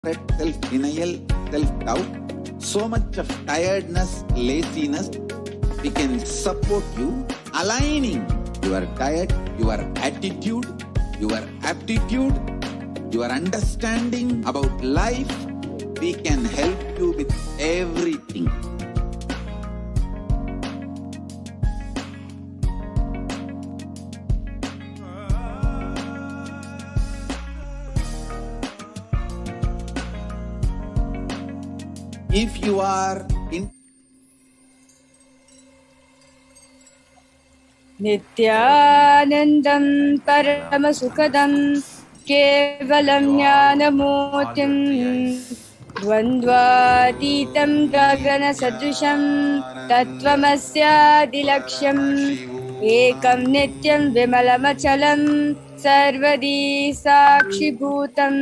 self-denial, self-doubt, so much of tiredness, laziness. We can support you aligning your diet, your attitude, your aptitude, your understanding about life. We can help you with everything. If you are in Nithyanandam Paramasukadam Kevalam Jnanamurtim Dvandvatitam Gagana Sadrisham Tattvamasya Dilaksham Ekam Nityam Vimalamachalam Sarvadi Sakshibhutam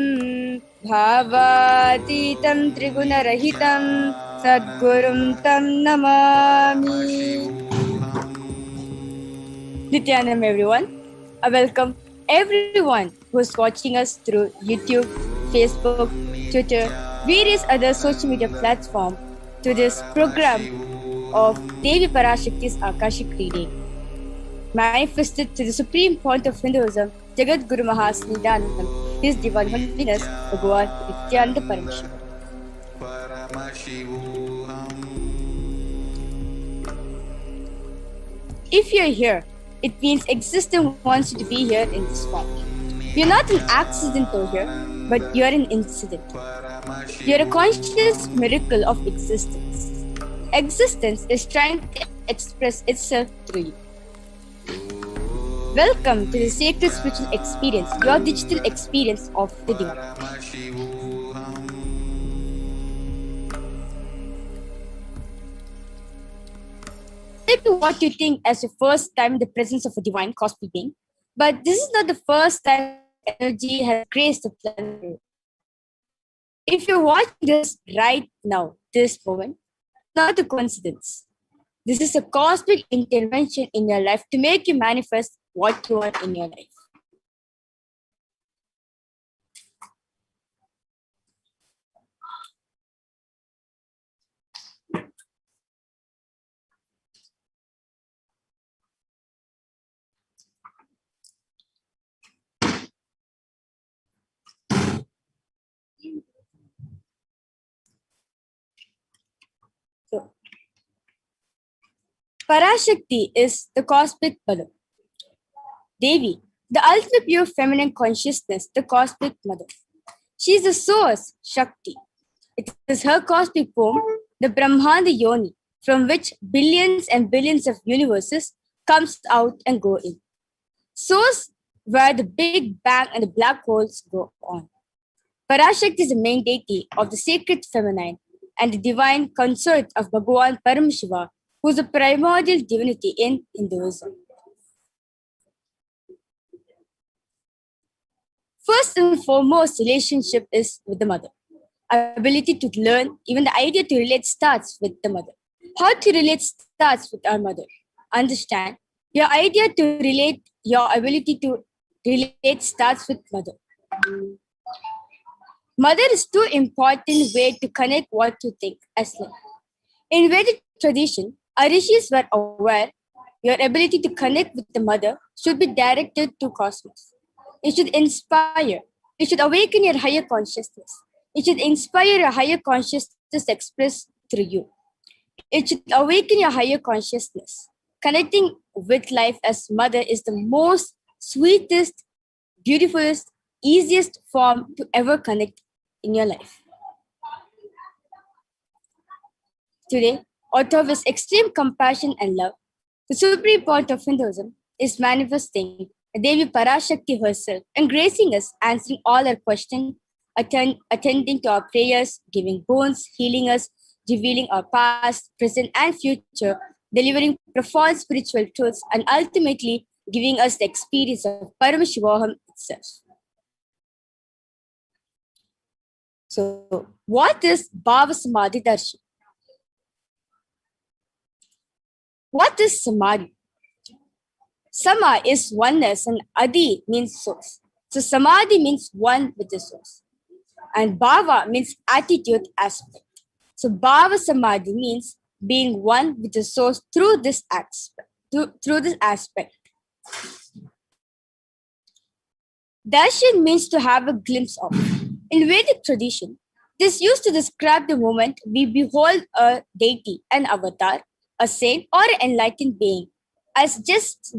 Bhavatitam Trigunarahitam Sadgurum Tam Namami. Nithyananda, everyone. I welcome everyone who's watching us through YouTube, Facebook, Twitter, various other social media platforms to this program of Devi Parashakti's Akashic reading. Manifested to the supreme point of Hinduism, Jagat Guru Mahasnidhanam, His Divine Holiness, Bhagavan Nithyananda Parashakti. If you're here, it means existence wants you to be here in this form. You're not an accidental here, but you're an incident. You're a conscious miracle of existence. Existence is trying to express itself through you. Welcome to the sacred spiritual experience, your digital experience of the divine. Maybe what you think as your first time in the presence of a divine cosmic being, but this is not the first time energy has graced the planet. If you're watching this right now, this moment, not a coincidence. This is a cosmic intervention in your life to make you manifest what you want in your life. So, Parashakti is the cosmic mother. Devi, the ultimate pure feminine consciousness, the cosmic mother. She is the source, Shakti. It is her cosmic womb, the Brahmanda Yoni, from which billions and billions of universes comes out and go in. Source where the Big Bang and the black holes go on. Parashakti is the main deity of the sacred feminine and the divine consort of Bhagavan Paramashiva, who is the primordial divinity in Hinduism. First and foremost, relationship is with the mother. Our ability to learn, even the idea to relate starts with the mother. How to relate starts with our mother. Understand, your idea to relate, your ability to relate starts with mother. Mother is too important way to connect what you think as well. In Vedic tradition, our rishis were aware your ability to connect with the mother should be directed to cosmos. It should inspire. It should awaken your higher consciousness. It should inspire your higher consciousness expressed through you. It should awaken your higher consciousness. Connecting with life as mother is the most sweetest, beautifulest, easiest form to ever connect in your life. Today, out of his extreme compassion and love, the supreme point of Hinduism is manifesting Devi Parashakti herself and gracing us, answering all our questions, attending to our prayers, giving boons, healing us, revealing our past, present, and future, delivering profound spiritual truths, and ultimately giving us the experience of Paramashivaham itself. So, what is Bhava Samadhi Darshan? What is Samadhi? Sama is oneness and Adi means source. So Samadhi means one with the source. And Bhava means attitude aspect. So Bhava Samadhi means being one with the source through this aspect. Through this aspect. Darshan means to have a glimpse of. In Vedic tradition, this used to describe the moment we behold a deity, an avatar, a saint, or an enlightened being, as just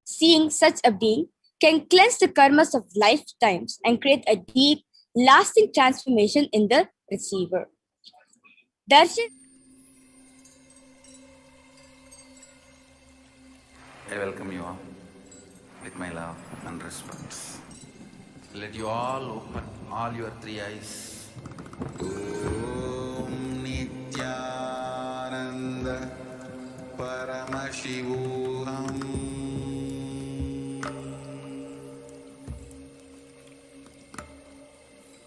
seeing such a being can cleanse the karmas of lifetimes and create a deep, lasting transformation in the receiver. Darshan. I welcome you all with my love and respect. Let you all open all your three eyes. Om Nithyananda Paramashivoham.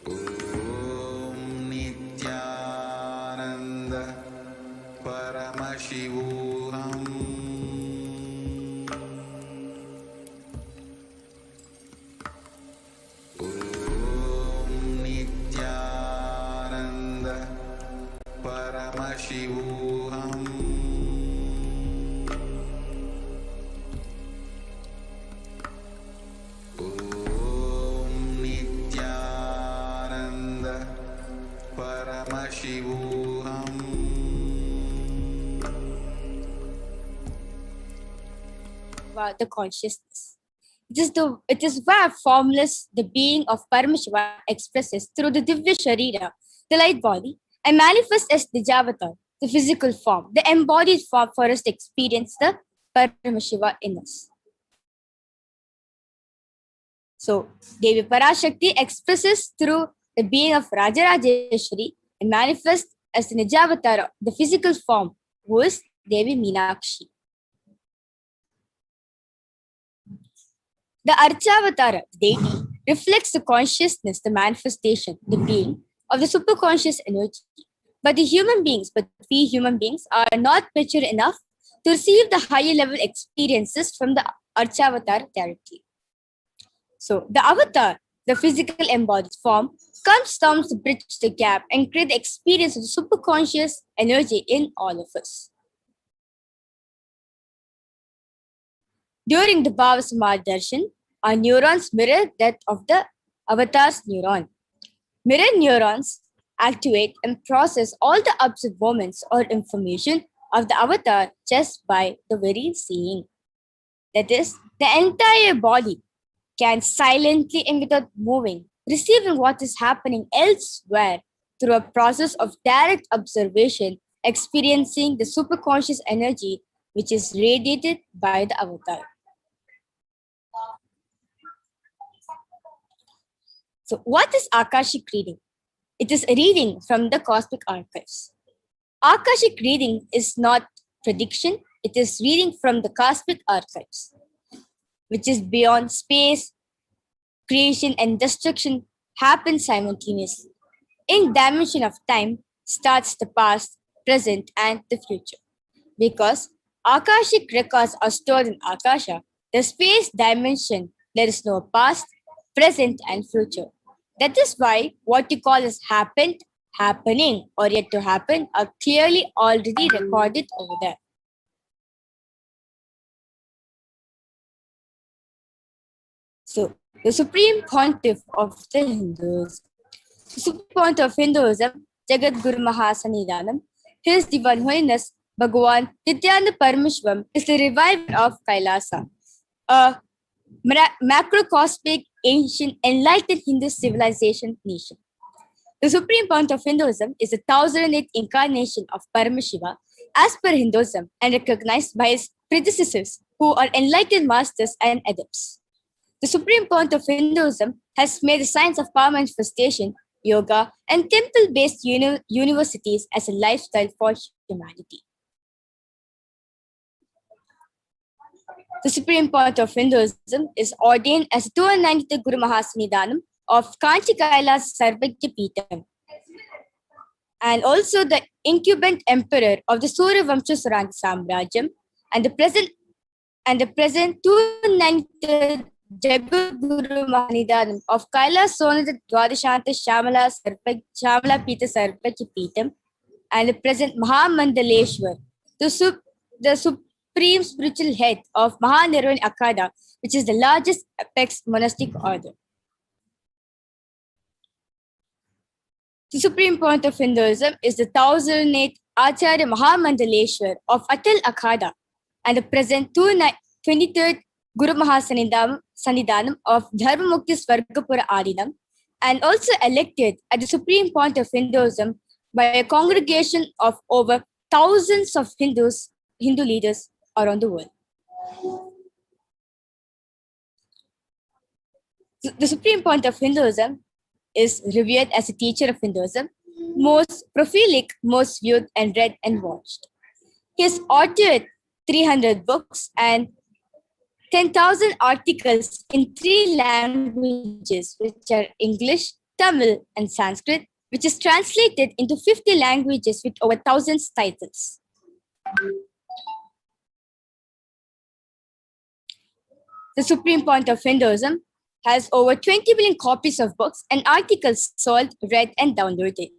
Om Nithyananda Paramashivoham. Paramashivoham. Om Nithyananda Paramashivoham. The consciousness. It is where formless the being of Paramashiva expresses through the Divya Sharira, the light body, and manifests as the Javatar, the physical form, the embodied form for us to experience the Paramashiva in us. So, Devi Parashakti expresses through the being of Rajarajeshwari and manifests as the Nijavatar, the physical form, who is Devi Meenakshi. The Archavatara, deity, reflects the consciousness, the manifestation, the being of the superconscious energy. But we human beings are not mature enough to receive the higher level experiences from the Archavatar directly. So the avatar, the physical embodied form, comes down to bridge the gap and create the experience of the superconscious energy in all of us. During the Bhava Samadhi Darshan, our neurons mirror that of the avatar's neuron. Mirror neurons activate and process all the observed moments or information of the avatar just by the very seeing. That is, the entire body can silently and without moving, receiving what is happening elsewhere through a process of direct observation, experiencing the superconscious energy which is radiated by the avatar. So, what is Akashic reading? It is a reading from the cosmic archives. Akashic reading is not prediction, it is reading from the cosmic archives, which is beyond space, creation and destruction happen simultaneously. In dimension of time starts the past, present, and the future. Because Akashic records are stored in Akasha, the space dimension, there is no past, present, and future. That is why what you call as happened, happening, or yet to happen are clearly already recorded over there. So, the Supreme Pontiff of the Hindus, the Supreme Pontiff of Hinduism, Jagat Guru Mahasanidanam, His Divine Holiness Bhagavan Nithyananda Parameshwaram is the reviver of Kailasa, a macrocosmic, ancient, enlightened Hindu civilization nation. The Supreme Pontiff of Hinduism is the 1008th incarnation of Paramashiva as per Hinduism and recognized by his predecessors who are enlightened masters and adepts. The Supreme Pontiff of Hinduism has made the science of power manifestation, yoga, and temple-based universities as a lifestyle for humanity. The Supreme Pontiff of Hinduism is ordained as the 290th Guru Mahasanidanam of Kanchi Kailas Sarvagya Peetham, and also the incumbent emperor of the Surya Vamsha Saranga Samrajyam, and the present 290th Jagaguru Mahanidanam of Kailas Sonata Dwadashanta Shamala Pita Sarpaki Pitam and the present Mahamandaleshwar, the supreme spiritual head of Mahanirvana Akada, which is the largest apex monastic order. The supreme point of Hinduism is the 1008 Acharya Mahamandaleshwar of Atal Akhada and the present 23rd Guru Mahasannidhanam of Dharmamukti Swargapura Adinam, and also elected at the supreme point of Hinduism by a congregation of over thousands of Hindu leaders around the world. The supreme point of Hinduism is revered as a teacher of Hinduism, most prolific, most viewed and read and watched. He has authored 300 books and 10,000 articles in 3 languages, which are English, Tamil, and Sanskrit, which is translated into 50 languages with over 1,000 titles. The supreme point of Hinduism has over 20 million copies of books and articles sold, read, and downloaded.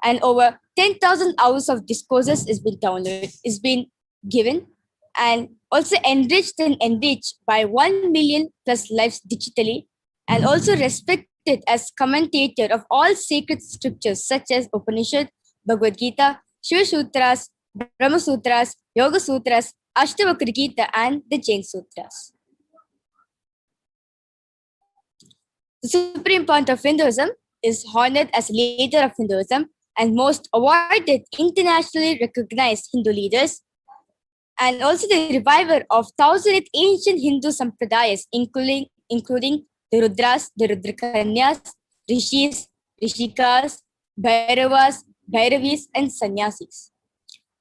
And over 10,000 hours of discourses is being given, and also enriched by 1 million plus lives digitally, and also respected as commentator of all sacred scriptures such as Upanishad, Bhagavad Gita, Shiva Sutras, Brahma Sutras, Yoga Sutras, Ashtavakra Gita, and the Jain Sutras. The supreme point of Hinduism is honored as leader of Hinduism and most awarded internationally recognized Hindu leaders, and also the reviver of 1,008 ancient Hindu sampradayas, including the Rudras, the Rudrakanyas, Rishis, Rishikas, Bhairavas, Bhairavis, and Sannyasis.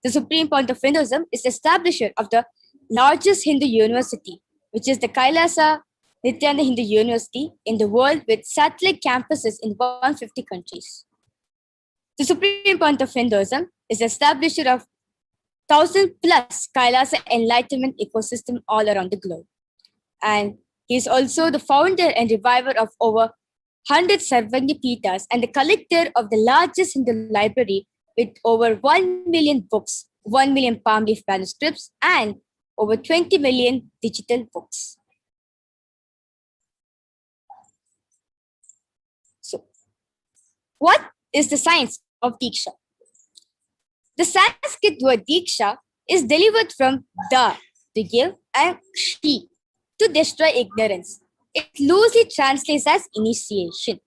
The supreme point of Hinduism is the establisher of the largest Hindu university, which is the Kailasa Nithyananda Hindu University in the world with satellite campuses in 150 countries. The supreme point of Hinduism is the establisher of 1,000 plus Kailasa enlightenment ecosystem all around the globe. And he is also the founder and reviver of over 100 Sarvangi Pitas and the collector of the largest Hindu library with over 1 million books, 1 million palm leaf manuscripts, and over 20 million digital books. So, what is the science of Diksha? The Sanskrit word Diksha is delivered from Da, to give, and Shi, to destroy ignorance. It loosely translates as initiation.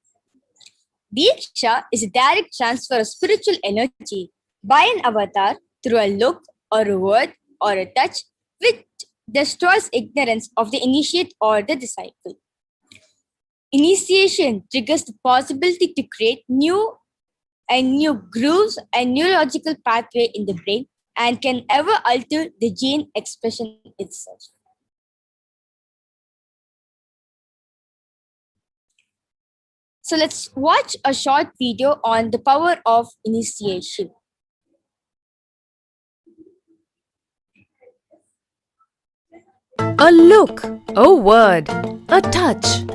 Diksha is a direct transfer of spiritual energy by an avatar through a look or a word or a touch, which destroys ignorance of the initiate or the disciple. Initiation triggers the possibility to create new grooves and neurological pathway in the brain and can ever alter the gene expression itself. So let's watch a short video on the power of initiation. A look, a word, a touch.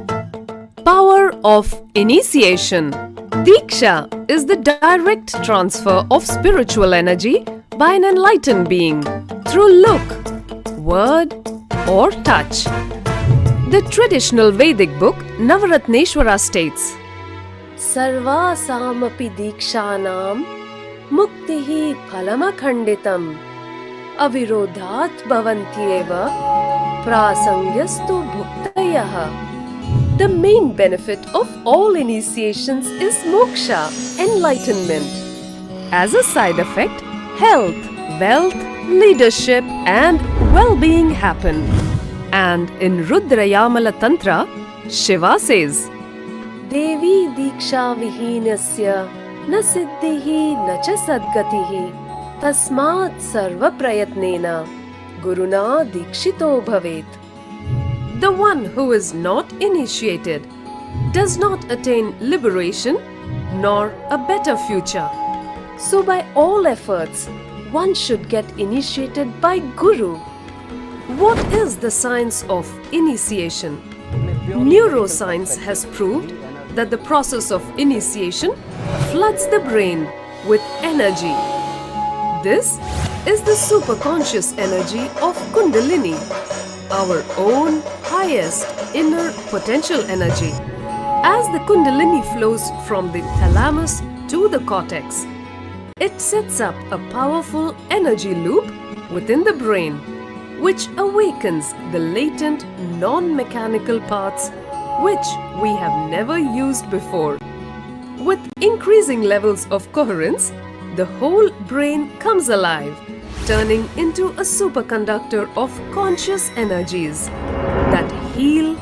Power of initiation. Diksha is the direct transfer of spiritual energy by an enlightened being through look, word, or touch. The traditional Vedic book Navaratneshwara states, Sarvasamapi dikshanam muktihi phalamakhanditam avirodhat bhavantyeva prasangyastu bhuktayah. The main benefit of all initiations is moksha, enlightenment. As a side effect, health, wealth, leadership, and well-being happen. And in Rudrayamala Tantra, Shiva says, Devi diksha vihinasya na siddhihi na cha sadgatihi tasmat sarva prayatnena guruna dikshito bhavet. The one who is not initiated does not attain liberation nor a better future. So by all efforts, one should get initiated by Guru. What is the science of initiation? Neuroscience has proved that the process of initiation floods the brain with energy. This is the superconscious energy of Kundalini, our own highest inner potential energy. As the Kundalini flows from the thalamus to the cortex, it sets up a powerful energy loop within the brain, which awakens the latent non-mechanical parts which we have never used before. With increasing levels of coherence, the whole brain comes alive, turning into a superconductor of conscious energies that heal,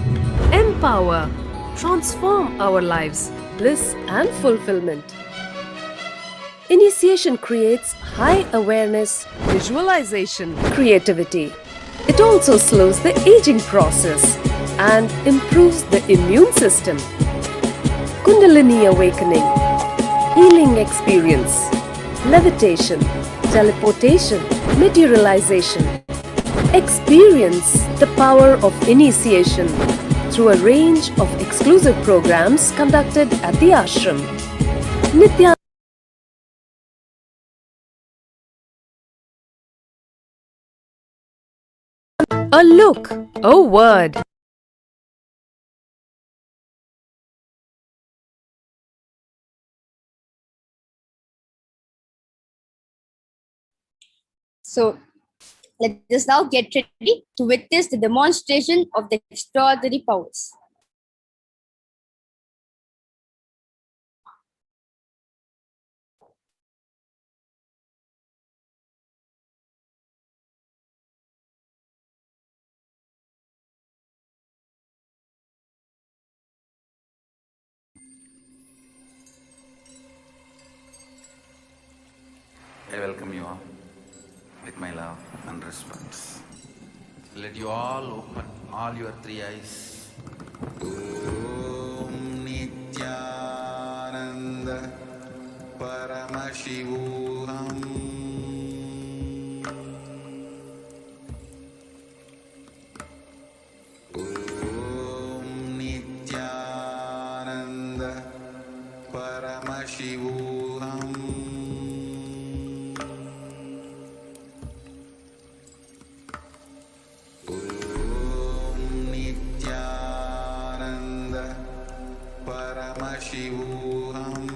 empower, transform our lives, bliss and fulfillment. Initiation creates high awareness, visualization, creativity. It also slows the aging process and improves the immune system. Kundalini awakening, healing experience, levitation, teleportation, materialization. Experience the power of initiation through a range of exclusive programs conducted at the ashram. Nithyananda. A look, a word. So let us now get ready to witness the demonstration of the extraordinary powers. I welcome you all with my love and respect. Let you all open all your three eyes. Om Nithyananda Paramashivoham. Om Nithyananda Paramashivoham. Paramashivoham.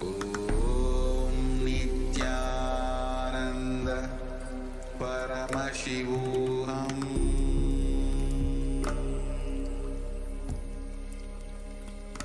Om Nithyananda Paramashivoham. Om Nithyananda Paramashivoham.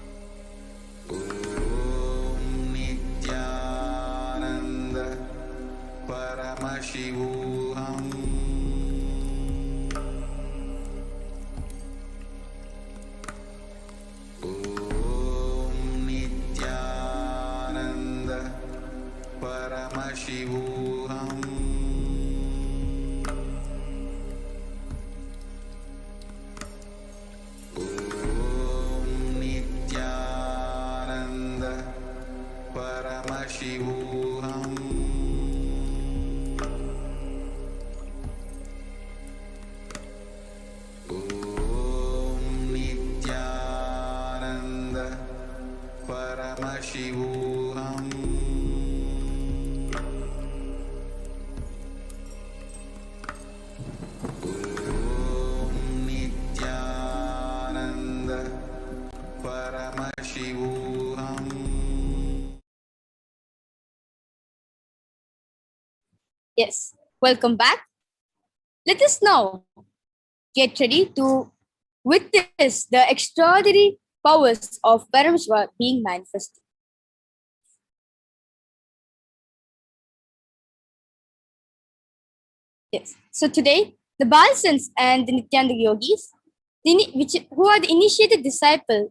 Paramashivoham. Om Nithyananda Paramashivoham. Om Nithyananda Paramashivoham. Paramashivoham. Yes, welcome back. Let us now get ready to witness the extraordinary powers of Parameshwar being manifested. Yes, so today the Balsans and the Nithyananda yogis, who are the initiated disciples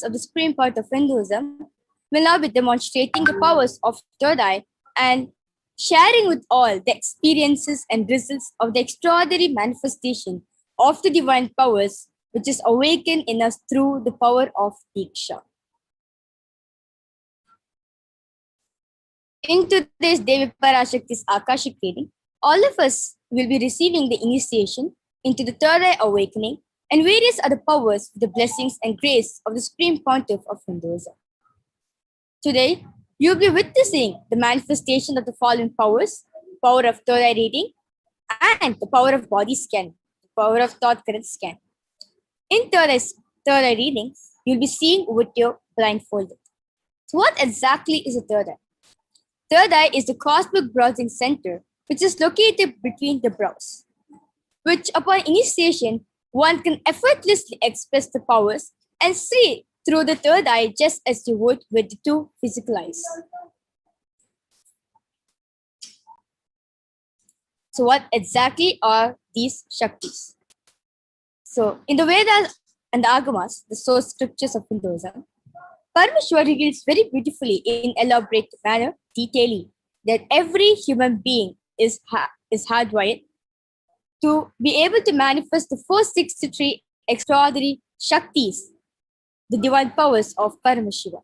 of the supreme part of Hinduism, will now be demonstrating the powers of third eye and sharing with all the experiences and results of the extraordinary manifestation of the divine powers which is awakened in us through the power of Diksha. In today's Devi Parashakti's Akashic reading, all of us will be receiving the initiation into the third eye awakening and various other powers with the blessings and grace of the Supreme Pontiff of Hinduism. Today, you'll be witnessing the manifestation of the following powers: power of third eye reading and the power of body scan, the power of thought current scan. In third eye reading, you'll be seeing with your blindfolded. So what exactly is a third eye? Third eye is the cosmic browsing center, which is located between the brows, which upon initiation, one can effortlessly express the powers and see through the third eye just as you would with the two physical eyes. So what exactly are these Shaktis? So in the Vedas and the Agamas, the source scriptures of Hinduism, Parameshwar reveals very beautifully in elaborate manner, detailing that every human being is hardwired to be able to manifest the 463 extraordinary Shaktis, the divine powers of Parameshiva.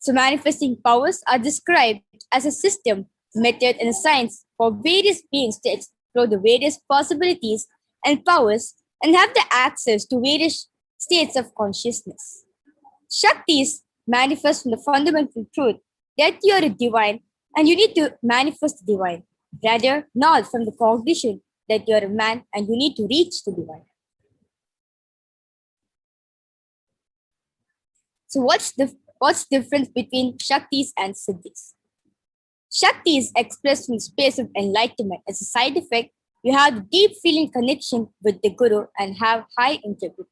So manifesting powers are described as a system, method, and a science for various beings to explore the various possibilities and powers and have the access to various states of consciousness. Shaktis manifest from the fundamental truth that you are a divine and you need to manifest the divine, rather not from the cognition that you are a man and you need to reach the divine. So what's the difference between Shaktis and Siddhis? Shakti is expressed in the space of enlightenment. As a side effect, you have deep feeling connection with the Guru and have high integrity.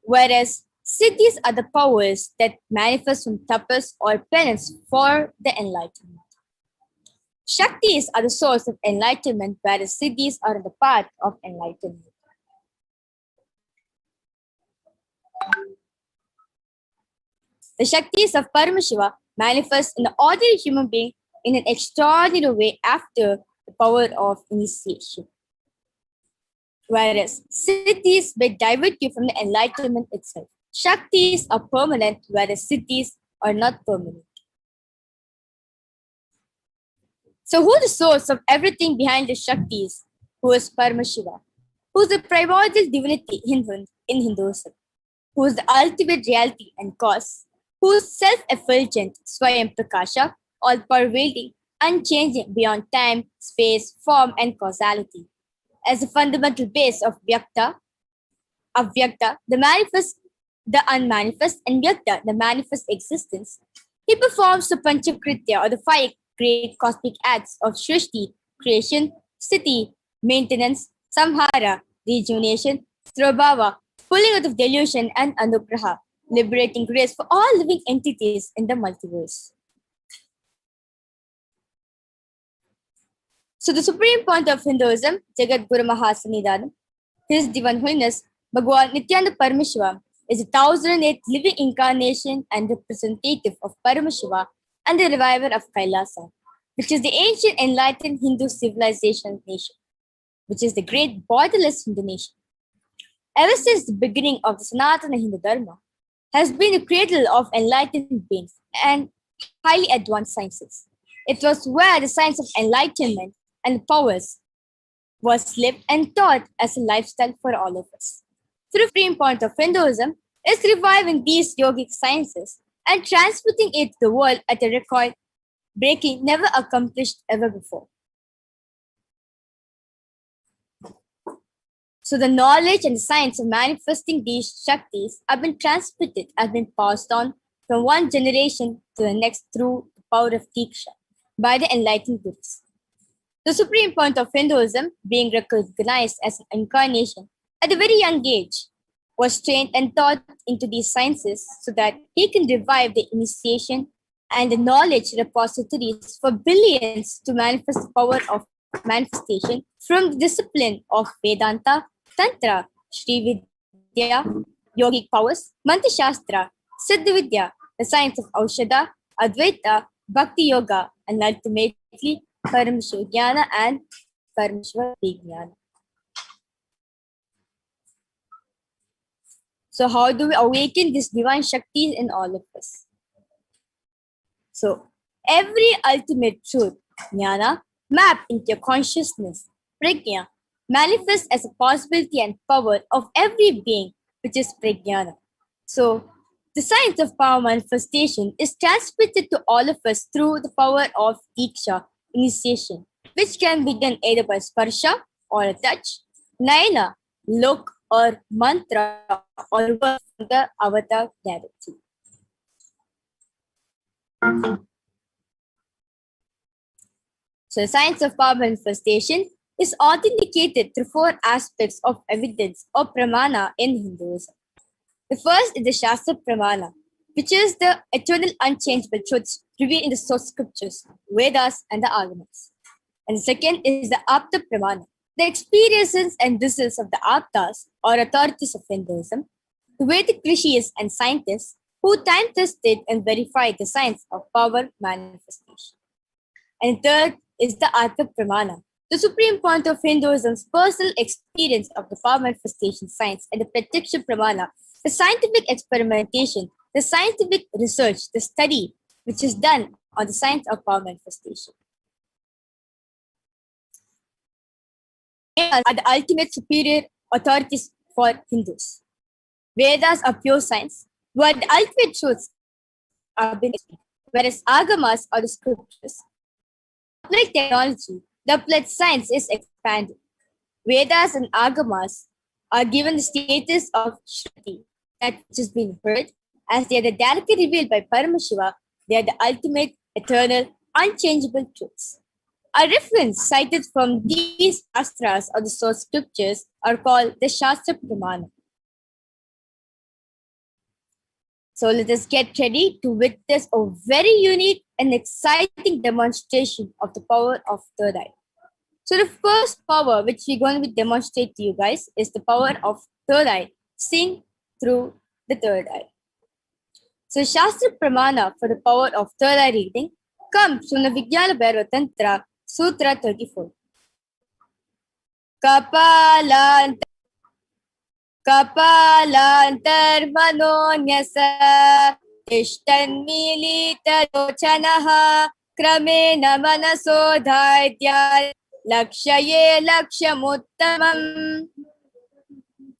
Whereas Siddhis are the powers that manifest from tapas or penance for the enlightenment. Shaktis are the source of enlightenment, whereas Siddhis are the path of enlightenment. The Shaktis of Parameshiva manifest in the ordinary human being in an extraordinary way after the power of initiation. Whereas Siddhis may divert you from the enlightenment itself. Shaktis are permanent, whereas Siddhis are not permanent. So who is the source of everything behind the Shaktis? Who is Parameshiva? Who is the primordial divinity in Hinduism? Who is the ultimate reality and cause? Who is self-effulgent, Swayam Prakasha, all-pervading, unchanging beyond time, space, form, and causality. As the fundamental base of Vyakta, the unmanifest, and Vyakta, the manifest existence, he performs the Panchakritya, or the 5 great cosmic acts of Shrishti, creation, Sthiti, maintenance, Samhara, rejuvenation, Throbhava, pulling out of delusion, and Anugraha, liberating grace for all living entities in the multiverse. So the supreme point of Hinduism, Jagat Guru Mahasanidhanam, His Divine Holiness, Bhagwan Nithyananda Parameshwar, is a 1008th living incarnation and representative of Parameshiva and the reviver of Kailasa, which is the ancient enlightened Hindu civilization nation, which is the great borderless Hindu nation. Ever since the beginning of the Sanatana Hindu Dharma, has been the cradle of enlightened beings and highly advanced sciences. It was where the science of enlightenment and powers was lived and taught as a lifestyle for all of us. So the supreme point of Hinduism is reviving these yogic sciences and transmitting it to the world at a record breaking never accomplished ever before. So the knowledge and the science of manifesting these Shaktis have been transmitted, have been passed on from one generation to the next through the power of Diksha by the enlightened Gurus. The supreme point of Hinduism, being recognized as an incarnation at a very young age, was trained and taught into these sciences so that he can revive the initiation and the knowledge repositories for billions to manifest the power of manifestation from the discipline of Vedanta, Tantra, Sri Vidya, Yogic powers, Mantra Shastra, Siddha Vidya, the science of Aushadha, Advaita, Bhakti Yoga, and ultimately Parameshwar Jnana and Parameshwar Vijnana. So how do we awaken this divine Shakti in all of us? So every ultimate truth, Jnana, map into your consciousness. Prajna manifests as a possibility and power of every being, which is prajnana. So, the science of power manifestation is transmitted to all of us through the power of Diksha, initiation, which can be done either by sparsha or a touch, naina, look, or mantra or word from the avatar directly. So, the science of power manifestation is authenticated through four aspects of evidence or pramana in Hinduism. The first is the Shastra Pramana, which is the eternal unchangeable truths revealed in the source scriptures, Vedas, and the Agamas. And the second is the Apta Pramana, the experiences and results of the Aptas or authorities of Hinduism, the Vedic rishis and scientists who time tested and verified the science of power manifestation. And third is the Artha Pramana, the supreme point of Hinduism's personal experience of the power manifestation science, and the Pratyaksha Pramana, the scientific experimentation, the scientific research, the study which is done on the science of power manifestation. Vedas are the ultimate superior authorities for Hindus. Vedas are pure science, where the ultimate truths are being explained, whereas Agamas are the scriptures. Applied technology, the applied science is expanded. Vedas and Agamas are given the status of Shruti, that which has been heard, as they are the directly revealed by Paramashiva, they are the ultimate, eternal, unchangeable truths. A reference cited from these shastras or the source scriptures are called the Shastra Pramana. So let us get ready to witness a very unique and exciting demonstration of the power of third eye. So the first power which we're going to demonstrate to you guys is the power of third eye, seeing through the third eye. So Shastra Pramana for the power of third eye reading comes from the Vijnana Bhairava Tantra, Sutra 34. Kapalantarmanonyasa तिष्ठन्मीलितलोचनः क्रमेण मनसोधार्य lakshye lakshamuttamam.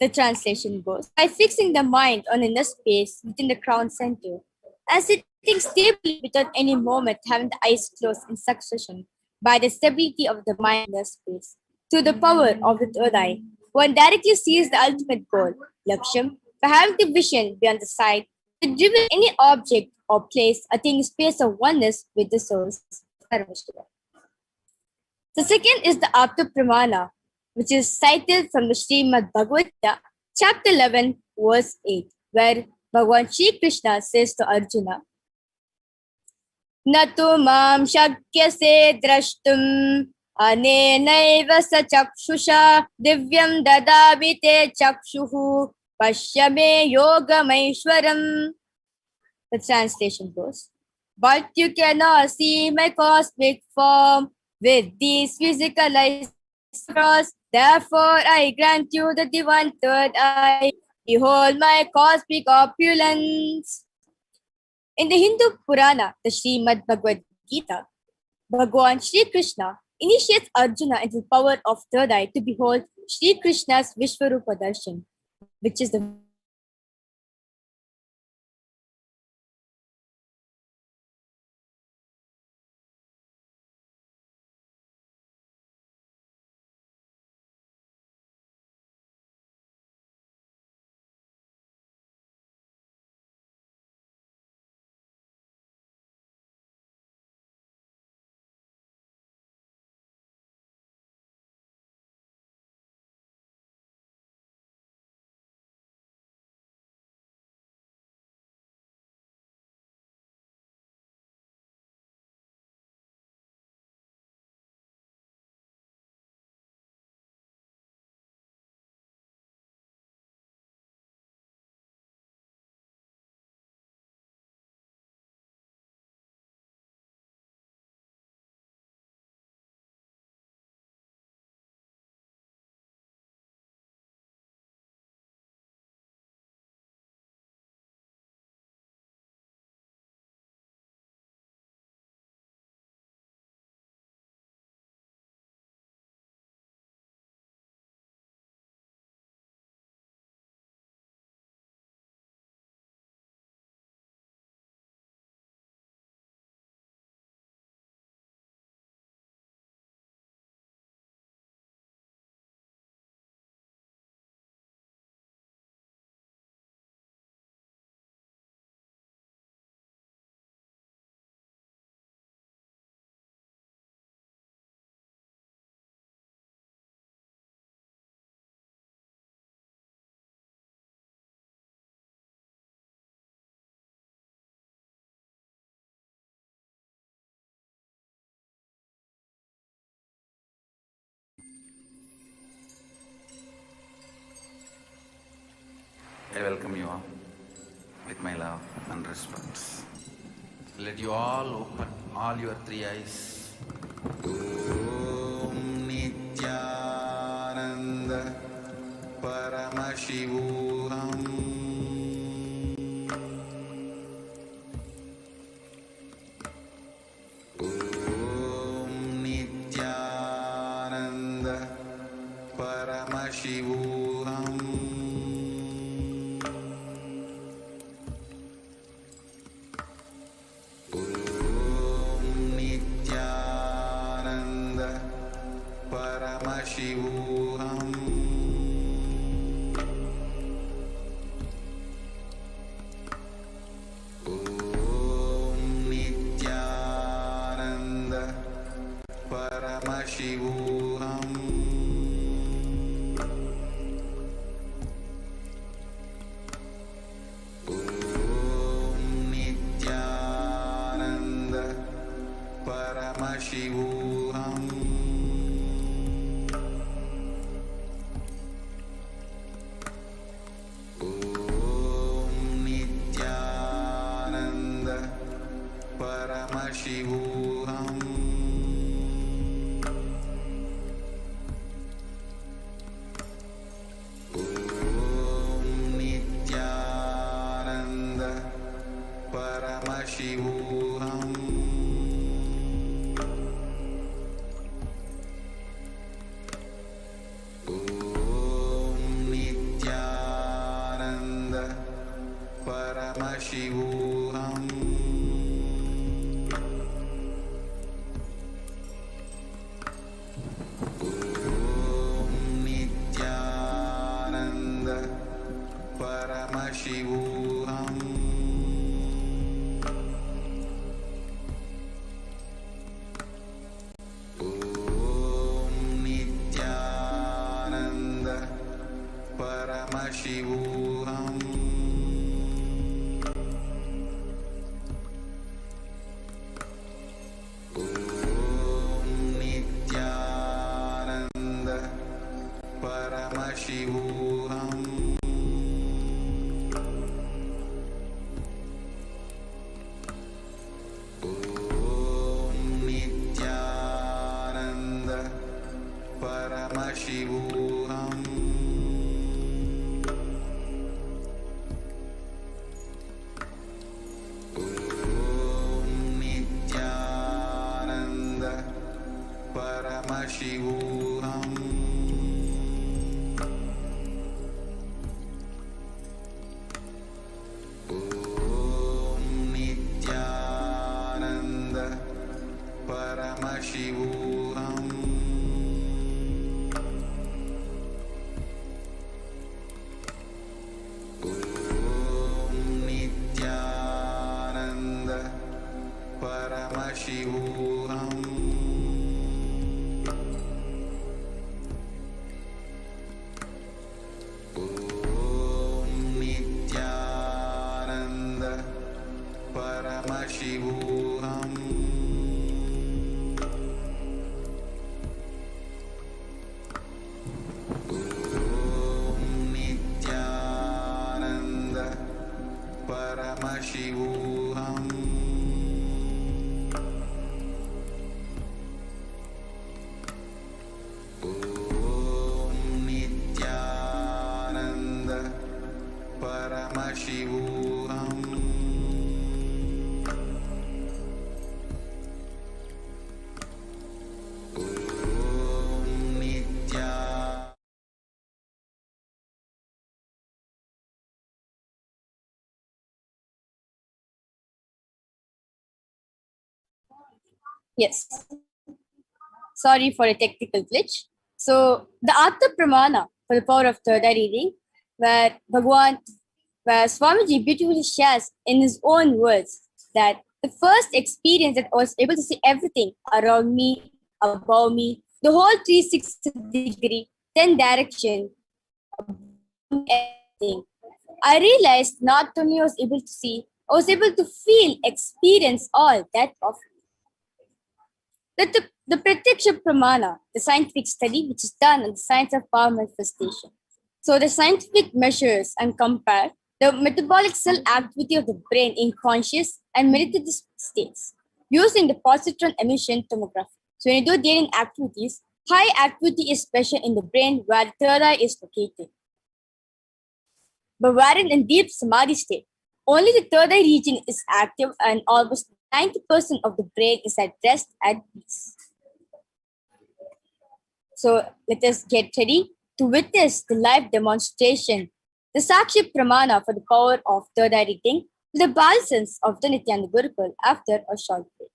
The translation goes, by fixing the mind on inner space within the crown center and sitting stably without any moment having the eyes closed in succession by the stability of the mind in the space, through the power of the third eye, one directly sees the ultimate goal, laksham, by having the vision beyond the sight, to reveal any object or place attaining space of oneness with the source. The second is the Apta Pramana, which is cited from the Srimad Bhagavad Gita, chapter 11, verse 8, where Bhagavan Shri Krishna says to Arjuna, Natu mam shakyase drashtum anenaiva sa chakshusha divyam dadavite chakshuhu pashyame yogamaishwaram. The translation goes, but you cannot see my cosmic form with these physical eyes. Therefore, I grant you the divine third eye. Behold my cosmic opulence. In the Hindu Purana, the Srimad Bhagavad Gita, Bhagavan Shri Krishna initiates Arjuna into the power of third eye to behold Shri Krishna's Vishwarupa Darshan, which is the I welcome you all with my love and respect. Let you all open all your three eyes. Om Nithyananda Paramashivoham. Om Nithyananda Paramashivoham. Om Nithyananda Paramashivoham. Om Nithyananda Paramashivoham. Om Nithyananda Paramashivoham. Om Nithyananda Paramashivoham. Om Nithyananda Paramashivoham. Om Nithyananda Paramashivoham. Om Nithyananda Paramashivoham. Om Nithyananda Paramashivoham. Om Nithyananda Paramashivoham. Om Nithyananda Paramashivoham. Om Nithyananda Paramashivoham. Om Nithyananda Paramashivoham. Om Nithyananda Paramashivoham. Om Nithyananda Paramashivoham. Om Nithyananda Paramashivoham. Om Nithyananda Paramashivoham. Om Nithyananda. Yes. Sorry for a technical glitch. So the Atma Pramana for the power of third eye reading, where Swamiji beautifully shares in his own words that the first experience that I was able to see everything around me, above me, the whole 360 degree, 10 direction, everything. I realized not only I was able to see, I was able to feel, experience all that of that the Pratyaksha Pramana, the scientific study which is done on the science of power manifestation, So the scientific measures and compare the metabolic cell activity of the brain in conscious and meditative states using the positron emission tomography. So when you do daily activities, high activity is present in the brain where the third eye is located. But wherein in deep samadhi state, only the third eye region is active and almost 90% of the brain is at rest and peace. So let us get ready to witness the live demonstration, the Sakshi Pramana for the power of third eye reading with the balance of the Nithyananda Gurukul after a short break.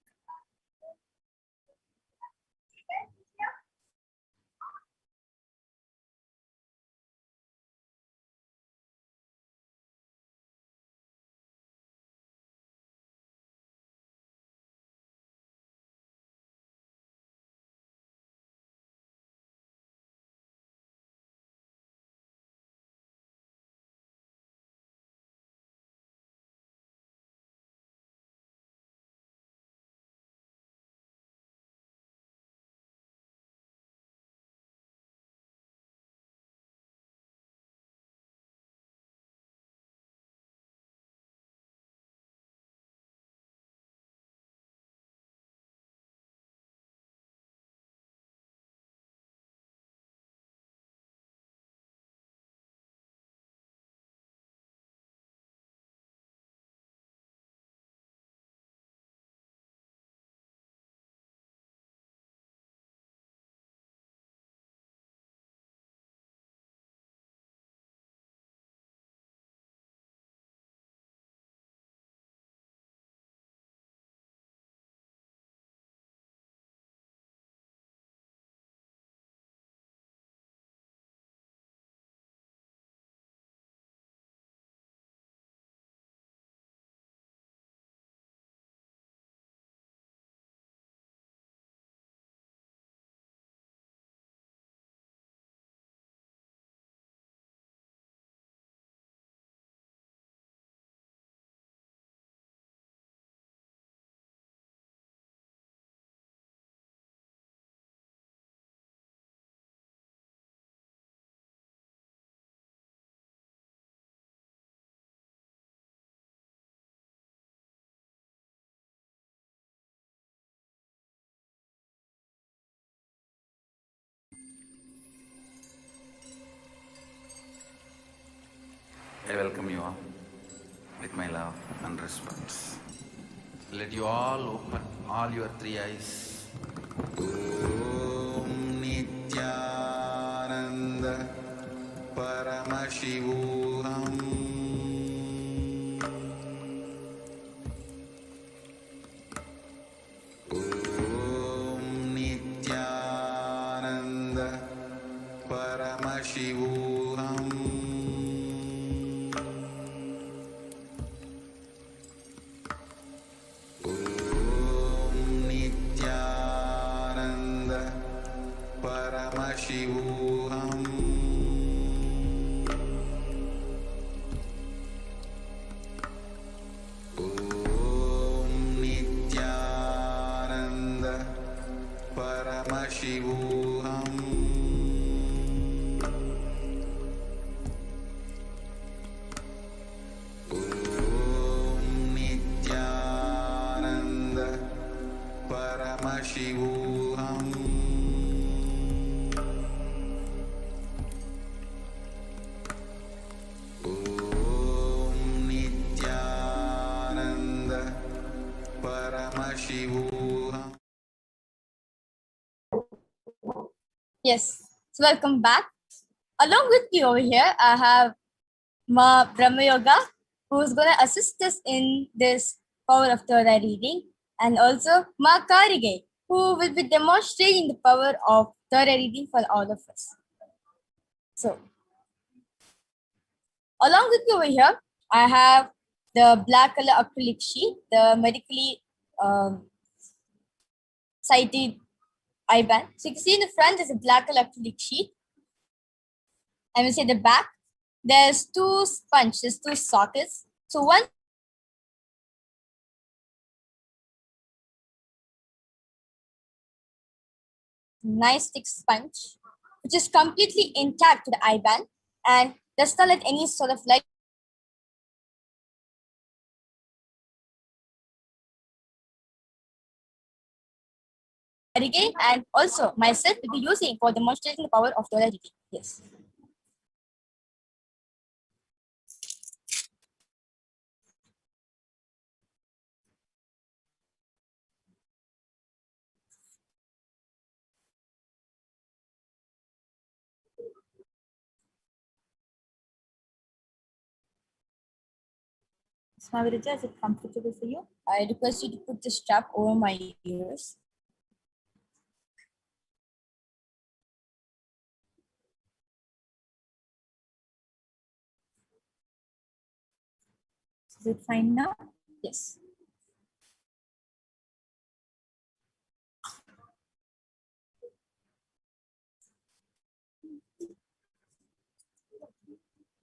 I welcome you all with my love and respect. Let you all open all your three eyes. Om Nithyananda Paramashivoham. Om Nithyananda Paramashivoham. Paramashivoham. Om Nithyananda Paramashivoham. Om Nithyananda Paramashivoham. Paramashivoham. Yes, so welcome back. Along with me over here, I have Ma Brahma Yoga, who's going to assist us in this power of third eye reading, and also Ma Karige, who will be demonstrating the power of third eye reading for all of us. So, along with me over here, I have the black color acrylic sheet, the medically cited IBAN. So you can see in the front there's a black color acrylic sheet. And we see the back, there's two sponges, two sockets. So one nice thick sponge, which is completely intact to the IBAN. and does not let any sort of light again, and also myself will be using for demonstrating the power of duality. Yes. Smavirija, is it comfortable for you? I request you to put the strap over my ears. Is it fine now? Yes.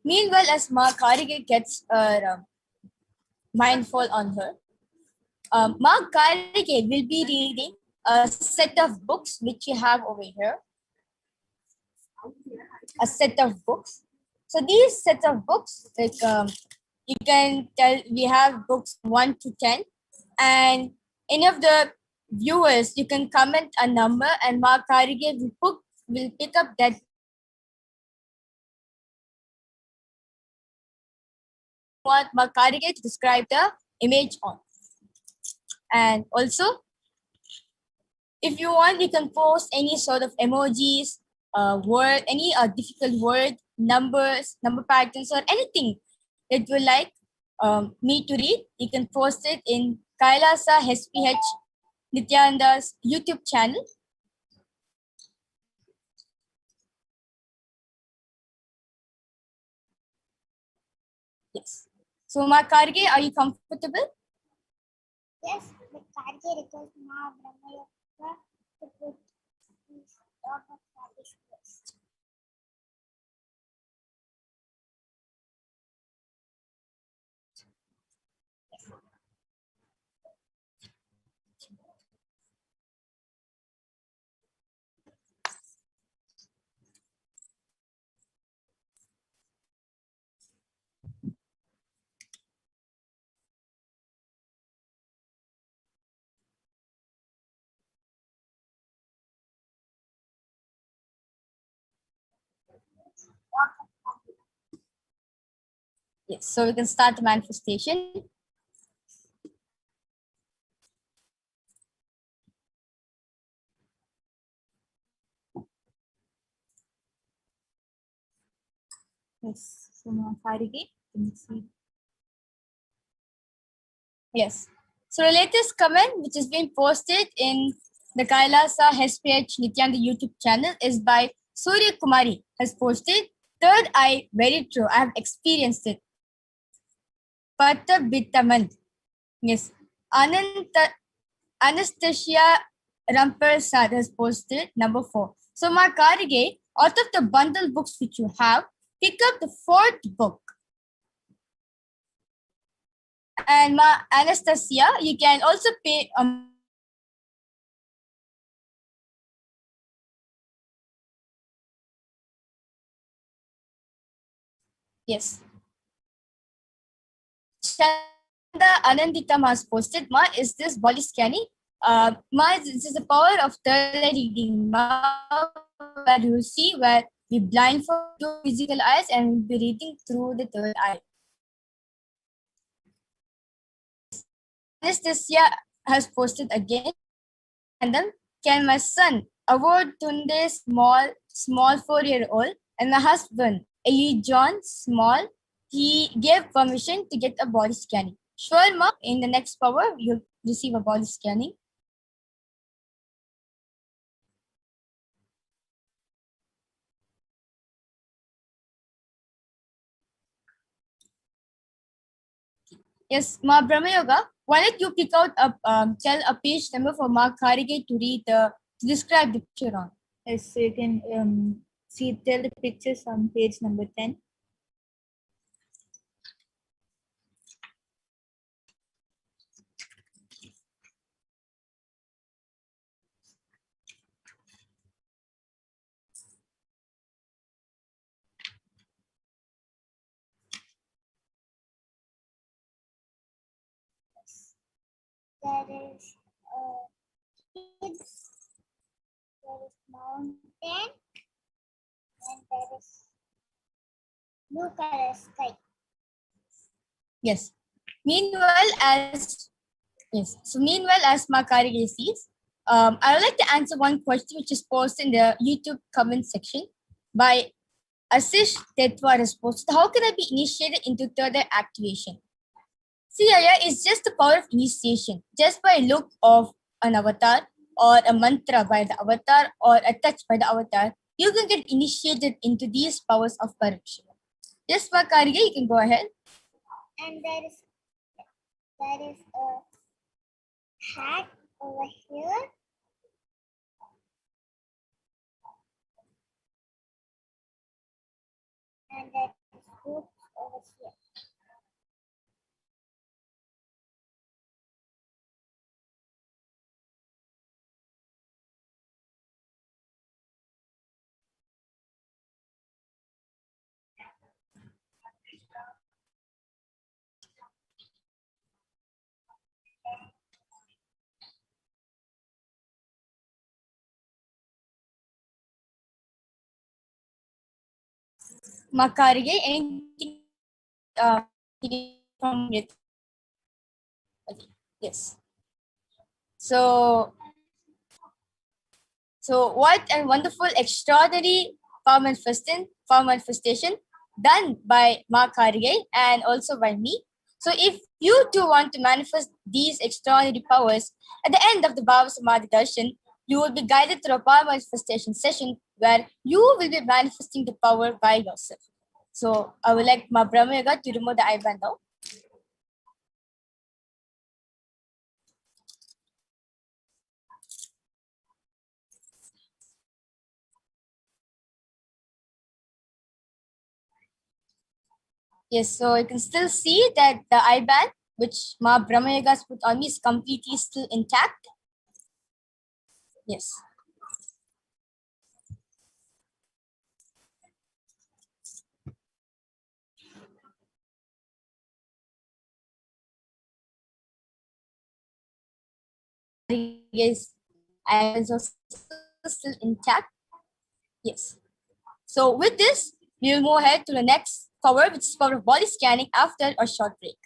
Meanwhile, as Ma Karige gets mindful on her, Ma Karige will be reading a set of books which you have over here. A set of books. So these sets of books, like you can tell, we have books 1 to 10, and any of the viewers, you can comment a number, and Ma Karige will pick up that want Ma Karige to describe the image on. And also, if you want, you can post any sort of emojis, word, any difficult word, numbers, number patterns, or anything that you like me to read. You can post it in Kailasa SPH Nithyananda's YouTube channel. Yes. So, Ma Karge, are you comfortable? Yes, but Karge requires Ma Brahmayaka to put his dog of Karge's list. Yes. So we can start the manifestation. Yes. So Ma Karige, can you see? Yes. So the latest comment which is being posted in the Kailasa SPH Nithyananda YouTube channel is by Surya Kumari, has posted, third eye, very true. I have experienced it. Patabitaman. Yes. Anastasia Rampersad has posted number 4. So Ma Karige, out of the bundle books which you have, pick up the 4th book. And Ma Anastasia, you can also pay yes. Chanda Anandita has posted, Ma, is this body scanning? Ma, this is the power of third eye reading. Ma, where you see where we blindfold two physical eyes and we'll be reading through the third eye. Anastasia has posted again. And then, can my son award Tunde small 4-year-old, and my husband, Eli John, small, he gave permission to get a body scanning. Sure, Ma, in the next power, you'll receive a body scanning. Yes, Ma Brahma Yoga, why don't you pick out tell a page number for Ma Karige to read to describe the picture on? Yes, so you can tell the pictures on page number 10. there is kids, there is mountain, and there is blue color sky. Yes. Meanwhile, as Makarige sees, I would like to answer one question which is posted in the YouTube comment section by Asish Tetwar has posted. How can I be initiated into third eye activation? See, Aya, it's just the power of initiation. Just by a look of an avatar or a mantra by the avatar or a touch by the avatar, you can get initiated into these powers of corruption. Yes, Makarige, you can go ahead. And there is a hat over here. And there is boots over here. Makarige, anything from it? Okay. Yes. So what a wonderful, extraordinary power manifestation done by Ma Karige and also by me. So if you too want to manifest these extraordinary powers, at the end of the Bhava Samadhi Darshan, you will be guided through a power manifestation session where you will be manifesting the power by yourself. So I would like Ma Brahma Yoga to remove the eyeband now. Yes, so you can still see that the eyeband which Ma Brahma Yoga has put on me is completely still intact. Yes. Yes, eyeband is still intact. Yes. So with this, we will move ahead to the next power, which is power of body scanning after a short break.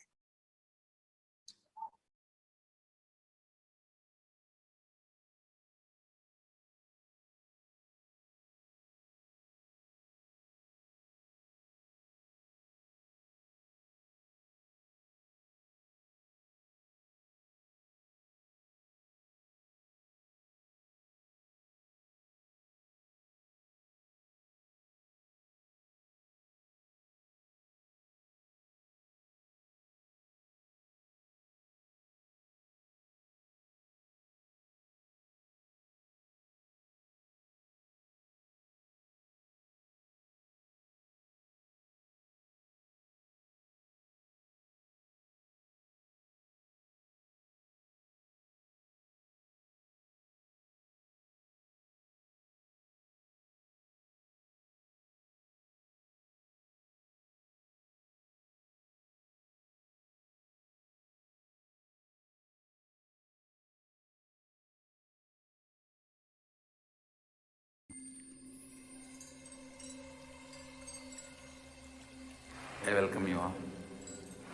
I welcome you all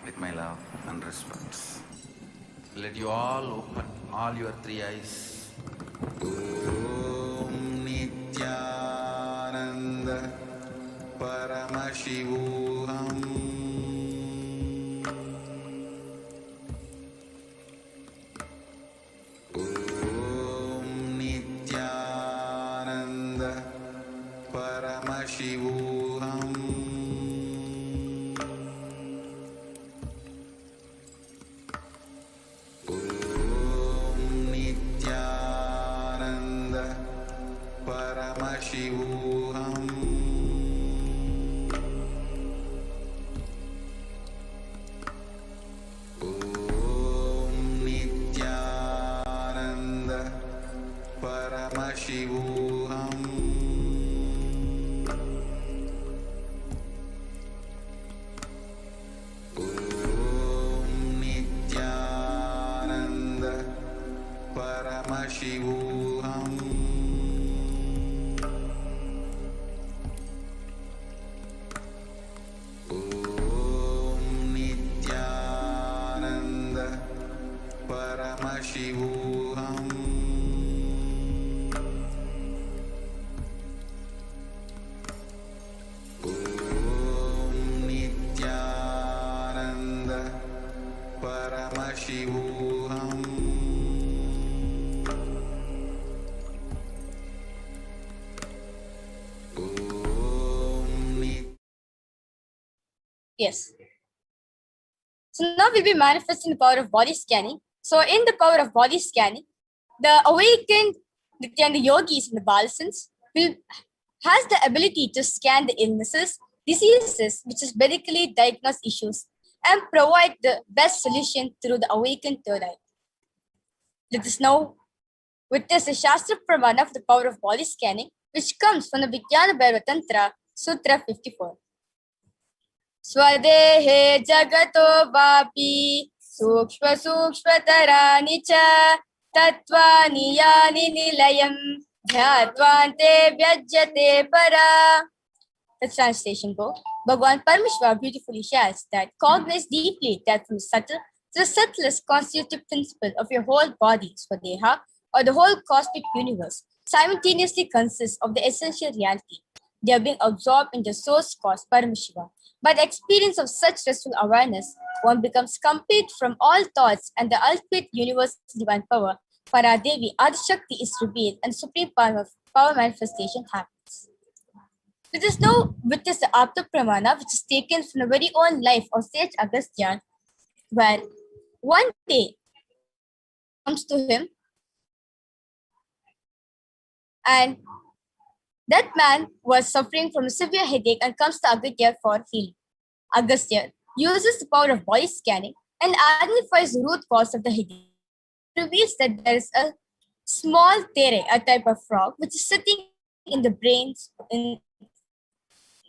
with my love and respect. Let you all open all your three eyes. Om Nithyananda Paramashivoham. Om Nithyananda Paramashivoham. Paramashivoham. Paramashivoham. Om Nithyananda Paramashivoham. Om Nithyananda Paramashivoham. Yes. So now we'll be manifesting the power of body scanning. So in the power of body scanning, the awakened and the yogis and the balasans will has the ability to scan the illnesses, diseases, which is medically diagnosed issues, and provide the best solution through the awakened third eye. Let us now witness the Shastra Pramana of the power of body scanning, which comes from the Vijnana Bhairava Tantra, Sutra 54. Swadehe jagato vapi sukshma sukshmataraani cha tatvani yani nilayam dhyatvante vyajyate para. The translation go. Bhagwan Parameshwar beautifully shares that cognize deeply that from subtle to the subtlest constitutive principle of your whole body, Swadeha, or the whole cosmic universe, simultaneously consists of the essential reality. They are being absorbed in the source cause, Parameshwar. By the experience of such restful awareness, one becomes complete from all thoughts, and the ultimate universe divine power, Paradevi, Adishakti, is revealed, and supreme power manifestation happens. Let us now witness the Apta Pramana, which is taken from the very own life of sage Agastyan, where one day comes to him, and that man was suffering from a severe headache and comes to Agastya for healing. Agastya uses the power of body scanning and identifies the root cause of the headache. It reveals that there is a small tere, a type of frog, which is sitting in the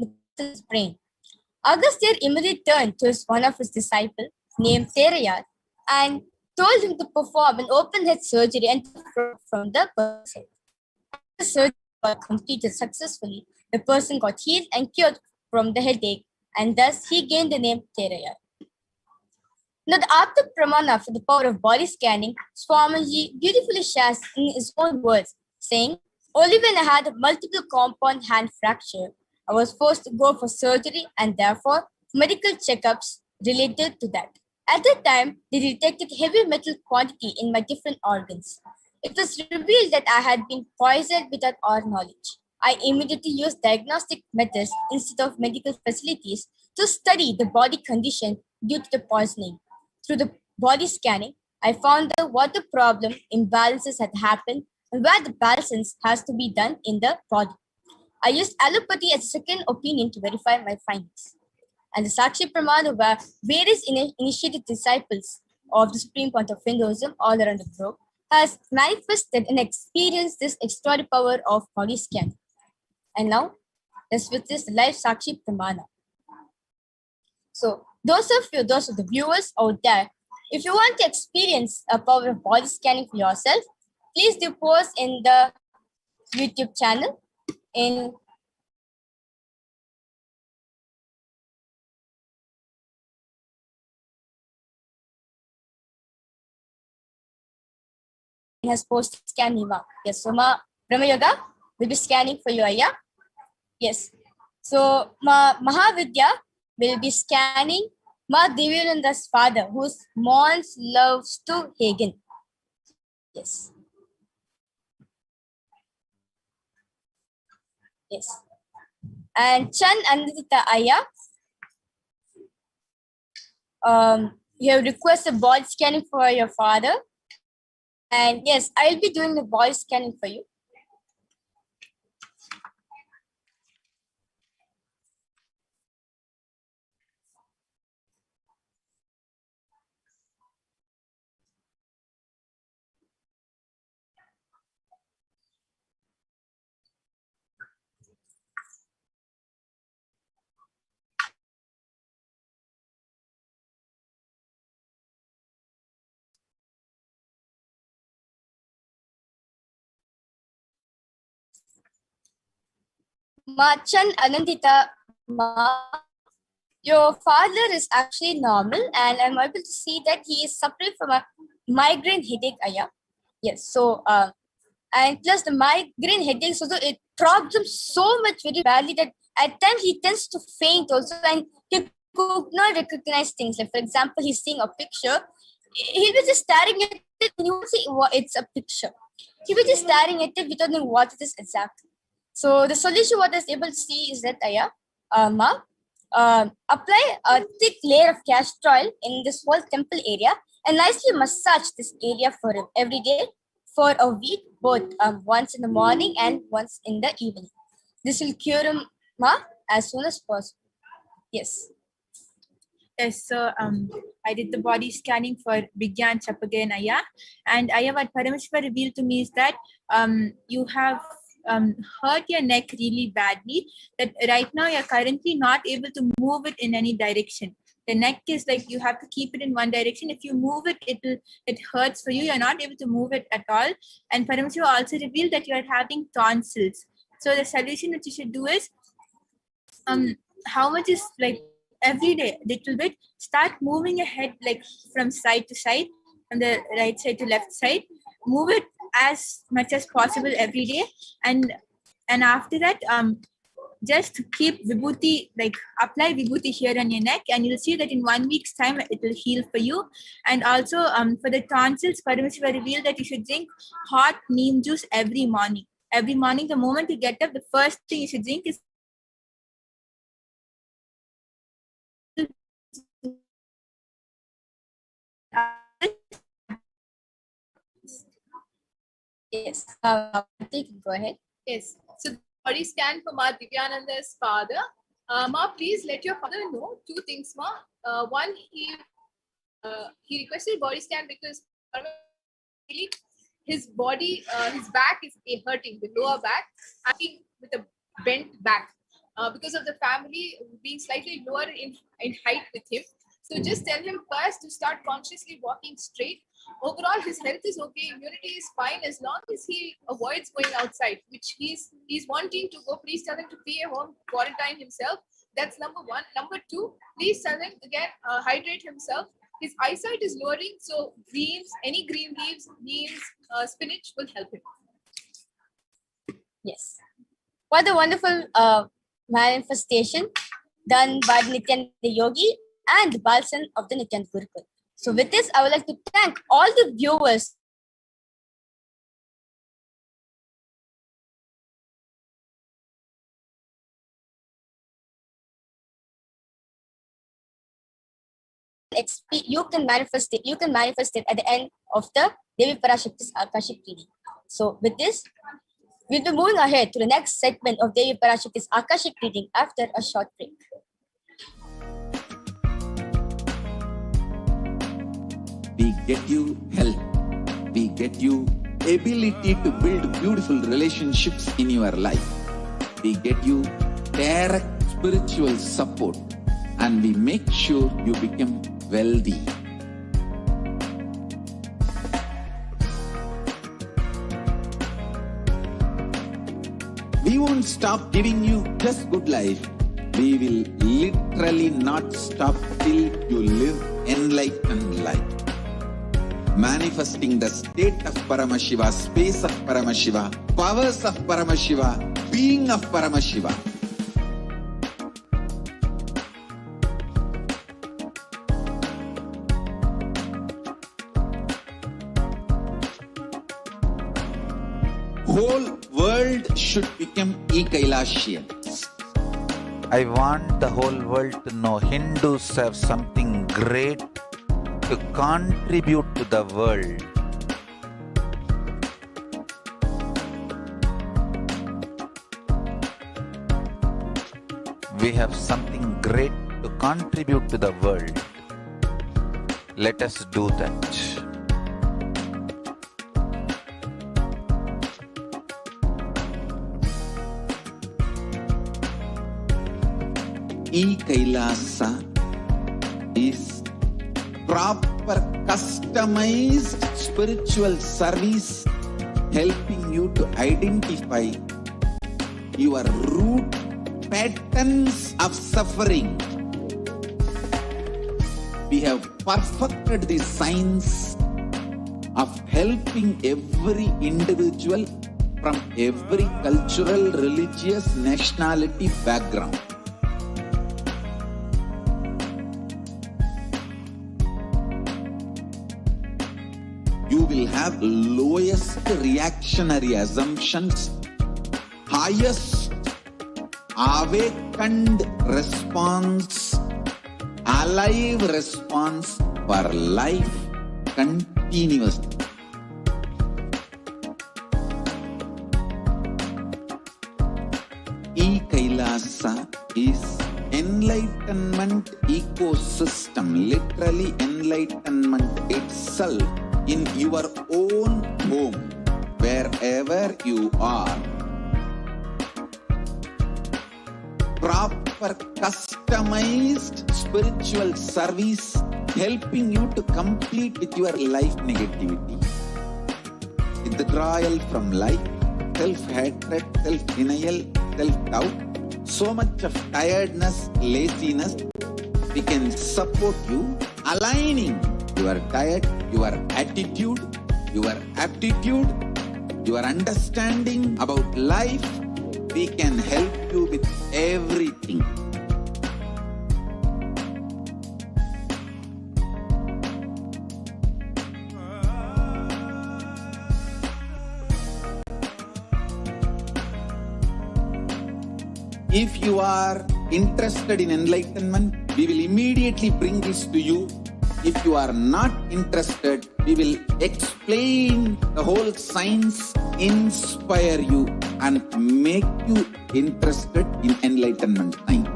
person's brain. Agastya immediately turned to one of his disciples named Terayar and told him to perform an open head surgery and from the person. The surgery got completed successfully. The person got healed and cured from the headache, and thus he gained the name Terayar. Now, the Apta Pramana for the power of body scanning, Swamiji beautifully shares in his own words, saying, only when I had a multiple compound hand fracture, I was forced to go for surgery and therefore medical checkups related to that. At that time, they detected heavy metal quantity in my different organs. It was revealed that I had been poisoned without our knowledge. I immediately used diagnostic methods instead of medical facilities to study the body condition due to the poisoning. Through the body scanning, I found out what the problem imbalances had happened and where the balance has to be done in the body. I used allopathy as a second opinion to verify my findings. And the Sakshi Pramana were various initiated disciples of the Supreme Point of Hinduism all around the globe has manifested and experienced this extraordinary power of body scanning. And now, let's witness the live Sakshi Pramana. So, those of the viewers out there, if you want to experience a power of body scanning for yourself, please do post in the YouTube channel in has posted scan Nima. Yes, so Brahma Yoga will be scanning for you, Aya. Yes. So Mahavidya will be scanning Ma Devinanda's father, whose Mons loves to Hagen. Yes. Yes. And Chan Anandita Aya, you have requested body scanning for your father. And yes, I'll be doing the body scanning for you. Machan Anandita, Ma, your father is actually normal, and I'm able to see that he is suffering from a migraine headache, Aya. Yes, so and plus the migraine headache, so it probs him so much very badly that at times he tends to faint also, and he could not recognize things. Like for example, he's seeing a picture, he'll be just staring at it, and you won't see what it's a picture. He'll be just staring at it without knowing what it is exactly. So the solution what I was able to see is that Aya, Ma, apply a thick layer of castor oil in this whole temple area and nicely massage this area for him every day for a week, both once in the morning and once in the evening. This will cure him, Ma, as soon as possible. Yes. Yes, so I did the body scanning for Vigyan Chapaga and Aya. And Aya, what Parameshwar revealed to me is that you have hurt your neck really badly, that right now you're currently not able to move it in any direction. The neck is like you have to keep it in one direction. If you move it, it hurts for you. You're not able to move it at all. And Parameshwar also revealed that you are having tonsils. So the solution that you should do is, how much is like every day, little bit, start moving your head like from side to side, from the right side to left side. Move it as much as possible every day, and after that, just keep vibhuti, like apply vibhuti here on your neck, and you'll see that in 1 week's time it will heal for you. And also for the tonsils, Parameshwar revealed that you should drink hot neem juice every morning. Every morning, the moment you get up, the first thing you should drink is Yes. Go ahead. Yes. So the body scan for Ma Nithyananda's father. Ma, please let your father know two things, Ma. One, he requested body scan because really his body, his back is hurting, the lower back, acting with a bent back because of the family being slightly lower in height with him. So just tell him first to start consciously walking straight. Overall, his health is okay, immunity is fine as long as he avoids going outside, which he's wanting to go. Please tell him to be at home, quarantine himself. That's number one. Number two, please tell him again, hydrate himself. His eyesight is lowering, so greens, any green leaves, neems, spinach will help him. Yes. What a wonderful manifestation done by Nithyananda Yogi and Balsan of the Nithyananda Gurukul. So with this, I would like to thank all the viewers you can manifest it at the end of the Devi Parashakti's Akashic reading. So with this, we'll be moving ahead to the next segment of Devi Parashakti's Akashic reading after a short break. We get you health. We get you ability to build beautiful relationships in your life. We get you direct spiritual support, and we make sure you become wealthy. We won't stop giving you just good life. We will literally not stop till you live enlightened life. Manifesting the state of Paramashiva, space of Paramashiva, powers of Paramashiva, being of Paramashiva. Whole world should become e-Kailashians. I want the whole world to know Hindus have something great to contribute to the world. We have something great to contribute to the world. Let us do that. E-Kailasa is proper customized spiritual service helping you to identify your root patterns of suffering. We have perfected the science of helping every individual from every cultural, religious, nationality background. You will have lowest reactionary assumptions, highest awakened response, alive response for life continuously. E-Kailasa is enlightenment ecosystem, literally enlightenment itself in your own home, wherever you are. Proper customized spiritual service helping you to complete with your life negativity. Withdrawal from life, self-hatred, self-denial, self-doubt, so much of tiredness, laziness. We can support you aligning your diet, your attitude, your aptitude, your understanding about life. We can help you with everything. If you are interested in enlightenment, we will immediately bring this to you. If you are not interested, we will explain the whole science, inspire you, and make you interested in enlightenment science.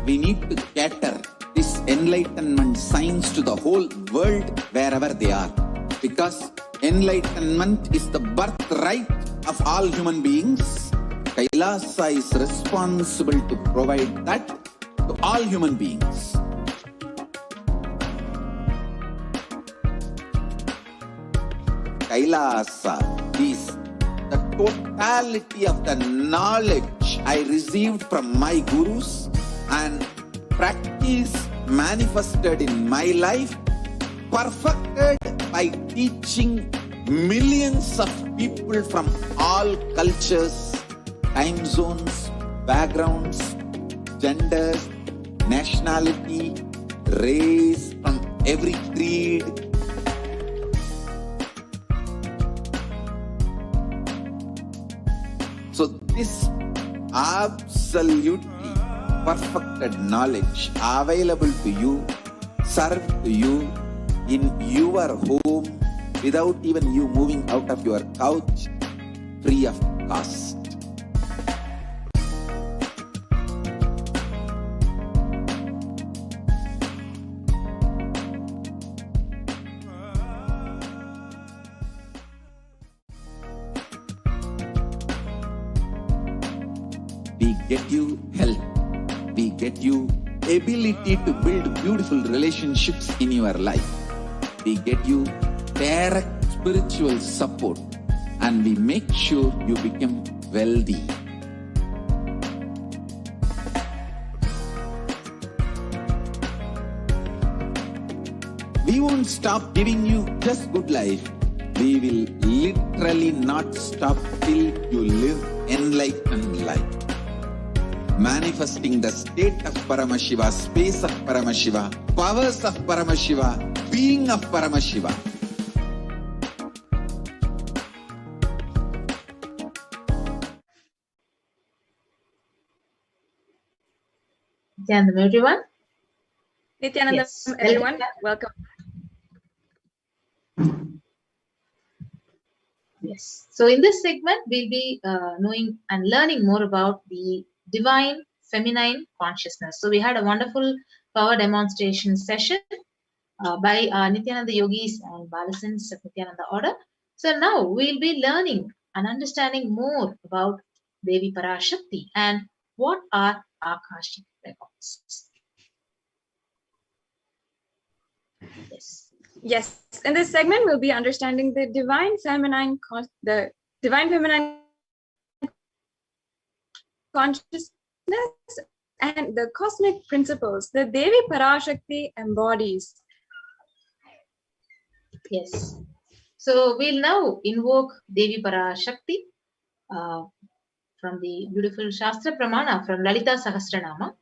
We need to cater this enlightenment science to the whole world wherever they are, because enlightenment is the birthright of all human beings. Kailasa is responsible to provide that to all human beings. Kailasa is the totality of the knowledge I received from my gurus and practice manifested in my life, perfected by teaching millions of people from all cultures, time zones, backgrounds, genders, nationality, race, from every creed. So this absolutely perfected knowledge available to you, served to you in your home without even you moving out of your couch, free of cost. We get you health. We get you ability to build beautiful relationships in your life. We get you direct spiritual support, and we make sure you become wealthy. We won't stop giving you just good life. We will literally not stop till you live enlightened life. Manifesting the state of Paramashiva, space of Paramashiva, powers of Paramashiva, being of Paramashiva. Nithyananda, everyone. Nithyananda, Yes. everyone, welcome. Yes. So in this segment, we'll be knowing and learning more about the divine feminine consciousness. So we had a wonderful power demonstration session by Nithyananda yogis and Balasins of Nithyananda order. So now we'll be learning and understanding more about Devi Parashakti and what are Akashic records. Yes. Yes, in this segment, we'll be understanding the divine feminine consciousness and the cosmic principles that Devi Parashakti embodies. Yes. So we'll now invoke Devi Parashakti from the beautiful Shastra Pramana from Lalita Sahasranama.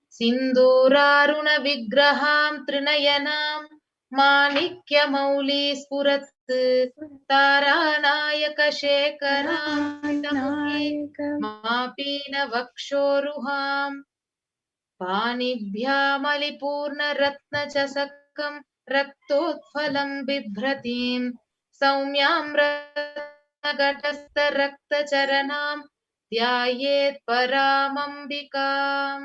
Sinduraruna Vigraham Trinayanam Manikya Mauli Spurat Taranayaka Shekaram Mapina Vakshoruham Panibhyamalipurna Ratna Chasakam Raktotphalam Bibhratim Saumyam Ratnagatastha Rakta Charanam Dhyayet Paramambikam.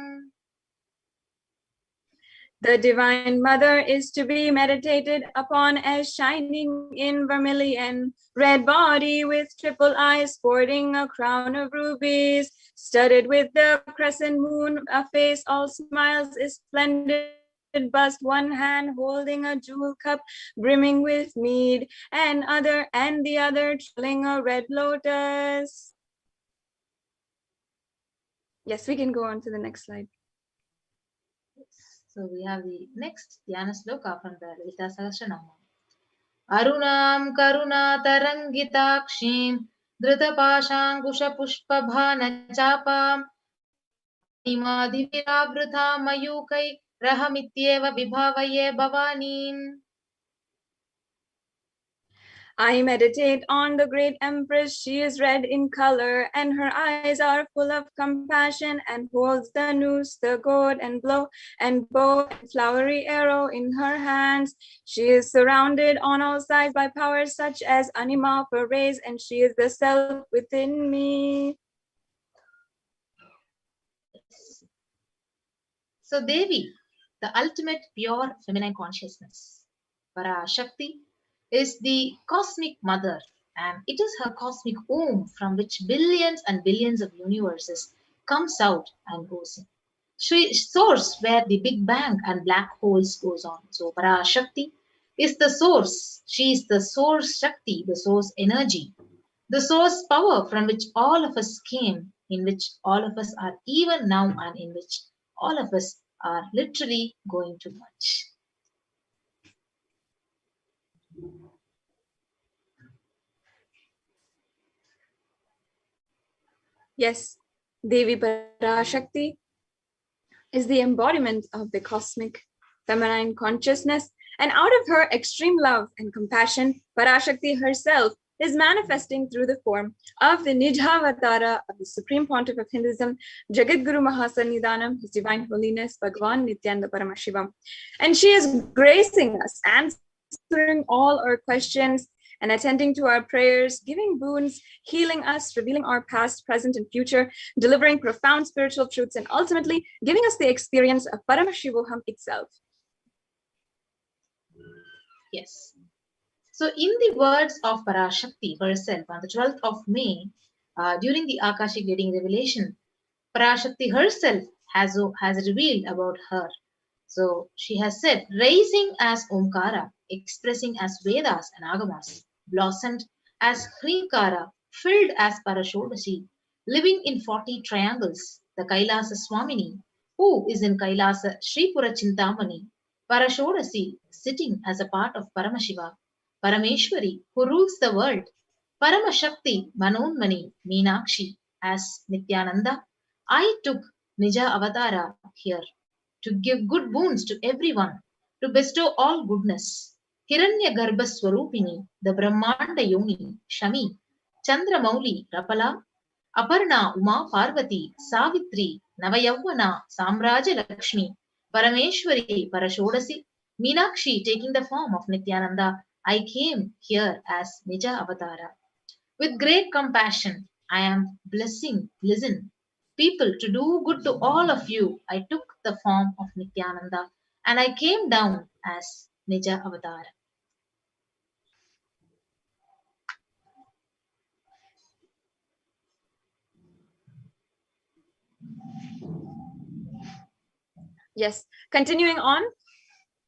The Divine Mother is to be meditated upon as shining in vermilion, red body with triple eyes, sporting a crown of rubies, studded with the crescent moon, a face all smiles, is splendid bust, one hand holding a jewel cup brimming with mead, and the other trailing a red lotus. Yes, we can go on to the next slide. So we have the next Dhyana Sloka from the Lalita Sahasranama. Arunam Karuna Tarangitakshim Dhrutapashangusha Pushpabhana Chapam Imadhiviravruta Mayukai Rahamityeva Vibhavaye Bhavanim. I meditate on the great Empress. She is red in color, and her eyes are full of compassion, and holds the noose, the gourd, and bow and flowery arrow in her hands. She is surrounded on all sides by powers such as anima for rays, and she is the self within me. So Devi, the ultimate pure feminine consciousness, Parashakti, is the cosmic mother, and it is her cosmic womb from which billions and billions of universes comes out and goes in. She source where the Big Bang and black holes goes on. So Parashakti is the source. She is the source Shakti, the source energy, the source power from which all of us came, in which all of us are even now, and in which all of us are literally going to merge. Yes, Devi Parashakti is the embodiment of the cosmic feminine consciousness, and out of her extreme love and compassion, Parashakti herself is manifesting through the form of the Nijhavatara of the Supreme Pontiff of Hinduism, Jagadguru Mahasannidhanam, His Divine Holiness, Bhagavan Nithyananda Paramashivam. And she is gracing us, answering all our questions, and attending to our prayers, giving boons, healing us, revealing our past, present, and future, delivering profound spiritual truths, and ultimately giving us the experience of Paramashivoham itself. Yes. So in the words of Parashakti herself on the 12th of May, during the Akashic reading revelation, Parashakti herself has revealed about her. So she has said, rising as Omkara, expressing as Vedas and Agamas, blossomed as Hrinkara, filled as Parashodasi, living in 40 triangles, the Kailasa Swamini, who is in Kailasa Sripura Chintamani, Parashodasi, sitting as a part of Paramashiva, Parameshwari, who rules the world, Paramashakti, Manonmani, Meenakshi, as Nithyananda. I took Nija Avatara here to give good boons to everyone, to bestow all goodness. Hiranya Garbha Swarupini, the Brahmanda Yoni, Shami, Chandra Mauli, Rapala, Aparna, Uma Parvati, Savitri, Navayavana, Samraja Lakshmi, Parameshwari, Parashodasi, Meenakshi taking the form of Nithyananda. I came here as Nija Avatara. With great compassion, I am blessing, people to do good to all of you. I took the form of Nithyananda and I came down as Nija Avatara. Yes, continuing on,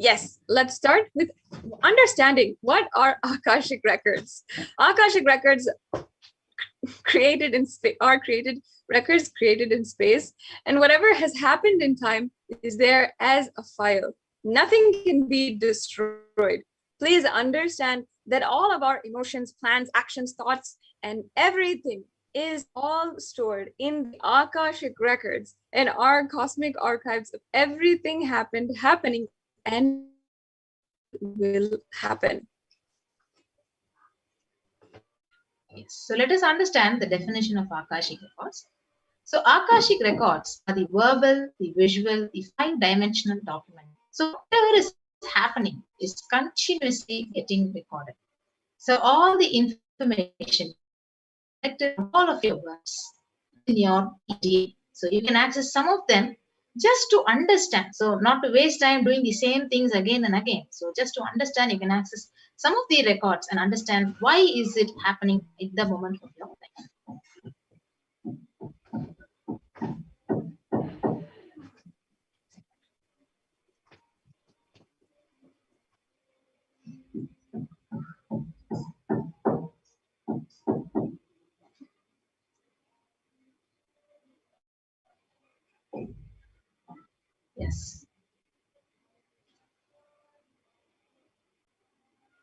Yes, let's start with understanding what are Akashic records. Akashic records created in space are created records created in space, and whatever has happened in time is there as a file. Nothing can be destroyed. Please understand that all of our emotions, plans, actions, thoughts, and everything is all stored in the Akashic records and our cosmic archives of everything happening, and will happen. Yes. So let us understand the definition of Akashic records. So Akashic records are the verbal, the visual, the five-dimensional document. So whatever is happening is continuously getting recorded. So all the information collected from all of your works in your EDA. So you can access some of them just to understand. So not to waste time doing the same things again and again. So just to understand, you can access some of the records and understand why is it happening at the moment of your life. Yes.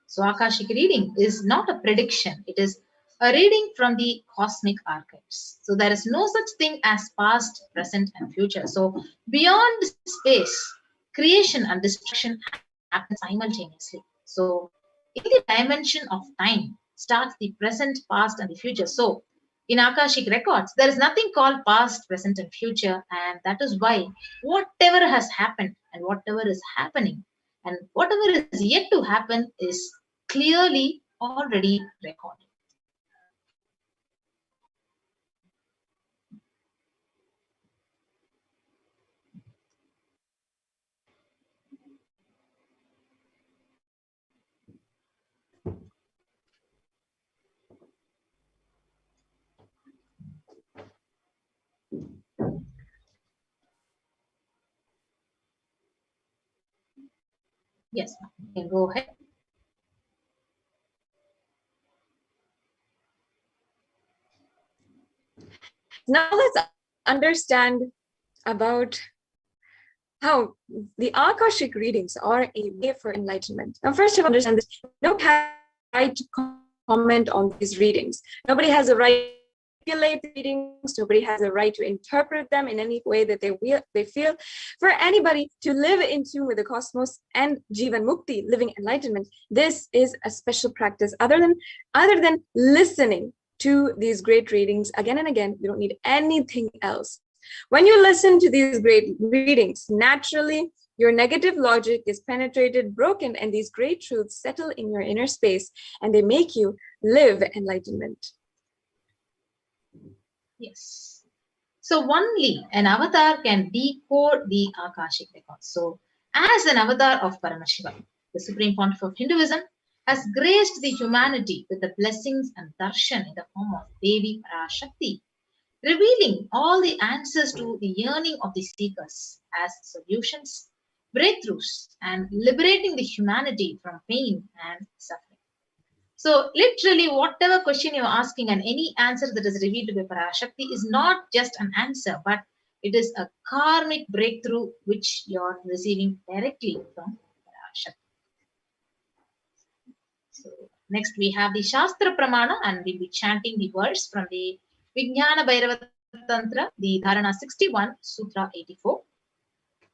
So Akashic reading is not a prediction. It is a reading from the cosmic archives. So there is no such thing as past, present, and future. So beyond space, creation and destruction happen simultaneously. So in the dimension of time starts the present, past, and the future. So in Akashic records, there is nothing called past, present, and future, and that is why whatever has happened and whatever is happening and whatever is yet to happen is clearly already recorded. Yes, you can go ahead. Now let's understand about how the Akashic readings are a way for enlightenment. Now, first of all, understand this. Nobody has a right to comment on these readings. Nobody has a right to manipulate the readings. Nobody has a right to interpret them in any way that they feel. For anybody to live in tune with the cosmos and Jivan Mukti, living enlightenment, this is a special practice. Other than listening to these great readings again and again, you don't need anything else. When you listen to these great readings, naturally, your negative logic is penetrated, broken, and these great truths settle in your inner space, and they make you live enlightenment. Yes. So only an avatar can decode the Akashic records. So as an avatar of Paramashiva, the Supreme Pontiff of Hinduism has graced the humanity with the blessings and darshan in the form of Devi Parashakti, revealing all the answers to the yearning of the seekers as solutions, breakthroughs, and liberating the humanity from pain and suffering. So literally, whatever question you're asking and any answer that is revealed by Parashakti is not just an answer, but it is a karmic breakthrough which you're receiving directly from Parashakti. So next we have the Shastra Pramana, and we'll be chanting the verse from the Vijnana Bhairava Tantra, the Dharana 61, Sutra 84.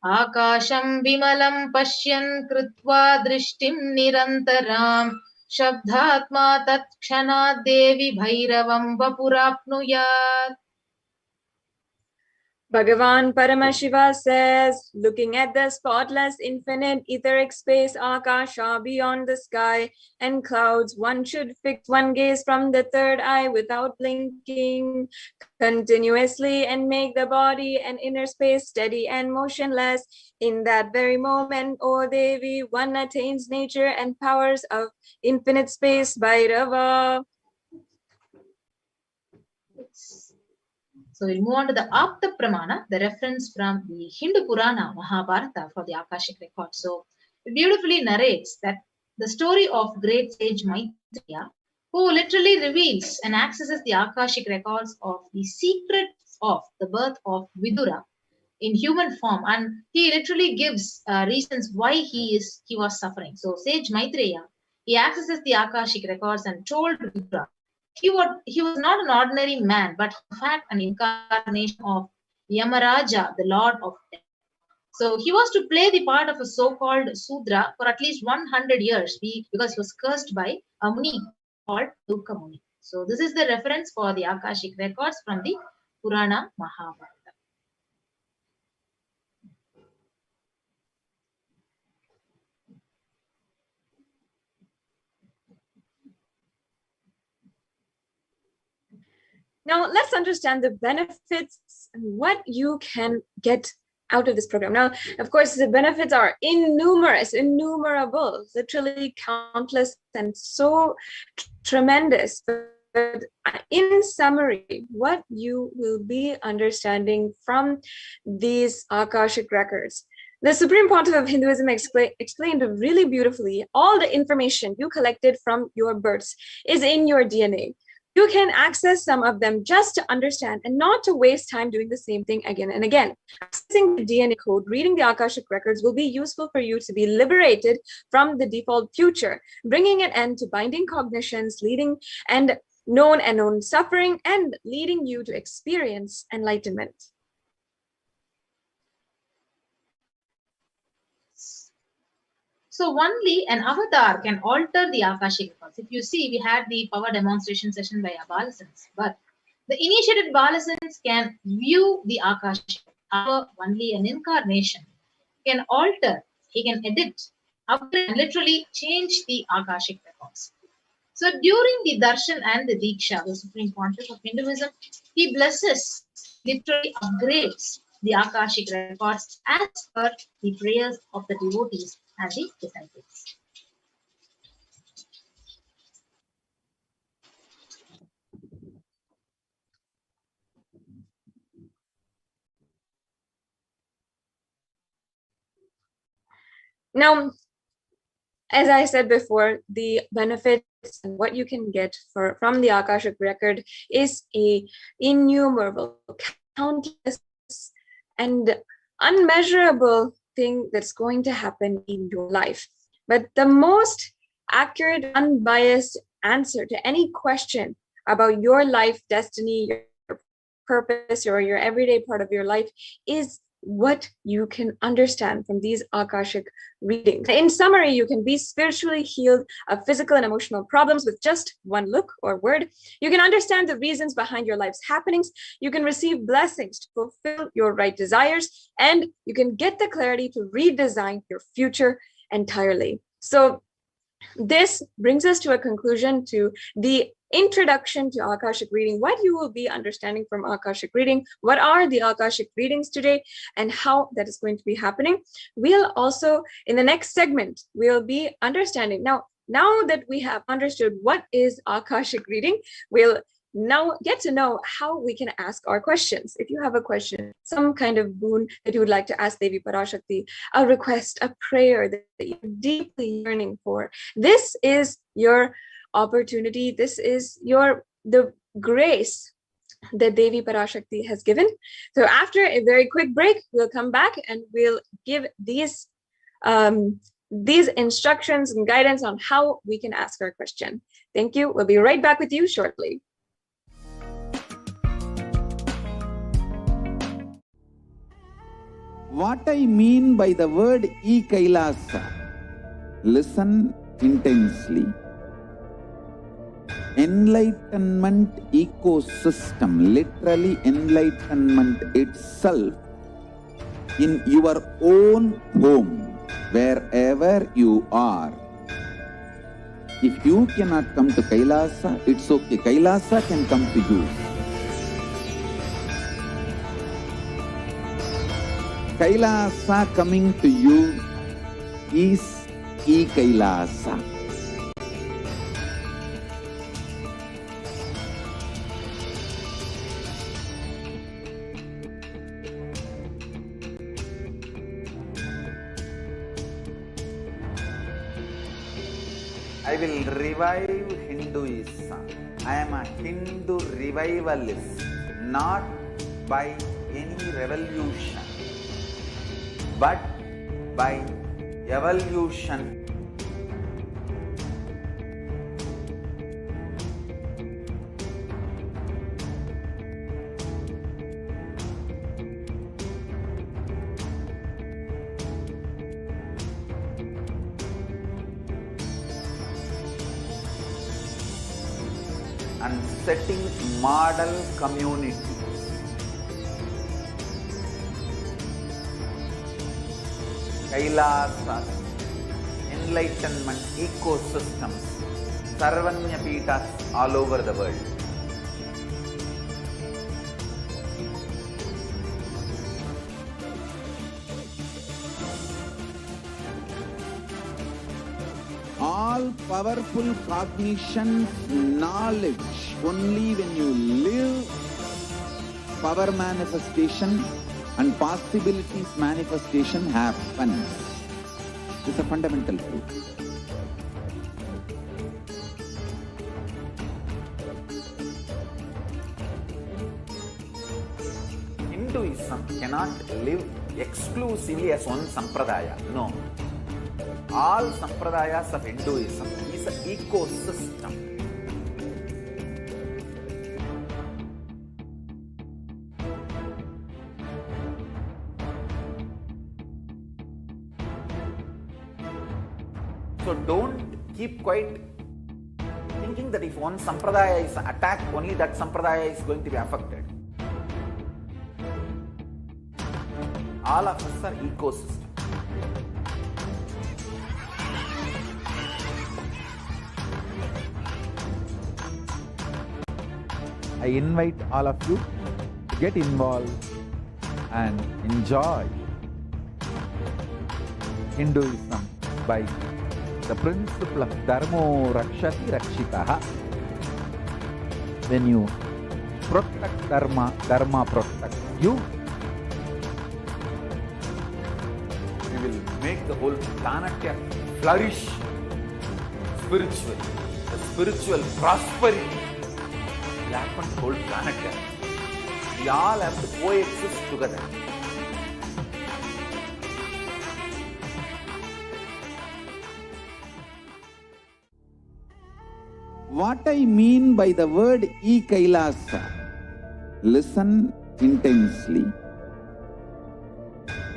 Akasham Vimalam Pashyan Krutva Drishtim Nirantaram Shabdhatma Tat Kshanat Devi Bhairavam Vapurapnuyat. Bhagavan Paramashiva says, looking at the spotless, infinite, etheric space, Akasha, beyond the sky and clouds, one should fix one gaze from the third eye without blinking continuously and make the body and inner space steady and motionless. In that very moment, O Devi, one attains nature and powers of infinite space, Bhairava. So we'll move on to the Apta Pramana, the reference from the Hindu Purana Mahabharata for the Akashic record. So beautifully narrates that the story of great sage Maitreya, who literally reveals and accesses the Akashic records of the secrets of the birth of Vidura in human form, and he literally gives reasons why he was suffering. So sage Maitreya, he accesses the Akashic records and told Vidura he was not an ordinary man, but in fact an incarnation of Yamaraja, the Lord of Death. So he was to play the part of a so-called Sudra for at least 100 years because he was cursed by a Muni called Dukkha Muni. So this is the reference for the Akashic records from the Purana Mahabharata. Now, let's understand the benefits and what you can get out of this program. Now, of course, the benefits are innumerable, literally countless and so tremendous. But in summary, what you will be understanding from these Akashic records. The Supreme Pontiff of Hinduism explained really beautifully, all the information you collected from your births is in your DNA. You can access some of them just to understand and not to waste time doing the same thing again and again. Accessing the DNA code, reading the Akashic records will be useful for you to be liberated from the default future, bringing an end to binding cognitions, leading and known suffering, and leading you to experience enlightenment. So only an avatar can alter the Akashic records. If you see, we had the power demonstration session by Abalasans, but the initiated Balasans can view the Akashic. Only an incarnation can alter, he can edit, upgrade, and literally change the Akashic records. So during the Darshan and the Diksha, the Supreme Pontiff of Hinduism, he blesses, literally upgrades the Akashic records as per the prayers of the devotees and the disciples. Now, as I said before, the benefits and what you can get from the Akashic record is a innumerable, countless, and unmeasurable thing that's going to happen in your life. But the most accurate, unbiased answer to any question about your life destiny, your purpose, or your everyday part of your life is what you can understand from these Akashic readings. In summary, you can be spiritually healed of physical and emotional problems with just one look or word. You can understand the reasons behind your life's happenings. You can receive blessings to fulfill your right desires, and you can get the clarity to redesign your future entirely. So this brings us to a conclusion to the introduction to Akashic reading, what you will be understanding from Akashic reading, what are the Akashic readings today, and how that is going to be happening. We'll also, in the next segment, we'll be understanding. Now that we have understood what is Akashic reading, we'll now get to know how we can ask our questions. If you have a question, some kind of boon that you would like to ask Devi Parashakti, a request, a prayer that you're deeply yearning for, this is your opportunity. This is the grace that Devi Parashakti has given. So after a very quick break, we'll come back and we'll give these instructions and guidance on how we can ask our question. Thank you. We'll be right back with you shortly. What I mean by the word e-Kailasa, listen intensely. Enlightenment ecosystem, literally enlightenment itself, in your own home, wherever you are. If you cannot come to Kailasa, it's okay. Kailasa can come to you. Kailasa coming to you is e-Kailasa. I will revive Hinduism. I am a Hindu revivalist, not by any revolution, but by evolution. And setting model community. Kailasas, enlightenment ecosystems, Sarvanya Pitas all over the world. All powerful cognition, knowledge, only when you live, power manifestation and possibilities manifestation happens. It's a fundamental truth. Hinduism cannot live exclusively as one sampradaya. No. All sampradayas of Hinduism is an ecosystem. So don't keep quiet thinking that if one sampradaya is attacked, only that sampradaya is going to be affected. All of us are ecosystem. I invite all of you to get involved and enjoy Hinduism by the principle of Dharmo Rakshati Rakshitaha. When you protect Dharma, Dharma protects you. We will make the whole planet flourish spiritually. The spiritual prosperity will happen to the whole planet. We all have to coexist together. What I mean by the word E-Kailasa, listen intensely.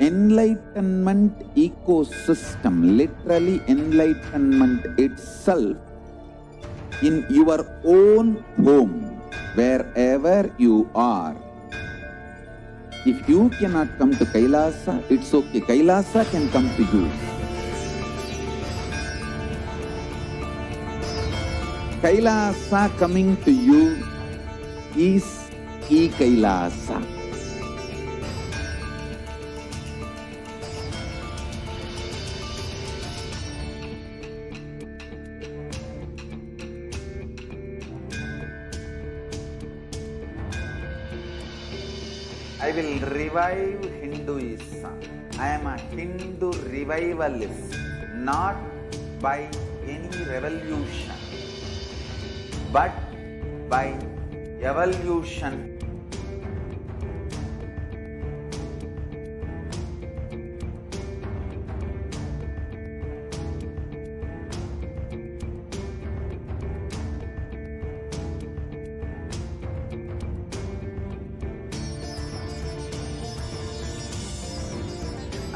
Enlightenment ecosystem, literally enlightenment itself in your own home, wherever you are. If you cannot come to Kailasa, it's okay. Kailasa can come to you. Kailasa coming to you is E-Kailasa. I will revive Hinduism. I am a Hindu revivalist, not by any revolution, but by evolution.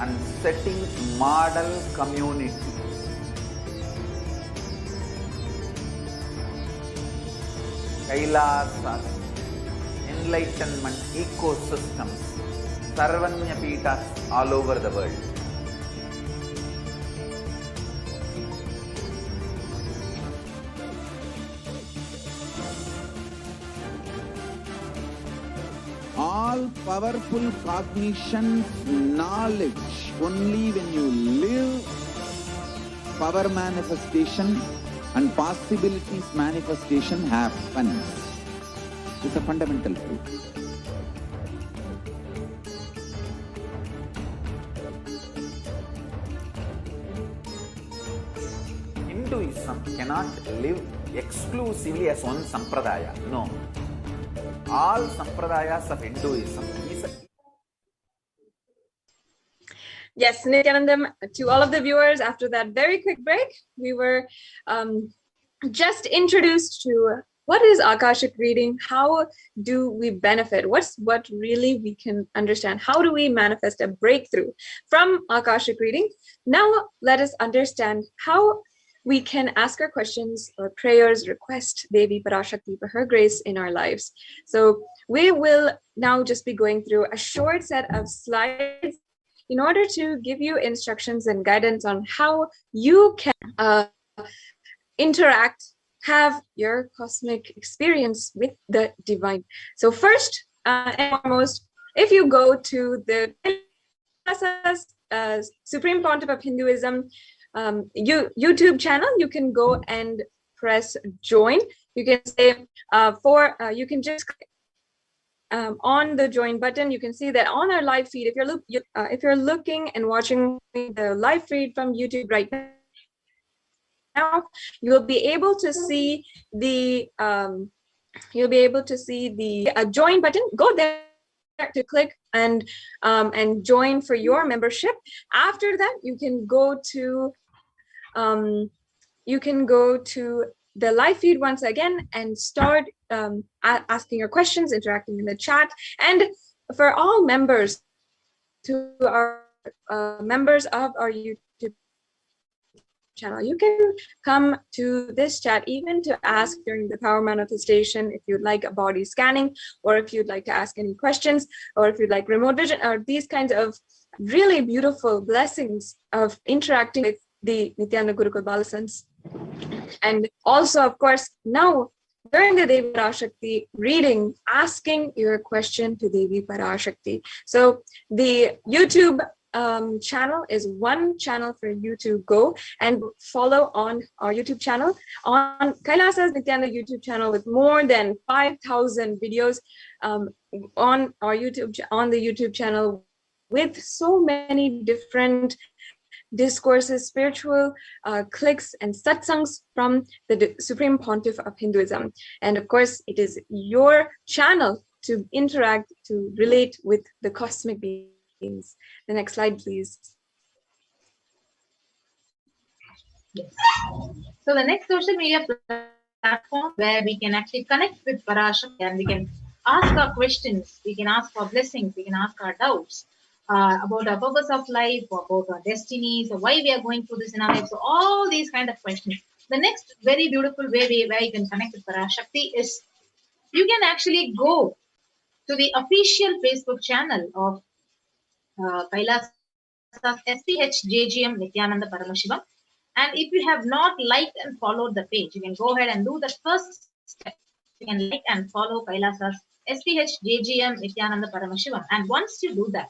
And setting model community. Kailasas, enlightenment ecosystems, Sarvanya Pitas all over the world. All powerful cognition, knowledge, only when you live, power manifestation and possibilities manifestation happens. It's a fundamental truth. Hinduism cannot live exclusively as one sampradaya. No. All sampradayas of Hinduism is Yes, Nithyananda, to all of the viewers, after that very quick break, we were just introduced to what is Akashic reading, how do we benefit, what really we can understand, how do we manifest a breakthrough from Akashic reading. Now let us understand how we can ask our questions or prayers, request Devi Parashakti for her grace in our lives. So we will now just be going through a short set of slides in order to give you instructions and guidance on how you can interact, have your cosmic experience with the divine. So first and foremost, if you go to the Supreme Pontiff of Hinduism YouTube channel, you can go and press join. You can say you can just click on the join button. You can see that on our live feed, if you're looking and watching the live feed from YouTube right now, you'll be able to see the join button. Go there to click and join for your membership. After that, you can go to the live feed once again and start asking your questions, interacting in the chat. And for all members who are members of our YouTube channel, you can come to this chat even to ask during the power manifestation if you'd like a body scanning, or if you'd like to ask any questions, or if you'd like remote vision, or these kinds of really beautiful blessings of interacting with the Nithyananda Gurukul Balasans. And also, of course, now during the Devi Parashakti reading, asking your question to Devi Parashakti. So the YouTube channel is one channel for you to go and follow on our YouTube channel, on Kailasa's Nithyananda YouTube channel, with more than 5,000 videos on the YouTube channel, with so many different discourses, spiritual clicks and satsangs from the Supreme Pontiff of Hinduism. And of course, it is your channel to interact, to relate with the cosmic beings. The next slide, please. Yes. So the next social media platform where we can actually connect with Parashakti and we can ask our questions, we can ask for blessings, we can ask our doubts about our purpose of life, about our destinies, or why we are going through this in our life. So all these kind of questions. The next very beautiful way where you can connect with Parashakti is you can actually go to the official Facebook channel of Kailasa's SPHJGM Nithyananda Paramashivam. And if you have not liked and followed the page, you can go ahead and do the first step. You can like and follow Kailasa's SPHJGM Nithyananda Paramashivam. And once you do that,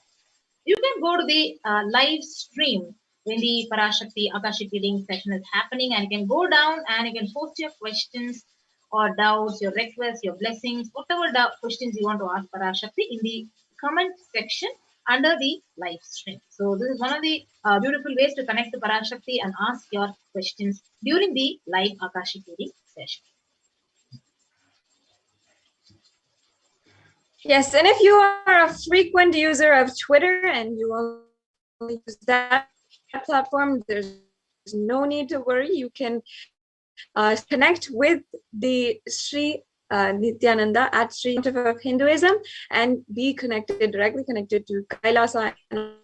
you can go to the live stream when the Parashakti Akashic reading session is happening, and you can go down and you can post your questions or doubts, your requests, your blessings, whatever questions you want to ask Parashakti in the comment section under the live stream. So this is one of the beautiful ways to connect to Parashakti and ask your questions during the live Akashic reading session. Yes, and if you are a frequent user of Twitter and you only use that platform, there's no need to worry. You can connect with the Sri Nithyananda at Sri Pontiff of Hinduism and be directly connected to Kailasa and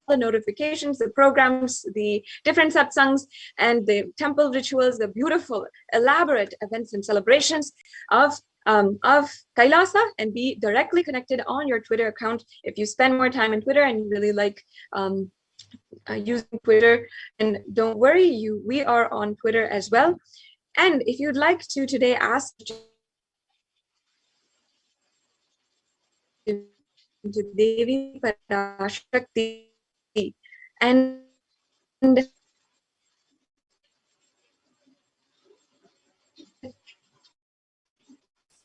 the notifications, the programs, the different satsangs, and the temple rituals, the beautiful, elaborate events and celebrations of Kailasa, and be directly connected on your Twitter account. If you spend more time in Twitter and you really like using Twitter, and don't worry, we are on Twitter as well. And if you'd like to today ask to Devi Parashakti and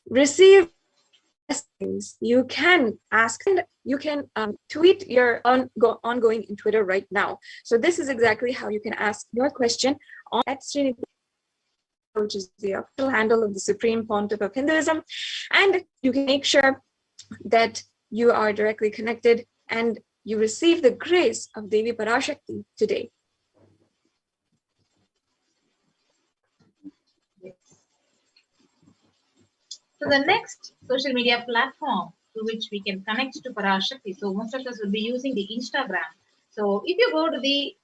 receive you can ask, and you can tweet your ongoing in Twitter right now. So this is exactly how you can ask your question on at Srinityananda, which is the official handle of the Supreme Pontiff of Hinduism, and you can make sure that you are directly connected and you receive the grace of Devi Parashakti today. So the next social media platform through which we can connect to Parashakti. So most of us will be using the Instagram. So if you go to the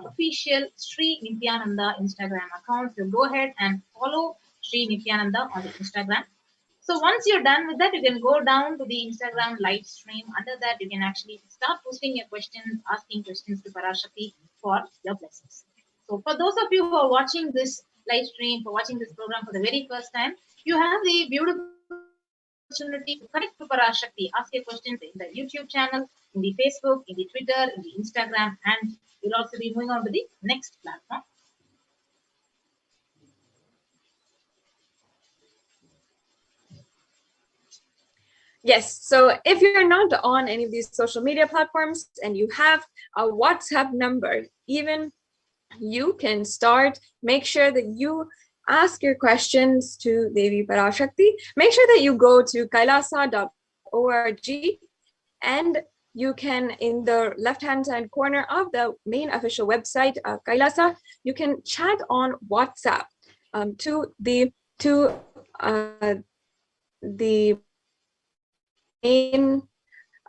official Sri Nithyananda Instagram account, you go ahead and follow Sri Nithyananda on the Instagram. So once you're done with that, you can go down to the Instagram live stream. Under that, you can actually start posting your questions, asking questions to Parashakti for your blessings. So for those of you who are watching this live stream, for watching this program for the very first time, you have the beautiful opportunity to connect to Parashakti, ask your questions in the YouTube channel, in the Facebook, in the Twitter, in the Instagram, and you'll also be moving on to the next platform. Yes, so if you're not on any of these social media platforms and you have a WhatsApp number, even you can make sure that you ask your questions to Devi Parashakti. Make sure that you go to kailasa.org, and you can, in the left-hand side corner of the main official website of Kailasa, you can chat on WhatsApp to the main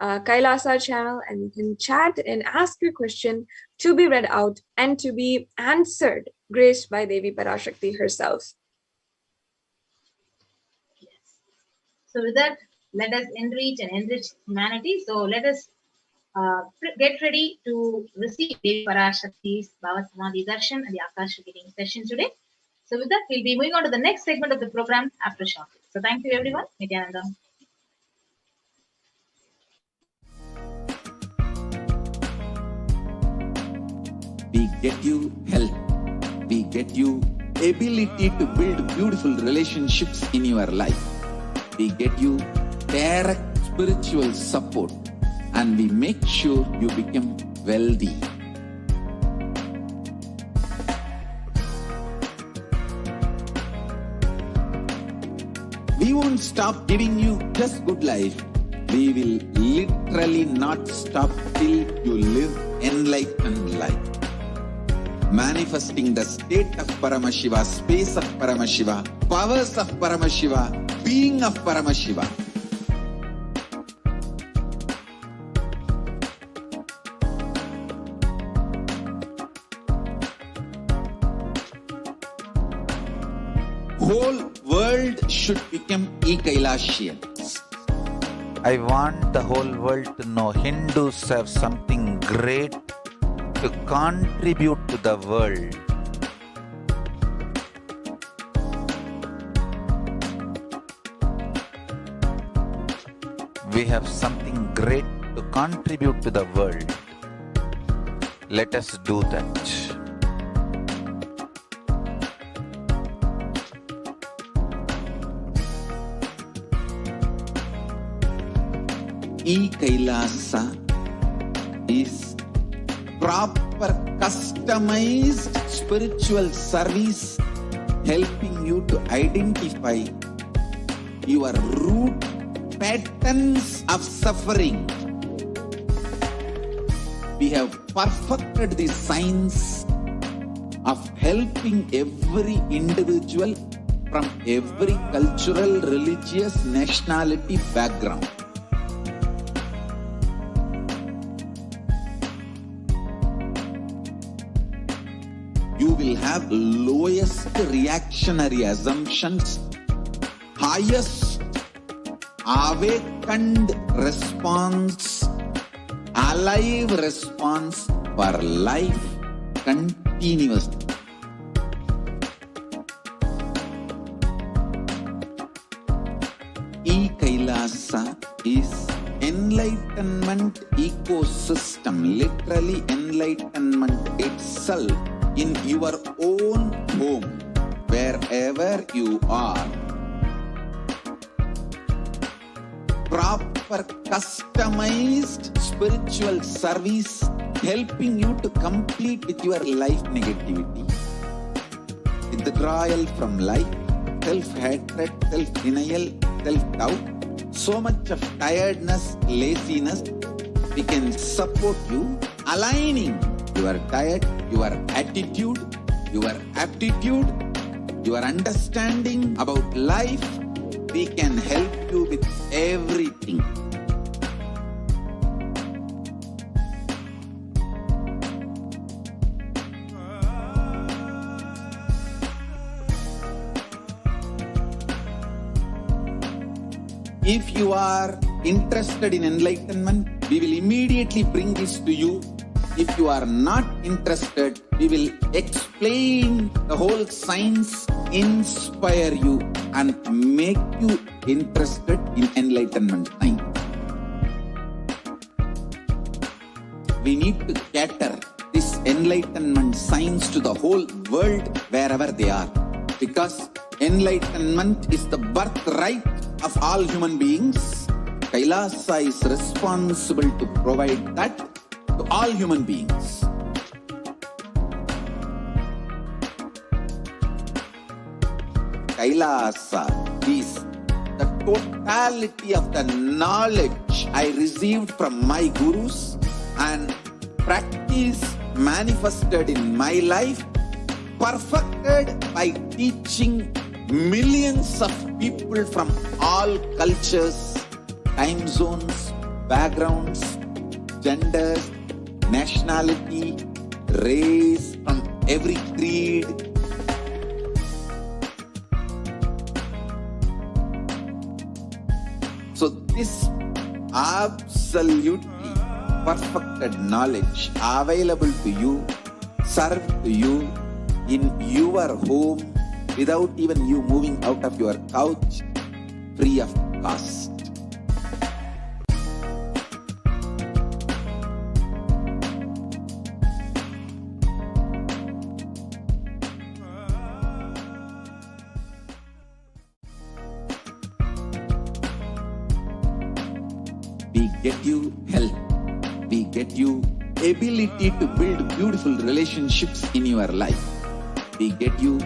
Kailasa channel, and you can chat and ask your question to be read out and to be answered, graced by Devi Parashakti herself. Yes. So with that, let us enrich and enrich humanity. So let us get ready to receive Devi Parashakti's Bhava Samadhi Darshan and the Akashic reading session today. So with that, we'll be moving on to the next segment of the program after shortly. So thank you everyone. Nithyananda. We get you health. We get you ability to build beautiful relationships in your life. We get you direct spiritual support, and we make sure you become wealthy. We won't stop giving you just good life. We will literally not stop till you live enlightened life. Manifesting the state of Paramashiva, space of Paramashiva, powers of Paramashiva, being of Paramashiva. Whole world should become e-Kailashians. I want the whole world to know Hindus have something great to contribute to the world. We have something great to contribute to the world. Let us do that. E-Kailasa is proper customized spiritual service helping you to identify your root patterns of suffering. We have perfected the science of helping every individual from every cultural, religious, nationality background. You will have lowest reactionary assumptions, highest awakened response, alive response for life continuously. E-Kailasa is enlightenment ecosystem, literally enlightenment itself in your own home, wherever you are. proper customized spiritual service helping you to complete with your life negativity, withdrawal from life, self-hatred, self-denial, self-doubt, so much of tiredness, laziness. We can support you aligning your diet, your attitude, your aptitude, your understanding about life. We can help you with everything. If you are interested in enlightenment, we will immediately bring this to you. If you are not interested, we will explain the whole science, inspire you and make you interested in enlightenment time. We need to cater this enlightenment science to the whole world wherever they are, because enlightenment is the birthright of all human beings. Kailasa is responsible to provide that to all human beings. Kailasa is the totality of the knowledge I received from my gurus and practice manifested in my life, perfected by teaching millions of people from all cultures, time zones, backgrounds, genders, nationality, race, from every creed. So this absolutely perfected knowledge available to you, served to you in your home without even you moving out of your couch, free of cost. We get you health. We get you ability to build beautiful relationships in your life. We get you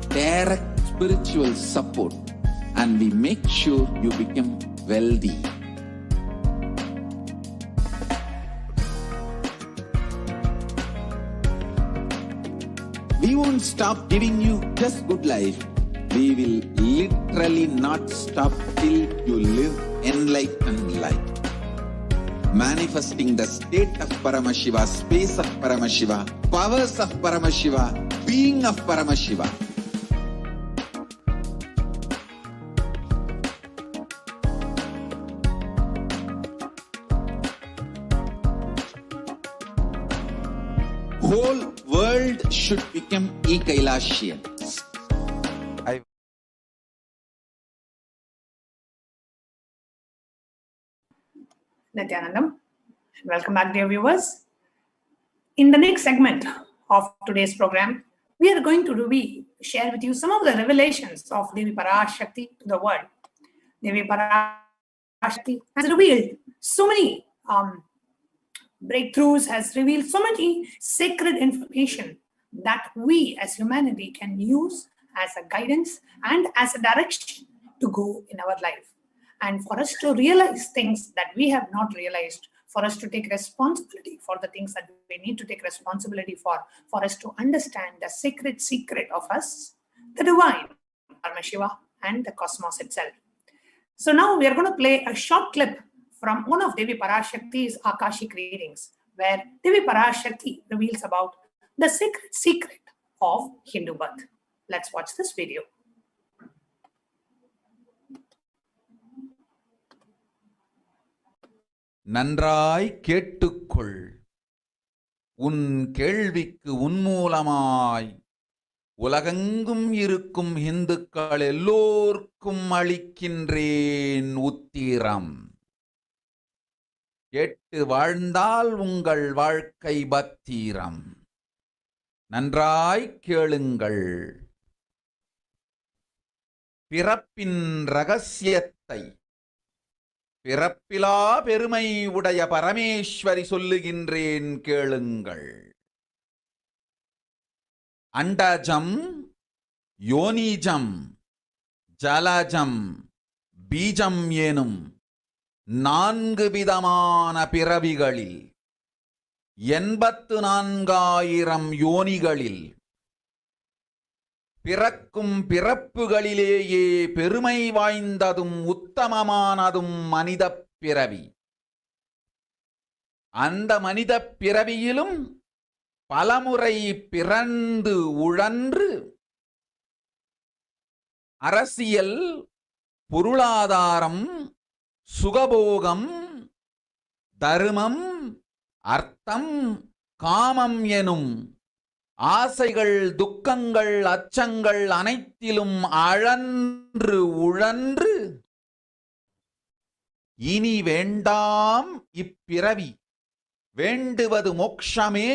direct spiritual support and we make sure you become wealthy. We won't stop giving you just good life. We will literally not stop till you live enlightened life. Manifesting the state of Paramashiva, space of Paramashiva, powers of Paramashiva, being of Paramashiva. Whole world should become e-Kailashians. Nithyanandam. Welcome back, dear viewers. In the next segment of today's program, we are going to share with you some of the revelations of Devi Parashakti to the world. Devi Parashakti has revealed so many breakthroughs, has revealed so many sacred information that we as humanity can use as a guidance and as a direction to go in our life. And for us to realize things that we have not realized, for us to take responsibility for the things that we need to take responsibility for us to understand the sacred secret of us, the divine, Paramashiva, and the cosmos itself. So now we are going to play a short clip from one of Devi Parashakti's Akashic readings, where Devi Parashakti reveals about the sacred secret of Hindu birth. Let's watch this video. நன்றாய் கேட்டுக்கொள். உன் கேள்விக்கு உன்மூலமாய் உலகெங்கும் இருக்கும் இந்துக்கள் எல்லோர்க்கும் அளிக்கின்றேன் உத்திரம். கேட்டு வாழ்ந்தால் உங்கள் வாழ்க்கை பத்திரம். நன்றாய் கேளுங்கள். பிறப்பின் ரகசியத்தை பிறப்பிலா பெருமை உடைய பரமேஸ்வரி சொல்லுகின்றேன் கேளுங்கள். அண்டஜம், யோனிஜம், ஜலஜம், பீஜம் எனும் 4 விதமான பிறவிகளில் 84,000 யோனிகளில் பிறக்கும் பிறப்புகளிலேயே பெருமை வாய்ந்ததும் உத்தமமானதும் மனிதப் பிறவி. அந்த மனிதப் பிறவியிலும் பலமுறை பிறந்து உழன்று அரசியல், பொருளாதாரம், சுகபோகம், தர்மம், அர்த்தம், காமம் எனும் ஆசைகள், துக்கங்கள், அச்சங்கள் அனைத்திலும் அழன்று உழன்று இனி வேண்டாம் இப்பிறவி, வேண்டுவது மோட்சமே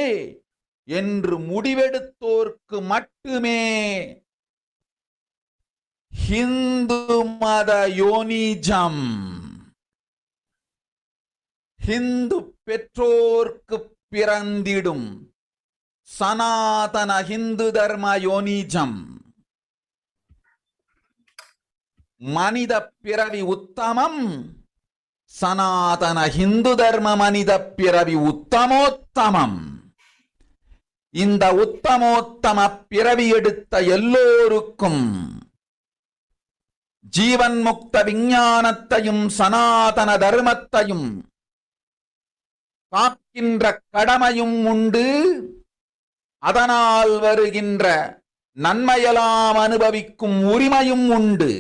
என்று முடிவெடுத்தோர்க்கு மட்டுமே ஹிந்து மத யோனிஜம், ஹிந்து பெற்றோர்க்கு பிறந்திடும் சனாதன ஹிந்து தர்ம யோனிஜம், மனித பிறவி உத்தமம், சனாதன ஹிந்து தர்ம மனித பிறவி உத்தமோத்தமம். இந்த உத்தமோத்தம பிறவி எடுத்த எல்லோருக்கும் ஜீவன் முக்த விஞ்ஞானத்தையும் சனாதன தர்மத்தையும் காக்கின்ற கடமையும் உண்டு. அதனால் வருகின்ற நன்மையெல்லாம் அனுபவிக்கும் உரிமையும் உண்டு.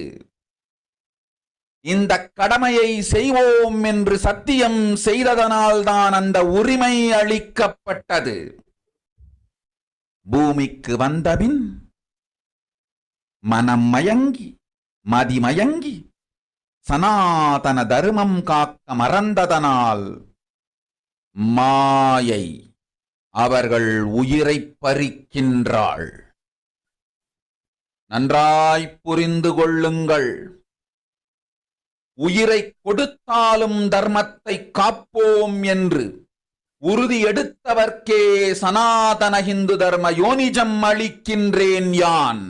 இந்த கடமையை செய்வோம் என்று சத்தியம் செய்ததனால்தான் அந்த உரிமை அளிக்கப்பட்டது. பூமிக்கு வந்தபின் மனம் மயங்கி மதிமயங்கி சனாதன தர்மம் காக்க மறந்ததனால் மாயை அவர்கள் உயிரை பறிக்கின்றாள். நன்றாய் புரிந்து கொள்ளுங்கள். உயிரை கொடுத்தாலும் தர்மத்தை காப்போம் என்று உறுதி எடுத்தவர்க்கே சனாதன ஹிந்து தர்ம யோனிஜம் அளிக்கின்றேன் யான்.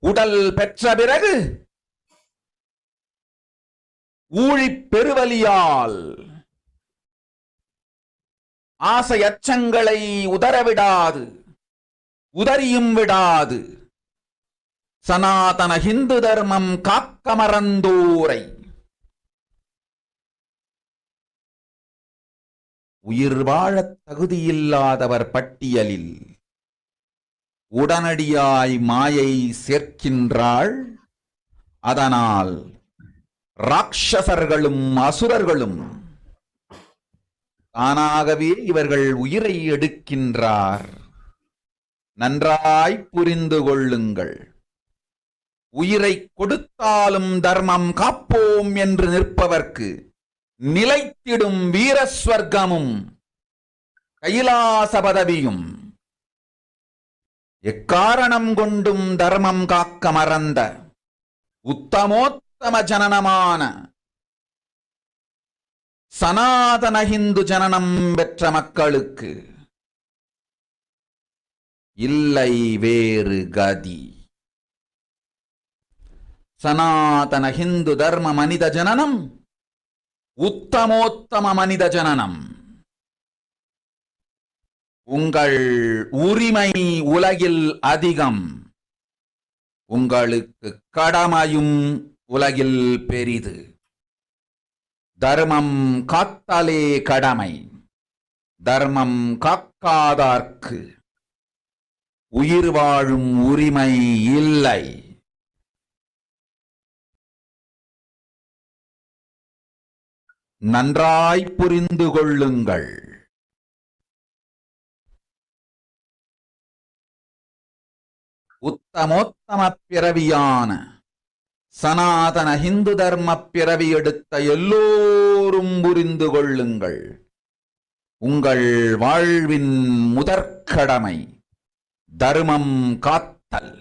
உடல் பெற்ற பிறகு ஊழிப் பெருவலியால் ஆசை அச்சங்களை உதறவிடாது, உதறியும் விடாது சனாதன ஹிந்து தர்மம் காக்க மறந்தோரை உயிர் வாழத் தகுதியில்லாதவர் பட்டியலில் உடனடியாய் மாயை சேர்க்கின்றாள். அதனால் ராட்சசர்களும் அசுரர்களும் தானாகவே இவர்கள் உயிரை எடுக்கின்றார். நன்றாய் புரிந்து கொள்ளுங்கள். உயிரை கொடுத்தாலும் தர்மம் காப்போம் என்று நிற்பவர்க்கு நிலைத்திடும் வீரஸ்வர்க்கமும் கைலாச பதவியும், எக்காரணம் கொண்டும் தர்மம் காக்க மறந்த உத்தமோத்தம ஜனனமான சனாதன ஹிந்து ஜனனம் பெற்ற மக்களுக்கு இல்லை வேறு கதி. சனாதன ஹிந்து தர்ம மனித ஜனனம் உத்தமோத்தம மனித ஜனனம். உங்கள் உரிமை உலகில் அதிகம், உங்களுக்கு கடமையும் உலகில் பெரிது. தர்மம் காத்தாலே கடமை, தர்மம் காக்காதார்க்கு உயிர் வாழும் உரிமை இல்லை. நன்றாய் புரிந்து கொள்ளுங்கள். உத்தமோத்தம பிறவியான சனாதன ஹிந்து தர்ம பிறவி எடுத்த எல்லோரும் புரிந்து கொள்ளுங்கள். உங்கள் வாழ்வின் முதற்கடமை தர்மம் காத்தல்.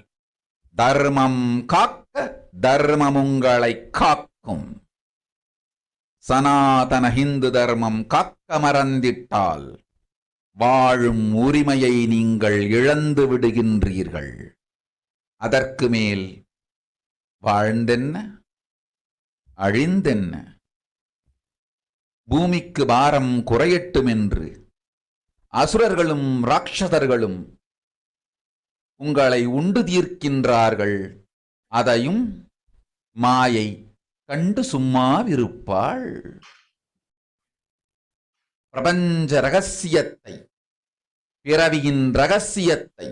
தர்மம் காக்க தர்மம் உங்களை காக்கும். சனாதன ஹிந்து தர்மம் காக்க மறந்திட்டால் வாழும் உரிமையை நீங்கள் இழந்து விடுகின்றீர்கள். அதற்கு மேல் வாழ்ந்தென்ன அழிந்தென்ன? பூமிக்கு பாரம் குறையட்டும் என்று அசுரர்களும் ராட்சதர்களும் உங்களை உண்டு தீர்க்கின்றார்கள். அதையும் மாயை கண்டு சும்மாவிருப்பாள். பிரபஞ்ச ரகசியத்தை, பிறவியின் ரகசியத்தை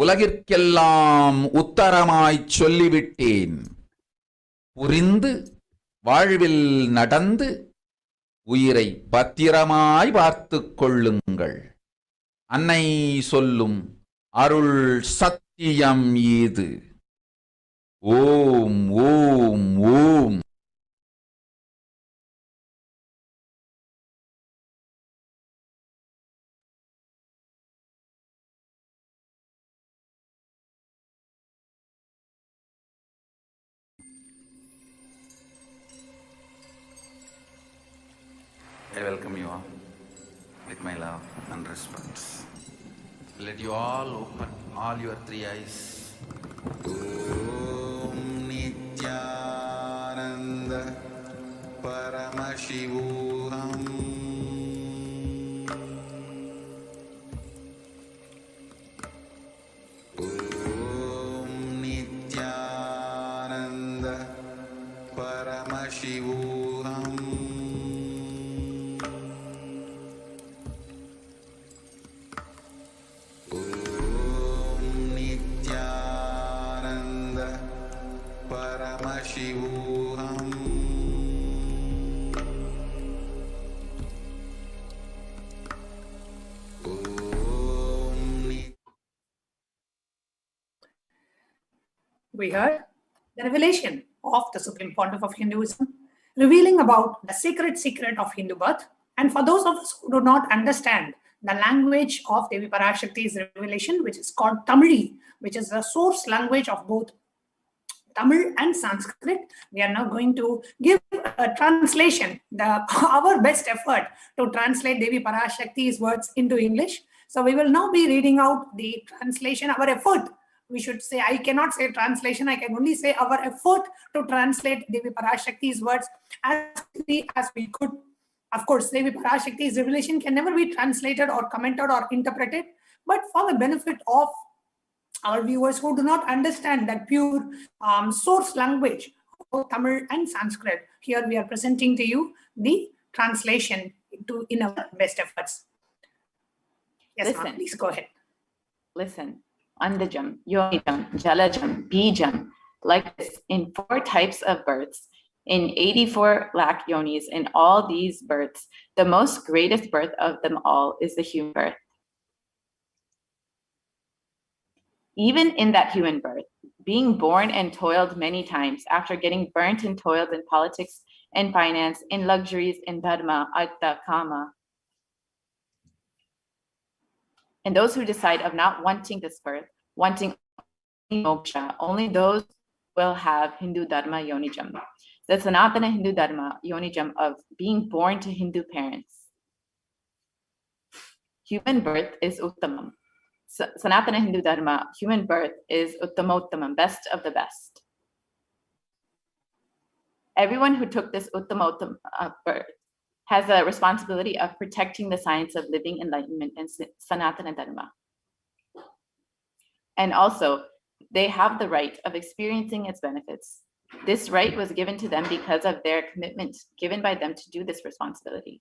உலகிற்கெல்லாம் உத்தரமாய்ச் சொல்லிவிட்டேன். புரிந்து வாழ்வில் நடந்து உயிரை பத்திரமாய் பார்த்துக் கொள்ளுங்கள். அன்னை சொல்லும் அருள் சத்தியம் இது. ஓம் ஓம் ஓம். I welcome you all with my love and respect. Let you all open all your three eyes. Om Nithyananda Paramashivoham. Om Nithyananda Paramashivoham. We heard the revelation of the Supreme Pontiff of Hinduism, revealing about the secret of Hindu birth. And for those of us who do not understand the language of Devi Parashakti's revelation, which is called Tamil, which is the source language of both Tamil and Sanskrit, we are now going to give a translation, our best effort to translate Devi Parashakti's words into English. So we will now be reading out the translation, our effort. We should say, I cannot say translation, I can only say our effort to translate Devi Parashakti's words as quickly as we could. Of course, Devi Parashakti's revelation can never be translated or commented or interpreted, but for the benefit of our viewers who do not understand that pure source language of Tamil and Sanskrit, here we are presenting to you the translation in our best efforts. Yes, ma'am, please go ahead. Listen. Andajam, Yonijam, Jalajam, Bijam, like this, in 4 types of births, in 84 lakh yonis, in all these births, the most greatest birth of them all is the human birth. Even in that human birth, being born and toiled many times, after getting burnt and toiled in politics and finance, in luxuries, in dharma, artha, kama, and those who decide of not wanting this birth, wanting moksha, only those will have Hindu Dharma Yonijam. The Sanatana Hindu Dharma Yonijam of being born to Hindu parents. Human birth is Uttamam. Sanatana Hindu Dharma, human birth is Uttamottamam, best of the best. Everyone who took this Uttamottam birth has a responsibility of protecting the science of living enlightenment and Sanatana Dharma. And also, they have the right of experiencing its benefits. This right was given to them because of their commitment given by them to do this responsibility.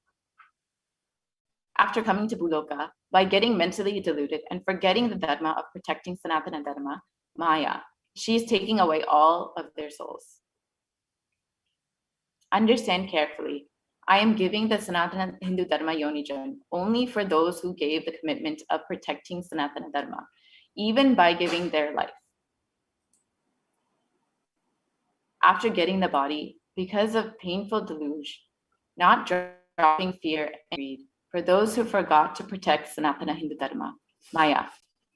After coming to Bhuloka, by getting mentally deluded and forgetting the Dharma of protecting Sanatana Dharma, Maya, she is taking away all of their souls. Understand carefully. I am giving the Sanatana Hindu Dharma Yonijam only for those who gave the commitment of protecting Sanatana Dharma, even by giving their life. After getting the body, because of painful deluge, not dropping fear and greed, for those who forgot to protect Sanatana Hindu Dharma, Maya,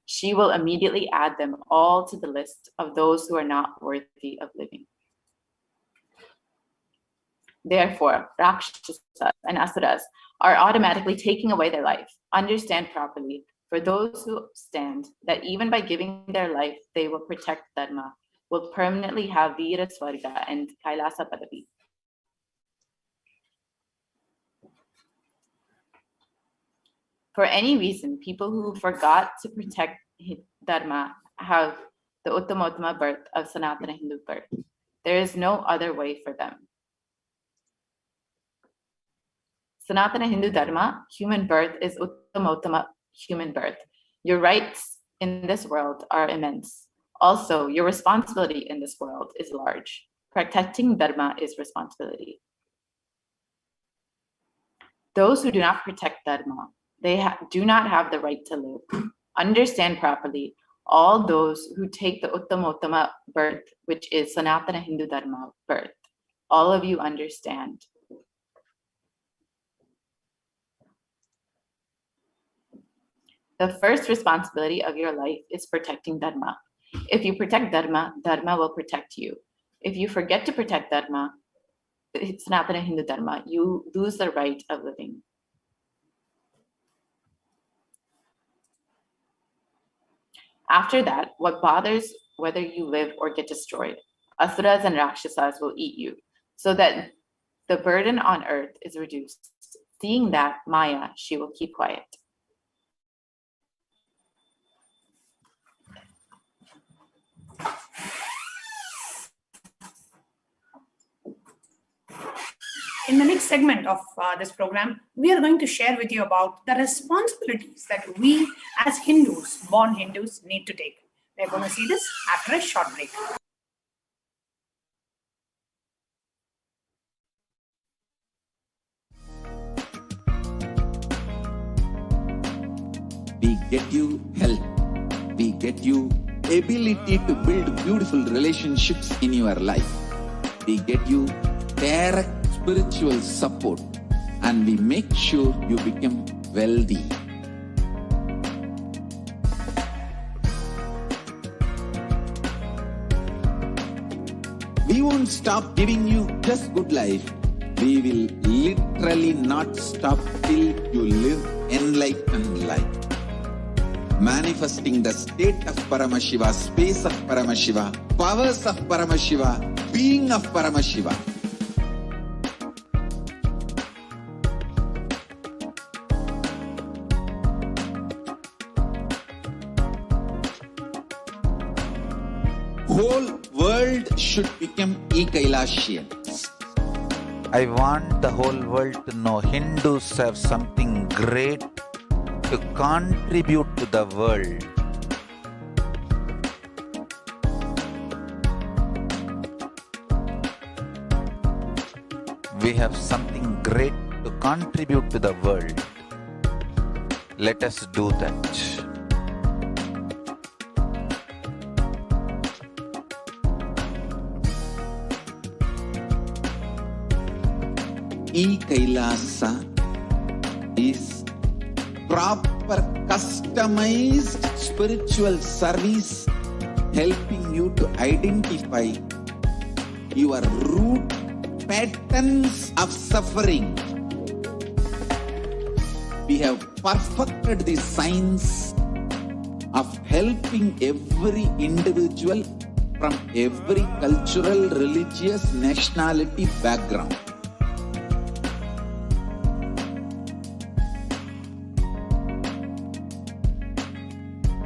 she will immediately add them all to the list of those who are not worthy of living. Therefore, Rakshasas and Asuras are automatically taking away their life. Understand properly, for those who stand, that even by giving their life, they will protect Dharma, will permanently have Veera Swarga and Kailasa Padavi. For any reason, people who forgot to protect Dharma have the Uttamottama birth of Sanatana Hindu birth. There is no other way for them. Sanatana Hindu Dharma, human birth, is Uttamottama human birth. Your rights in this world are immense. Also, your responsibility in this world is large. Protecting Dharma is responsibility. Those who do not protect Dharma, they do not have the right to live. Understand properly, all those who take the Uttamottama birth, which is Sanatana Hindu Dharma birth, all of you understand. The first responsibility of your life is protecting Dharma. If you protect Dharma, Dharma will protect you. If you forget to protect Dharma, it's Sanatana Hindu Dharma, you lose the right of living. After that, what bothers whether you live or get destroyed? Asuras and Rakshasas will eat you, so that the burden on earth is reduced. Seeing that, Maya, she will keep quiet. In the next segment of this program, we are going to share with you about the responsibilities that we as Hindus, born Hindus, need to take. We're going to see this after a short break. We get you health. We get you ability to build beautiful relationships in your life. We get you direct spiritual support, and we make sure you become wealthy. We won't stop giving you just good life. We will literally not stop till you live enlightened life. Manifesting the state of Paramashiva, space of Paramashiva, powers of Paramashiva, being of Paramashiva. Whole world should become Ekailashians. I want the whole world to know Hindus have something great to contribute to the world. We have something great to contribute to the world. Let us do that. E-Kailasa is proper customized spiritual service helping you to identify your root patterns of suffering. We have perfected the science of helping every individual from every cultural, religious, nationality background.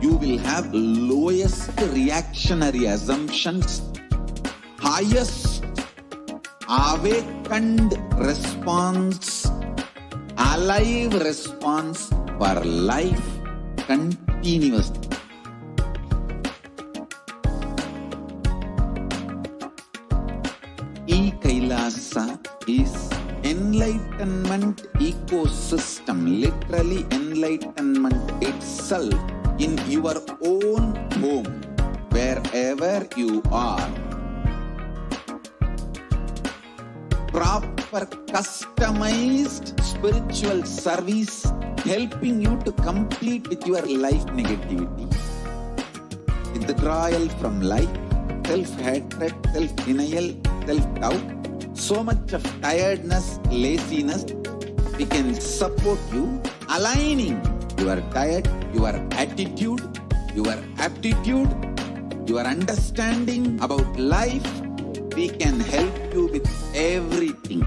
You will have lowest reactionary assumptions, highest awakened response, alive response for life continuously. E-Kailasa is enlightenment ecosystem, literally enlightenment itself in your own home, wherever you are. Proper customized spiritual service helping you to complete with your life negativity. Withdrawal from life, self-hatred, self-denial, self-doubt, so much of tiredness, laziness, we can support you aligning your diet, your attitude, your aptitude, your understanding about life. We can help you with everything.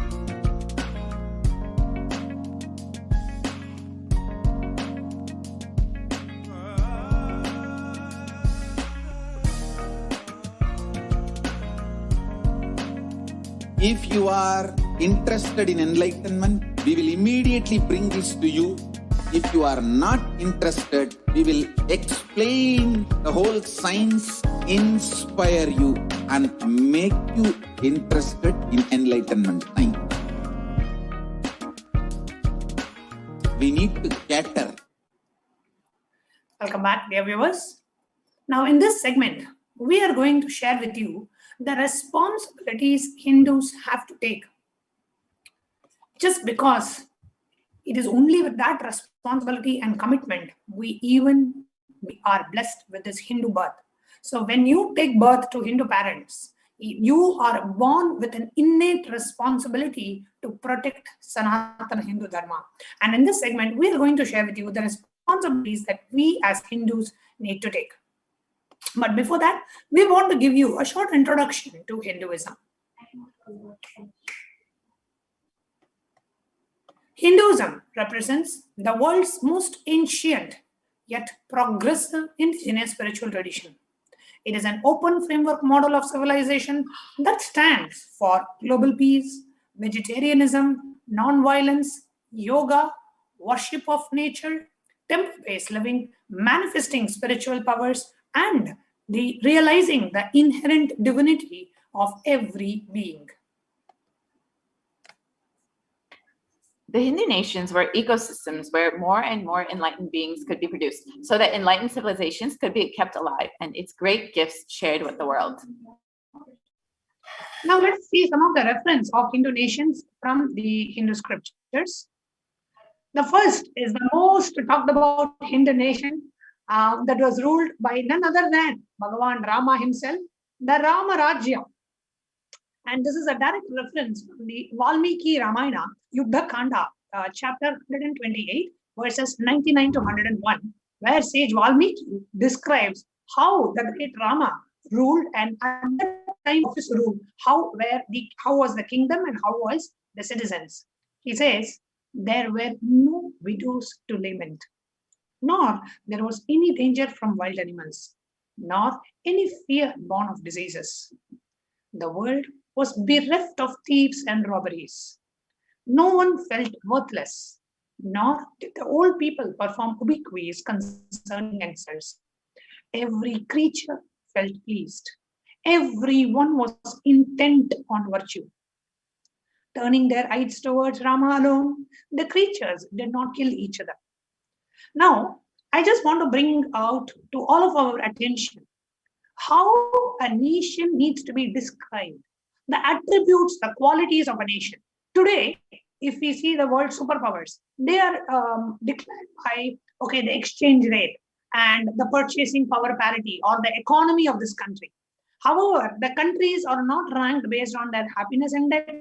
If you are interested in enlightenment, we will immediately bring this to you. If you are not interested, we will explain the whole science, inspire you and make you interested in enlightenment time. We need to cater. Welcome back, dear viewers. Now, in this segment, we are going to share with you the responsibilities Hindus have to take. Just because it is only with that responsibility and commitment we are blessed with this Hindu birth. So when you take birth to Hindu parents, you are born with an innate responsibility to protect Sanatana Hindu Dharma. And in this segment, we are going to share with you the responsibilities that we as Hindus need to take. But before that, we want to give you a short introduction to Hinduism. Hinduism represents the world's most ancient yet progressive indigenous spiritual tradition. It is an open framework model of civilization that stands for global peace, vegetarianism, non-violence, yoga, worship of nature, temple-based living, manifesting spiritual powers, and the realizing the inherent divinity of every being. The Hindu nations were ecosystems where more and more enlightened beings could be produced, so that enlightened civilizations could be kept alive and its great gifts shared with the world. Now let's see some of the reference of Hindu nations from the Hindu scriptures. The first is the most talked about Hindu nation that was ruled by none other than Bhagavan Rama himself, the Rama Rajya. And this is a direct reference from the Valmiki Ramayana, Yuddha Kanda, chapter 128, verses 99 to 101, where sage Valmiki describes how the great Rama ruled, and at the time of his rule, how was the kingdom and how was the citizens. He says, there were no widows to lament, nor there was any danger from wild animals, nor any fear born of diseases. The world was bereft of thieves and robberies. No one felt worthless, nor did the old people perform obsequies concerning themselves. Every creature felt pleased. Everyone was intent on virtue. Turning their eyes towards Rama alone, the creatures did not kill each other. Now, I just want to bring out to all of our attention how a nation needs to be described, the attributes, the qualities of a nation. Today, if we see the world superpowers, they are declared by, the exchange rate and the purchasing power parity or the economy of this country. However, the countries are not ranked based on their happiness index.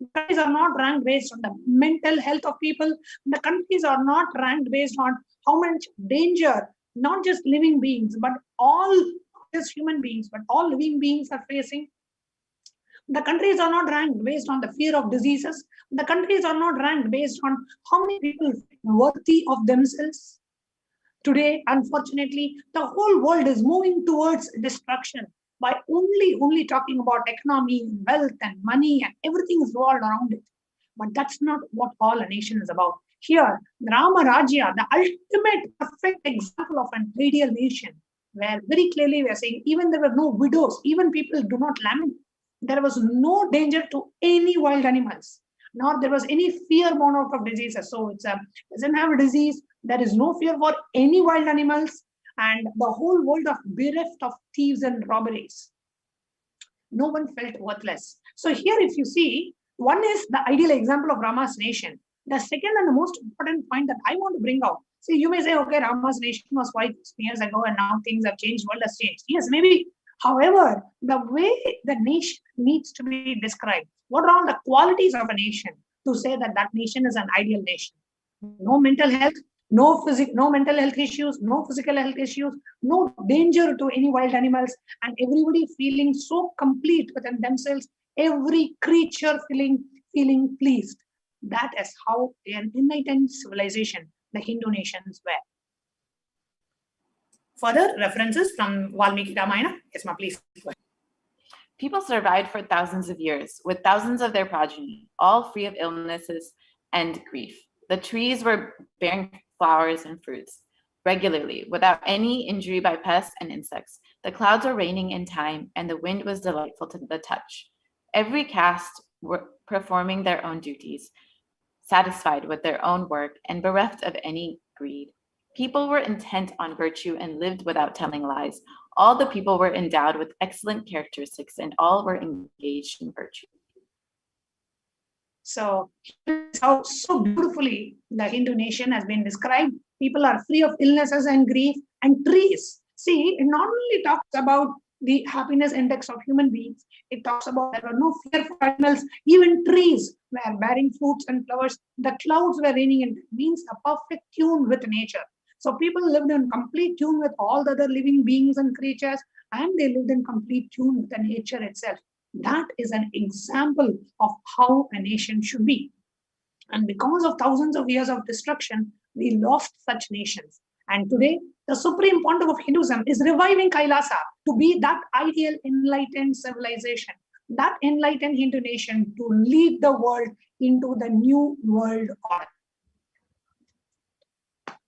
The countries are not ranked based on the mental health of people. The countries are not ranked based on how much danger, not just living beings, but all just human beings, but all living beings are facing. The countries are not ranked based on the fear of diseases. The countries are not ranked based on how many people are worthy of themselves. Today, unfortunately, the whole world is moving towards destruction by only talking about economy, wealth, and money, and everything is revolved around it. But that's not what all a nation is about. Here, Rama Rajya, the ultimate perfect example of an ideal nation, where very clearly we are saying even there were no widows, even people do not lament. There was no danger to any wild animals, nor there was any fear born out of diseases. So it doesn't have a disease. There is no fear for any wild animals, and the whole world of bereft of thieves and robberies. No one felt worthless. So here, if you see, one is the ideal example of Rama's nation. The second and the most important point that I want to bring out. See, you may say, okay, Rama's nation was 5 years ago, and now things have changed. World has changed. Yes, maybe. However, the way the nation needs to be described, what are all the qualities of a nation to say that that nation is an ideal nation? No mental health, no mental health issues, no physical health issues, no danger to any wild animals, and everybody feeling so complete within themselves, every creature feeling pleased. That is how an enlightened civilization the Hindu nations were. Further references from Valmiki Ramayana. Yes, ma, please. People survived for thousands of years with thousands of their progeny, all free of illnesses and grief. The trees were bearing flowers and fruits regularly without any injury by pests and insects. The clouds were raining in time and the wind was delightful to the touch. Every caste were performing their own duties, satisfied with their own work and bereft of any greed. People were intent on virtue and lived without telling lies. All the people were endowed with excellent characteristics and all were engaged in virtue. So, how so beautifully the Hindu nation has been described. People are free of illnesses and grief, and trees. See, it not only talks about the happiness index of human beings, it talks about there were no fear for animals, even trees were bearing fruits and flowers, the clouds were raining, and it means a perfect tune with nature. So people lived in complete tune with all the other living beings and creatures, and they lived in complete tune with the nature itself. That is an example of how a nation should be. And because of thousands of years of destruction, we lost such nations. And today, the supreme pontiff of Hinduism is reviving Kailasa to be that ideal enlightened civilization, that enlightened Hindu nation to lead the world into the new world order.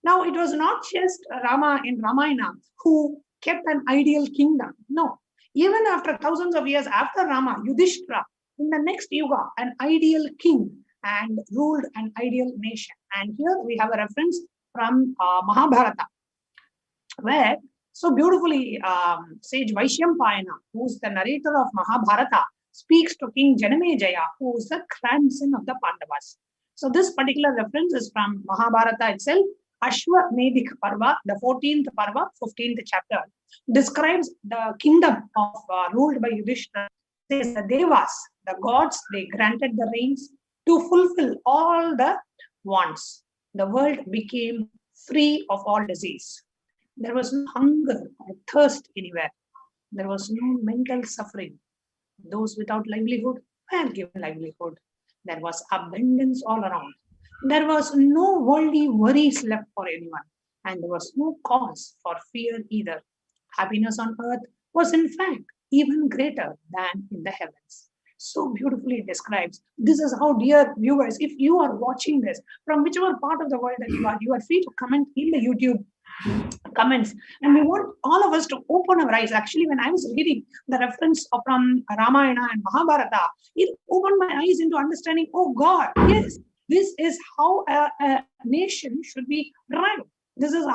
Now, it was not just Rama in Ramayana who kept an ideal kingdom. No, even after thousands of years after Rama, Yudhishthira, in the next yuga, an ideal king and ruled an ideal nation. And here we have a reference from Mahabharata, where so beautifully sage Vaishyampayana, who is the narrator of Mahabharata, speaks to King Janamejaya, who is the grandson of the Pandavas. So this particular reference is from Mahabharata itself. Ashwamedhik Parva, the 14th Parva, 15th chapter, describes the kingdom of ruled by Yudhishthira. Says the Devas, the gods, they granted the rains to fulfill all the wants. The world became free of all disease. There was no hunger or thirst anywhere. There was no mental suffering. Those without livelihood were given livelihood. There was abundance all around. There was no worldly worries left for anyone, and there was no cause for fear either. Happiness on earth was in fact even greater than in the heavens. So beautifully it describes. This is how, dear viewers, if you are watching this from whichever part of the world that you are free to comment in the YouTube comments. And we want all of us to open our eyes. Actually, when I was reading the reference from Ramayana and Mahabharata, it opened my eyes into understanding, oh God, yes, this is how a nation should be run. This is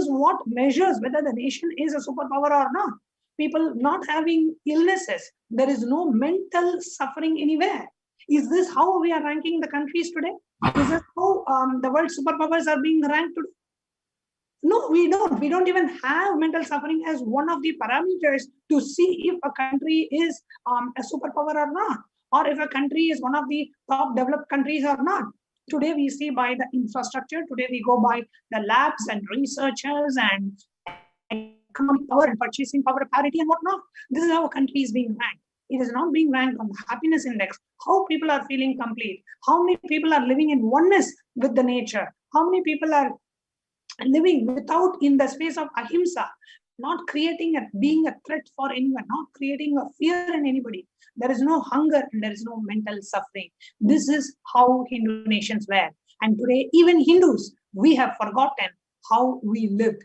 what measures whether the nation is a superpower or not. People not having illnesses. There is no mental suffering anywhere. Is this how we are ranking the countries today? Is this how the world superpowers are being ranked today? No, we don't. We don't even have mental suffering as one of the parameters to see if a country is a superpower or not, or if a country is one of the top developed countries or not. Today we see by the infrastructure. Today we go by the labs and researchers and economic power and purchasing power parity and whatnot. This is how a country is being ranked. It is not being ranked on the happiness index, how people are feeling complete, how many people are living in oneness with the nature, how many people are living without in the space of ahimsa, not creating being a threat for anyone, not creating a fear in anybody. There is no hunger and there is no mental suffering. This is how Hindu nations were. And today, even Hindus, we have forgotten how we lived.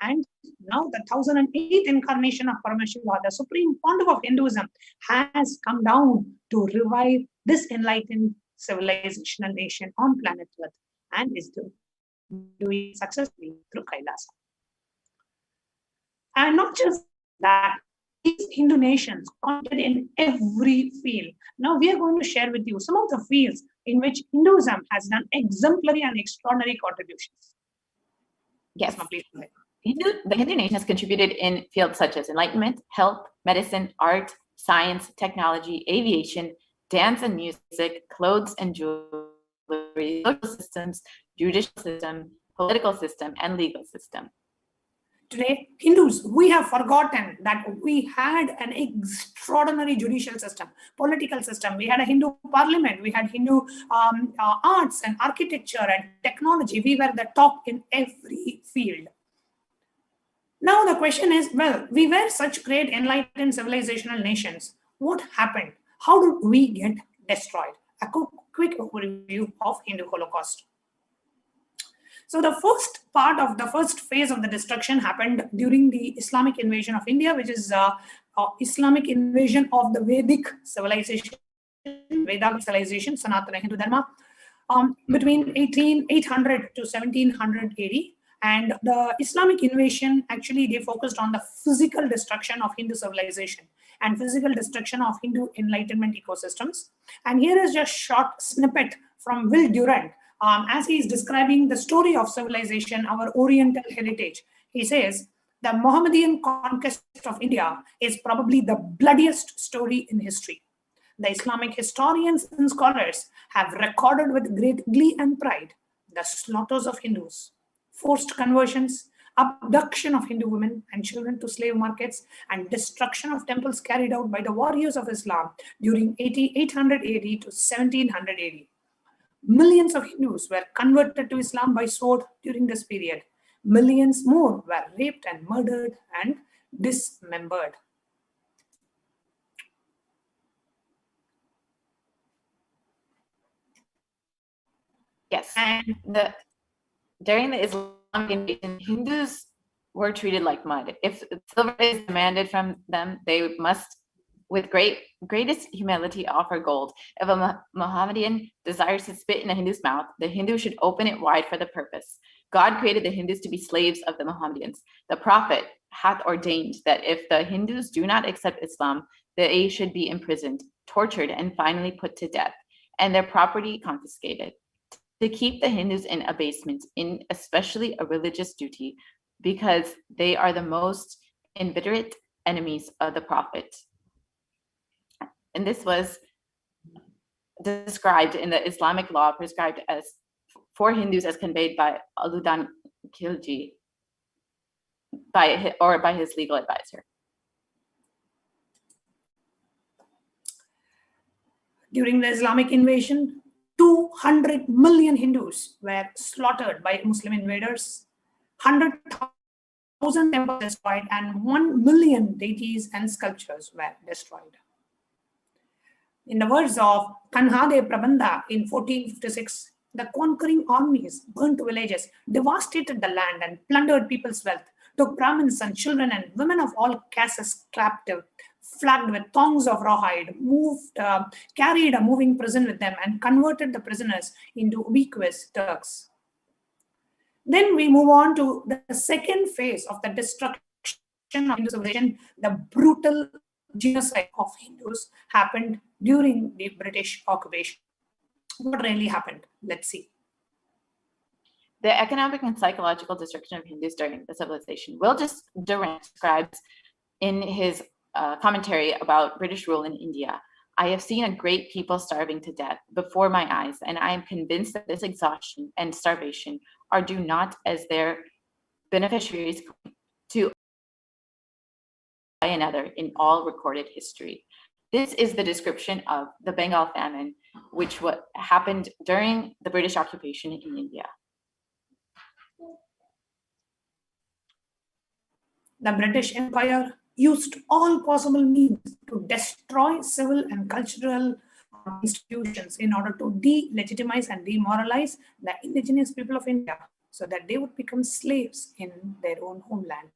And now the 1008th incarnation of Paramashiva, the supreme pontiff of Hinduism, has come down to revive this enlightened civilizational nation on planet Earth and is doing successfully through Kailasa. And not just that, these Hindu nations content in every field. Now we are going to share with you some of the fields in which Hinduism has done exemplary and extraordinary contributions. Yes. Please. The Hindu nation has contributed in fields such as enlightenment, health, medicine, art, science, technology, aviation, dance and music, clothes and jewelry, social systems, judicial system, political system, and legal system. Today, Hindus, we have forgotten that we had an extraordinary judicial system, political system. We had a Hindu parliament. We had Hindu arts and architecture and technology. We were the top in every field. Now the question is, well, we were such great enlightened civilizational nations. What happened? How did we get destroyed? A quick overview of Hindu Holocaust. So the first phase of the destruction happened during the Islamic invasion of India, which is Islamic invasion of the Vedic civilization, Sanatana Hindu Dharma, between 800 to 1700 AD. And the Islamic invasion, actually, they focused on the physical destruction of Hindu civilization and physical destruction of Hindu enlightenment ecosystems. And here is just a short snippet from Will Durant, as he is describing the story of civilization, our Oriental heritage. He says, the Mohammedan conquest of India is probably the bloodiest story in history. The Islamic historians and scholars have recorded with great glee and pride the slaughters of Hindus, forced conversions, abduction of Hindu women and children to slave markets, and destruction of temples carried out by the warriors of Islam during 800 AD to 1700 AD. Millions of Hindus were converted to Islam by sword during this period. Millions more were raped and murdered and dismembered. Yes, and during the Islamic invasion, Hindus were treated like mud. If silver is demanded from them, they must, with greatest humility, offer gold. If a Mohammedan desires to spit in a Hindu's mouth, the Hindu should open it wide for the purpose. God created the Hindus to be slaves of the Mohammedans. The Prophet hath ordained that if the Hindus do not accept Islam, they should be imprisoned, tortured, and finally put to death, and their property confiscated. To keep the Hindus in abasement, in especially a religious duty, because they are the most inveterate enemies of the Prophet. And this was described in the Islamic law prescribed as for Hindus as conveyed by Aluddin Khilji by his legal advisor. During the Islamic invasion, 200 million Hindus were slaughtered by Muslim invaders, 100,000 temples destroyed, and 1 million deities and sculptures were destroyed. In the words of Kanhade Prabandha in 1456, the conquering armies burnt villages, devastated the land, and plundered people's wealth, took Brahmins and children and women of all castes captive, flagged with thongs of rawhide, carried a moving prison with them, and converted the prisoners into ubiquitous Turks. Then we move on to the second phase of the destruction of Hindu civilization. The brutal genocide of Hindus happened during the British occupation. What really happened? Let's see. The economic and psychological destruction of Hindus during the civilization. Will Durant describes in his commentary about British rule in India. I have seen a great people starving to death before my eyes, and I am convinced that this exhaustion and starvation are due not as their beneficiaries to another in all recorded history. This is the description of the Bengal famine, which happened during the British occupation in India. The British Empire used all possible means to destroy civil and cultural institutions in order to delegitimize and demoralize the indigenous people of India so that they would become slaves in their own homeland.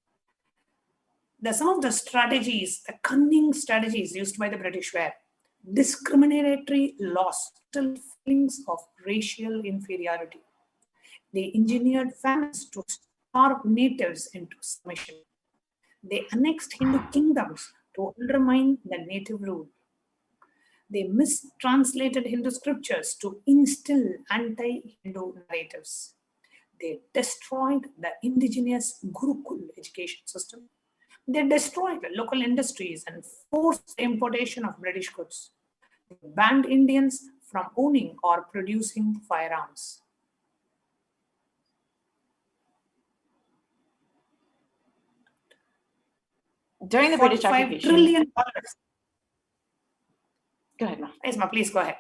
Some of the strategies, the cunning strategies used by the British were discriminatory laws, feelings of racial inferiority. They engineered famines to starve natives into submission. They annexed Hindu kingdoms to undermine the native rule. They mistranslated Hindu scriptures to instill anti-Hindu narratives. They destroyed the indigenous Gurukul education system. They destroyed the local industries and forced the importation of British goods. They banned Indians from owning or producing firearms. During the British $45 occupation. trillion. Go ahead, Ma. Yes, Ma, please go ahead.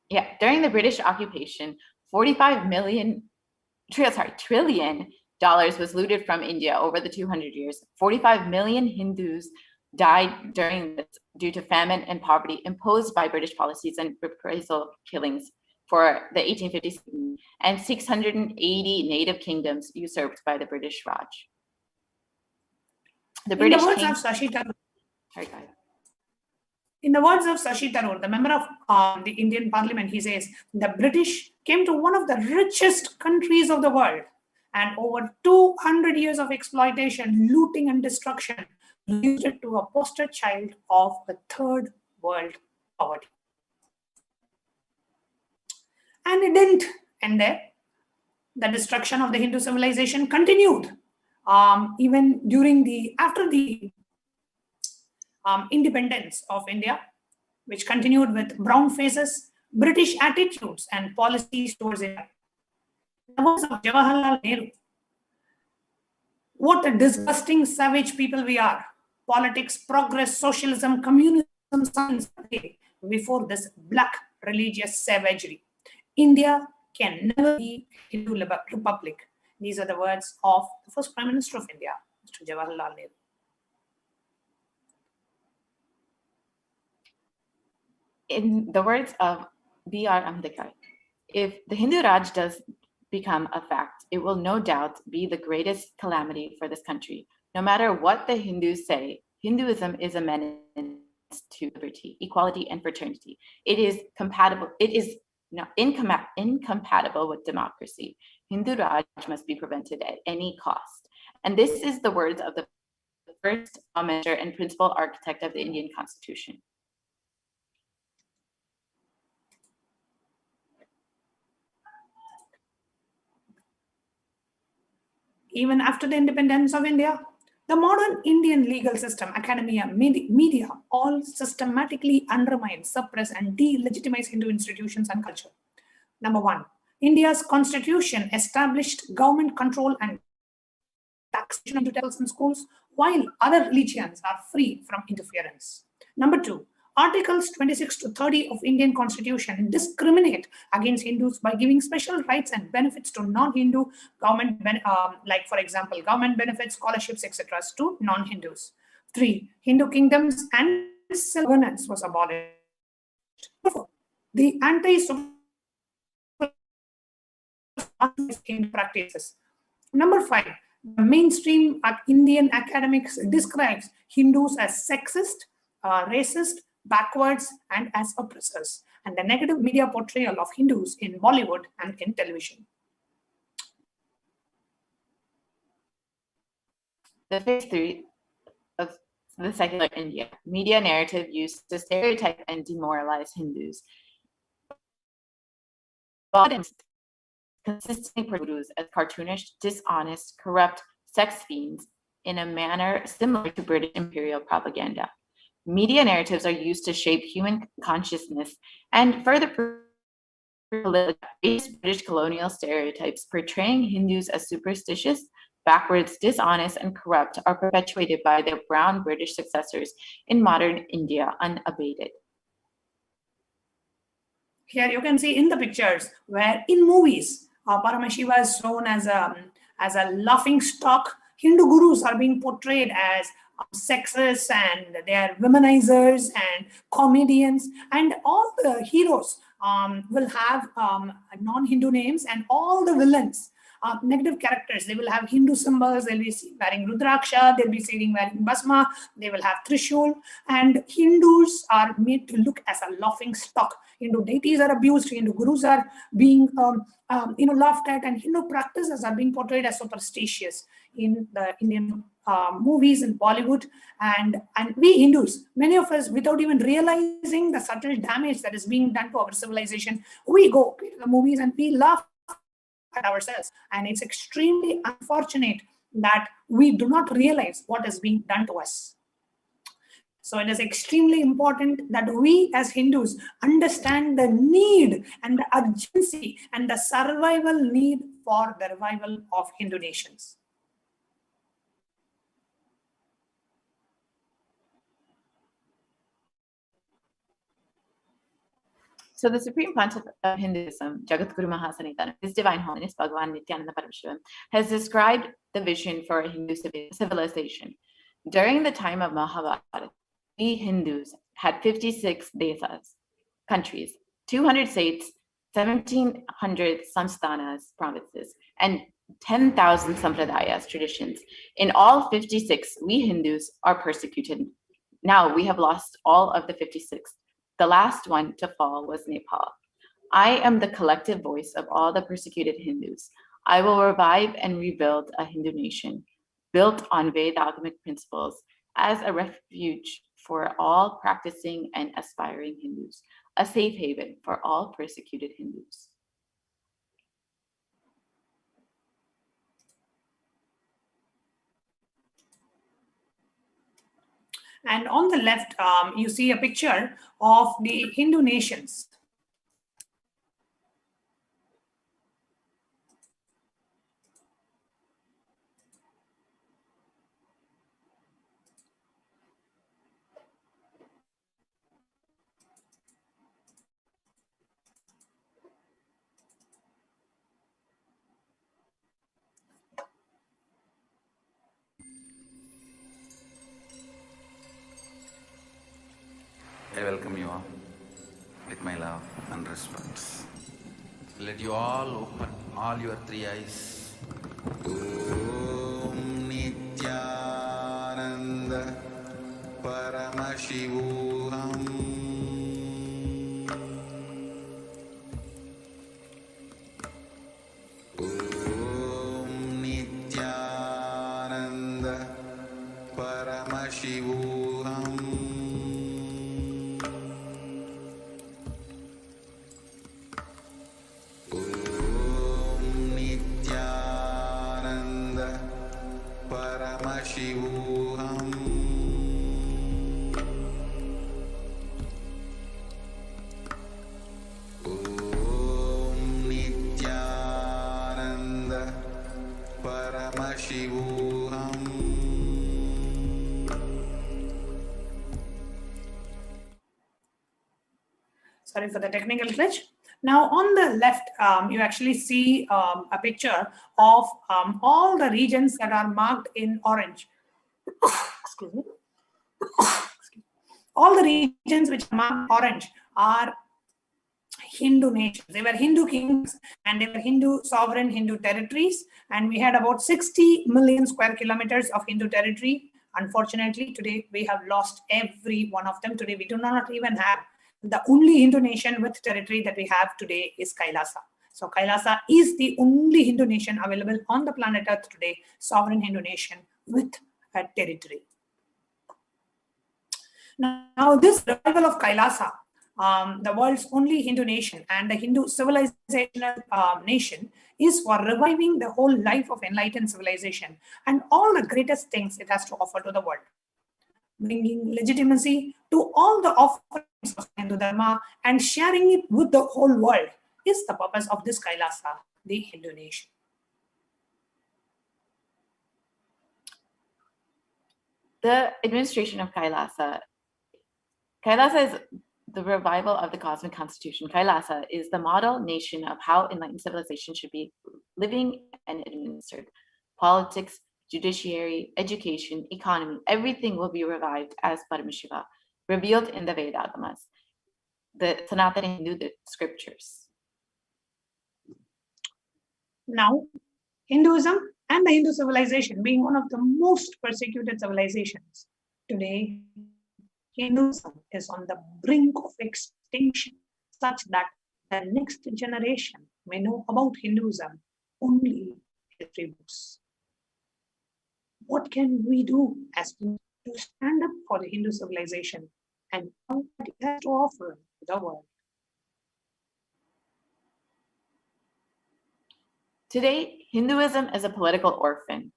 Yeah, during the British occupation, trillion dollars was looted from India over the 200 years. 45 million Hindus died during this due to famine and poverty imposed by British policies and reprisal killings for the 1850s, and 680 native kingdoms usurped by the British Raj. The British In the words of Shashi Tharoor, sorry, go ahead. in the words of Shashi Tharoor, the member of the Indian Parliament, he says, the British came to one of the richest countries of the world, and over 200 years of exploitation, looting, and destruction reduced it to a poster child of the third world poverty. And it didn't end there. The destruction of the Hindu civilization continued even after the independence of India, which continued with brown faces, British attitudes, and policies towards India. The words of Jawaharlal Nehru: what a disgusting, savage people we are. Politics, progress, socialism, communism, science before this black religious savagery. India can never be a Hindu republic. These are the words of the first Prime Minister of India, Mr. Jawaharlal Nehru. In the words of B.R. Ambedkar, if the Hindu Raj does become a fact, it will no doubt be the greatest calamity for this country. No matter what the Hindus say, Hinduism is a menace to liberty, equality, and fraternity. It is incompatible with democracy. Hindu Raj must be prevented at any cost. And this is the words of the first measure and principal architect of the Indian Constitution. Even after the independence of India, the modern Indian legal system, academia, media, all systematically undermine, suppress, and delegitimize Hindu institutions and culture. Number one, India's constitution established government control and taxation of temples and schools, while other religions are free from interference. Number two, Articles 26 to 30 of Indian Constitution discriminate against Hindus by giving special rights and benefits to non-Hindu government, like for example, government benefits, scholarships, etc., to non-Hindus. 3. Hindu kingdoms and self-governance was abolished. 4. The anti-Hindu practices. Number 5. The mainstream Indian academics describes Hindus as sexist, racist, backwards, and as oppressors, and the negative media portrayal of Hindus in Bollywood and in television. The phase 3 of the secular India, media narrative used to stereotype and demoralize Hindus. Consistently portrays as cartoonish, dishonest, corrupt sex fiends in a manner similar to British imperial propaganda. Media narratives are used to shape human consciousness and further British colonial stereotypes portraying Hindus as superstitious, backwards, dishonest, and corrupt are perpetuated by their brown British successors in modern India unabated. Here you can see in the pictures where in movies, Paramashiva is shown as a laughing stock. Hindu gurus are being portrayed as sexist, and they are womanizers and comedians, and all the heroes will have non-Hindu names, and all the villains, negative characters, they will have Hindu symbols. They'll be wearing Rudraksha, they'll be wearing Bhasma, they will have Trishul, and Hindus are made to look as a laughing stock. Hindu deities are abused, Hindu gurus are being laughed at, and Hindu practices are being portrayed as superstitious in the Indian movies in Bollywood. And we Hindus, many of us, without even realizing the subtle damage that is being done to our civilization, we go to the movies and we laugh at ourselves. And it's extremely unfortunate that we do not realize what is being done to us. So it is extremely important that we as Hindus understand the need and the urgency and the survival need for the revival of Hindu nations. So the Supreme Pontiff of Hinduism, Jagadguru Mahasanatana, His Divine Holiness Bhagavan Nithyananda Parameshwaran, has described the vision for a Hindu civilization. During the time of Mahabharata, we Hindus had 56 desas, countries, 200 states, 1,700 samsthanas, provinces, and 10,000 sampradayas, traditions. In all 56, we Hindus are persecuted. Now we have lost all of the 56. The last one to fall was Nepal. I am the collective voice of all the persecuted Hindus. I will revive and rebuild a Hindu nation built on Vedagamic principles as a refuge for all practicing and aspiring Hindus, a safe haven for all persecuted Hindus. And on the left, you see a picture of the Hindu nations. I welcome you all with my love and respect. Let you all open all your three eyes. Om Nithyananda Paramashivoham. Om Nithyananda Paramashivoham. Paramashivoham. Om Nithyananda Paramashivoham. Sorry for the technical glitch. Now on the left, you actually see a picture of all the regions that are marked in orange. Excuse me. All the regions which are marked orange are Hindu nations. They were Hindu kings and they were Hindu sovereign Hindu territories. And we had about 60 million square kilometers of Hindu territory. Unfortunately, today we have lost every one of them. Today we do not even have. The only Hindu nation with territory that we have today is Kailasa. So Kailasa is the only Hindu nation available on the planet Earth today, sovereign Hindu nation with a territory. Now this revival of Kailasa, the world's only Hindu nation and the Hindu civilizational nation, is for reviving the whole life of enlightened civilization and all the greatest things it has to offer to the world, bringing legitimacy to all the offerings of Hindu Dharma and sharing it with the whole world is the purpose of this Kailasa, the Hindu nation. The administration of Kailasa is the revival of the cosmic constitution. Kailasa is the model nation of how enlightened civilization should be living and administered. Politics, judiciary, education, economy, everything will be revived as Paramashiva, revealed in the Vedagamas, the Sanatana Hindu scriptures. Now, Hinduism and the Hindu civilization being one of the most persecuted civilizations, today Hinduism is on the brink of extinction, such that the next generation may know about Hinduism only history books. What can we do as to stand up for the Hindu civilization and all that it has to offer to the world? Today, Hinduism is a political orphan.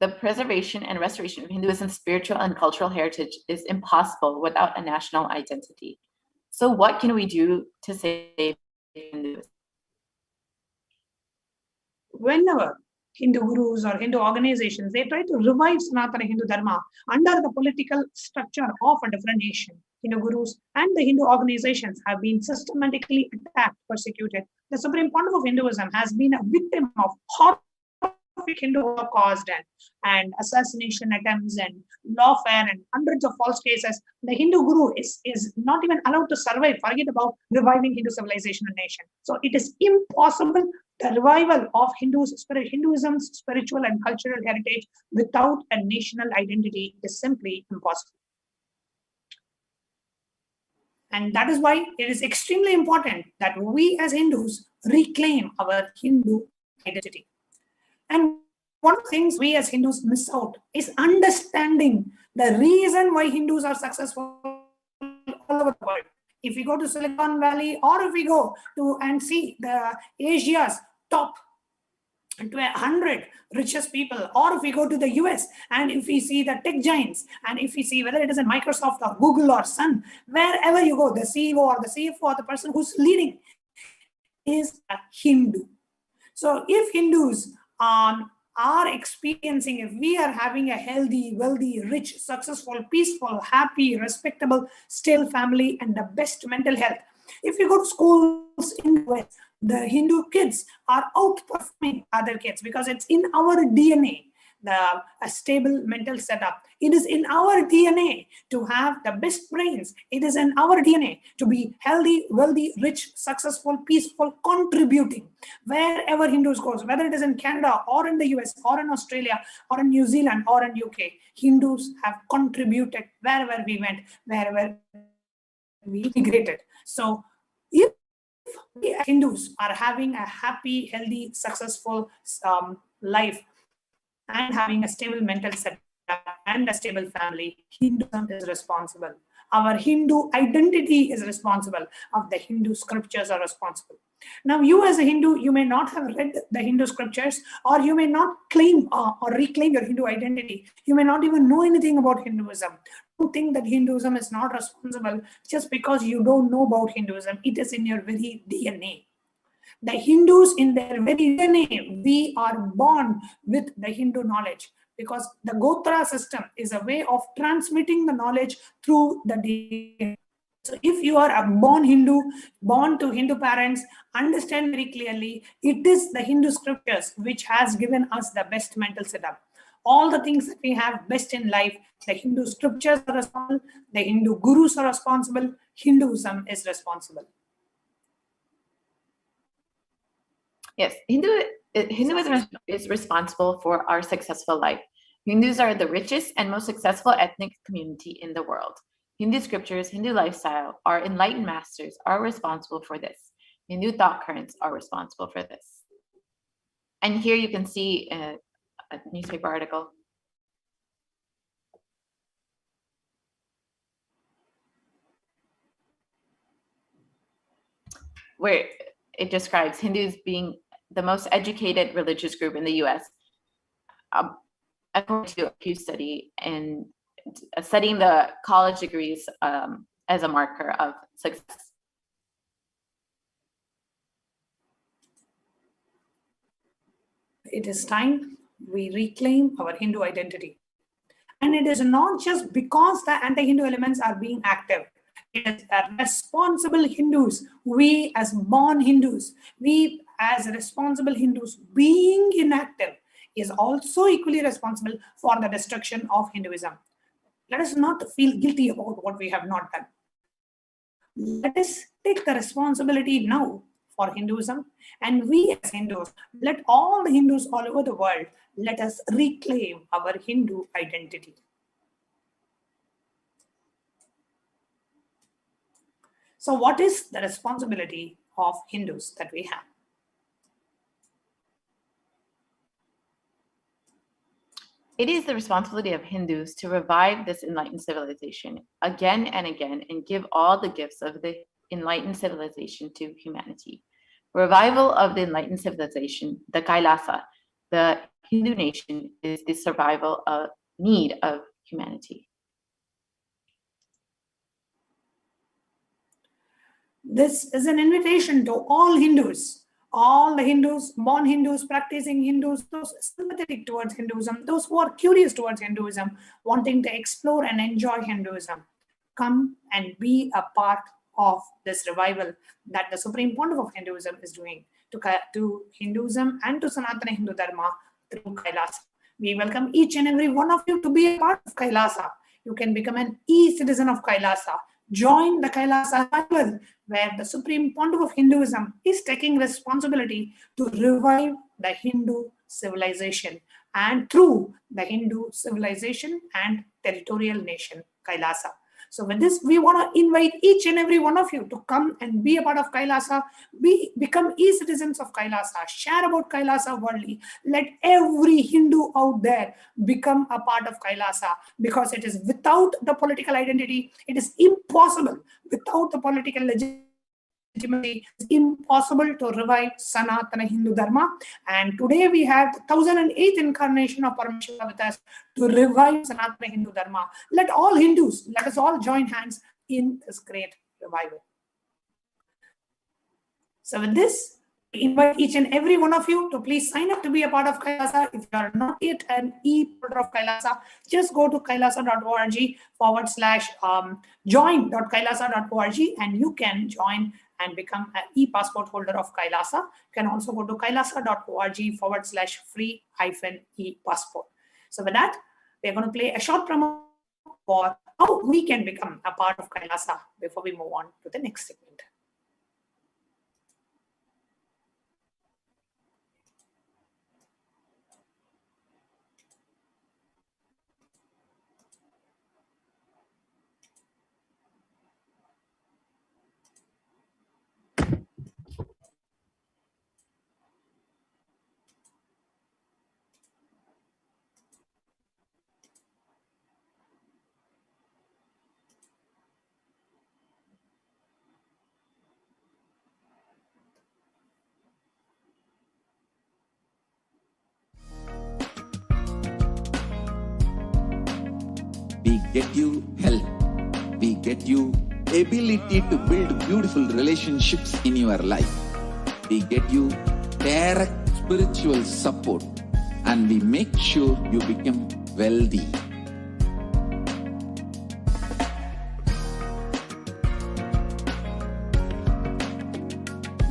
The preservation and restoration of Hinduism's spiritual and cultural heritage is impossible without a national identity. So what can we do to save Hinduism? Whenever Hindu gurus or Hindu organizations, they try to revive Sanatana Hindu Dharma under the political structure of a different nation. Hindu gurus and the Hindu organizations have been systematically attacked, persecuted. The Supreme Pontiff of Hinduism has been a victim of horrific Hindu Holocaust and assassination attempts and lawfare and hundreds of false cases. The Hindu guru is not even allowed to survive. Forget about reviving Hindu civilization and nation. So it is impossible the revival of Hinduism's spiritual and cultural heritage without a national identity is simply impossible. And that is why it is extremely important that we as Hindus reclaim our Hindu identity. And one of the things we as Hindus miss out is understanding the reason why Hindus are successful all over the world. If we go to Silicon Valley, or if we go to and see the Asia's top 100 richest people, or if we go to the US and if we see the tech giants, and if we see whether it is in Microsoft or Google or Sun, wherever you go, the CEO or the CFO or the person who's leading is a Hindu. So if Hindus are experiencing, if we are having a healthy, wealthy, rich, successful, peaceful, happy, respectable, stable family and the best mental health, if you go to schools in the West, the Hindu kids are outperforming other kids because it's in our DNA, a stable mental setup. It is in our DNA to have the best brains. It is in our DNA to be healthy, wealthy, rich, successful, peaceful, contributing. Wherever Hindus goes, whether it is in Canada or in the US or in Australia or in New Zealand or in UK, Hindus have contributed wherever we went, wherever we migrated. So if we as Hindus are having a happy, healthy, successful life and having a stable mental setup and a stable family, Hinduism is responsible. Our Hindu identity is responsible. Of the Hindu scriptures are responsible. Now, you as a Hindu, you may not have read the Hindu scriptures, or you may not claim or reclaim your Hindu identity. You may not even know anything about Hinduism. Don't think that Hinduism is not responsible just because you don't know about Hinduism. It is in your very DNA. The Hindus, in their very DNA, we are born with the Hindu knowledge, because the Gotra system is a way of transmitting the knowledge through the DNA. So if you are a born Hindu, born to Hindu parents, understand very clearly, it is the Hindu scriptures which has given us the best mental setup. All the things that we have best in life, the Hindu scriptures are responsible, the Hindu gurus are responsible, Hinduism is responsible. Yes, Hinduism is responsible for our successful life. Hindus are the richest and most successful ethnic community in the world. Hindu scriptures, Hindu lifestyle, our enlightened masters are responsible for this. Hindu thought currents are responsible for this. And here you can see a newspaper article where it describes Hindus being the most educated religious group in the US, according to a Pew study, and studying the college degrees as a marker of success. It is time we reclaim our Hindu identity. And it is not just because the anti-Hindu elements are being active. It is responsible Hindus, we as born Hindus, we as responsible Hindus being inactive is also equally responsible for the destruction of Hinduism. Let us not feel guilty about what we have not done. Let us take the responsibility now for Hinduism, and we as Hindus, let all the Hindus all over the world, let us reclaim our Hindu identity. So what is the responsibility of Hindus that we have? It is the responsibility of Hindus to revive this enlightened civilization again and again and give all the gifts of the enlightened civilization to humanity. Revival of the enlightened civilization, the Kailasa, the Hindu nation, is the survival of need of humanity. This is an invitation to all Hindus, all the Hindus, born Hindus, practicing Hindus, those sympathetic towards Hinduism, those who are curious towards Hinduism, wanting to explore and enjoy Hinduism. Come and be a part of this revival that the Supreme Pontiff of Hinduism is doing to Hinduism and to Sanatana Hindu Dharma through Kailasa. We welcome each and every one of you to be a part of Kailasa. You can become an e-citizen of Kailasa. Join the Kailasa revival, where the Supreme Pontiff of Hinduism is taking responsibility to revive the Hindu civilization, and through the Hindu civilization and territorial nation, Kailasa. So with this, we want to invite each and every one of you to come and be a part of Kailasa, become e-citizens of Kailasa, share about Kailasa worldly. Let every Hindu out there become a part of Kailasa, because it is without the political identity, it is impossible. Without the political legitimacy, it's impossible to revive Sanatana Hindu Dharma. And today we have the 1008th incarnation of Paramashiva with us to revive Sanatana Hindu Dharma. Let all Hindus, let us all join hands in this great revival. So with this, we invite each and every one of you to please sign up to be a part of Kailasa. If you are not yet an e-part of Kailasa, just go to kailasa.org/join.kailasa.org and you can join and become an e-passport holder of Kailasa. You can also go to kailasa.org/free-e-passport. So with that, we're going to play a short promo for how we can become a part of Kailasa before we move on to the next segment. We get you health. We get you ability to build beautiful relationships in your life. We get you direct spiritual support, and we make sure you become wealthy.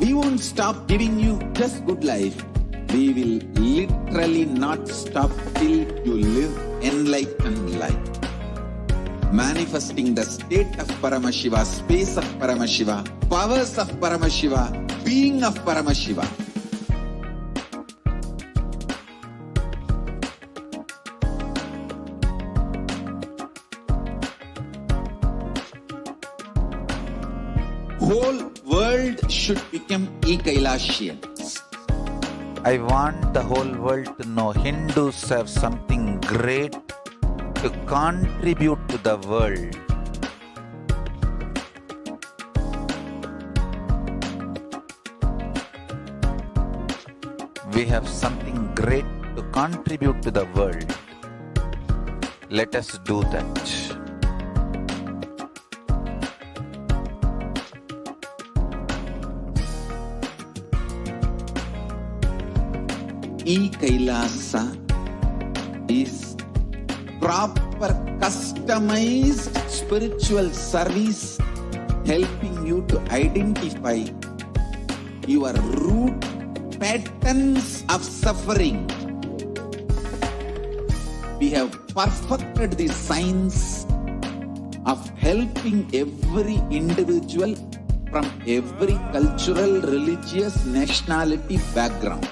We won't stop giving you just good life. We will literally not stop till you live enlightened life. Manifesting the state of Paramashiva, space of Paramashiva, powers of Paramashiva, being of Paramashiva. Whole world should become e-Kailasians. I want the whole world to know Hindus have something great to contribute to the world. We have something great to contribute to the world. Let us do that. E-Kailasa is proper customized spiritual service, helping you to identify your root patterns of suffering. We have perfected the science of helping every individual from every cultural, religious, nationality background.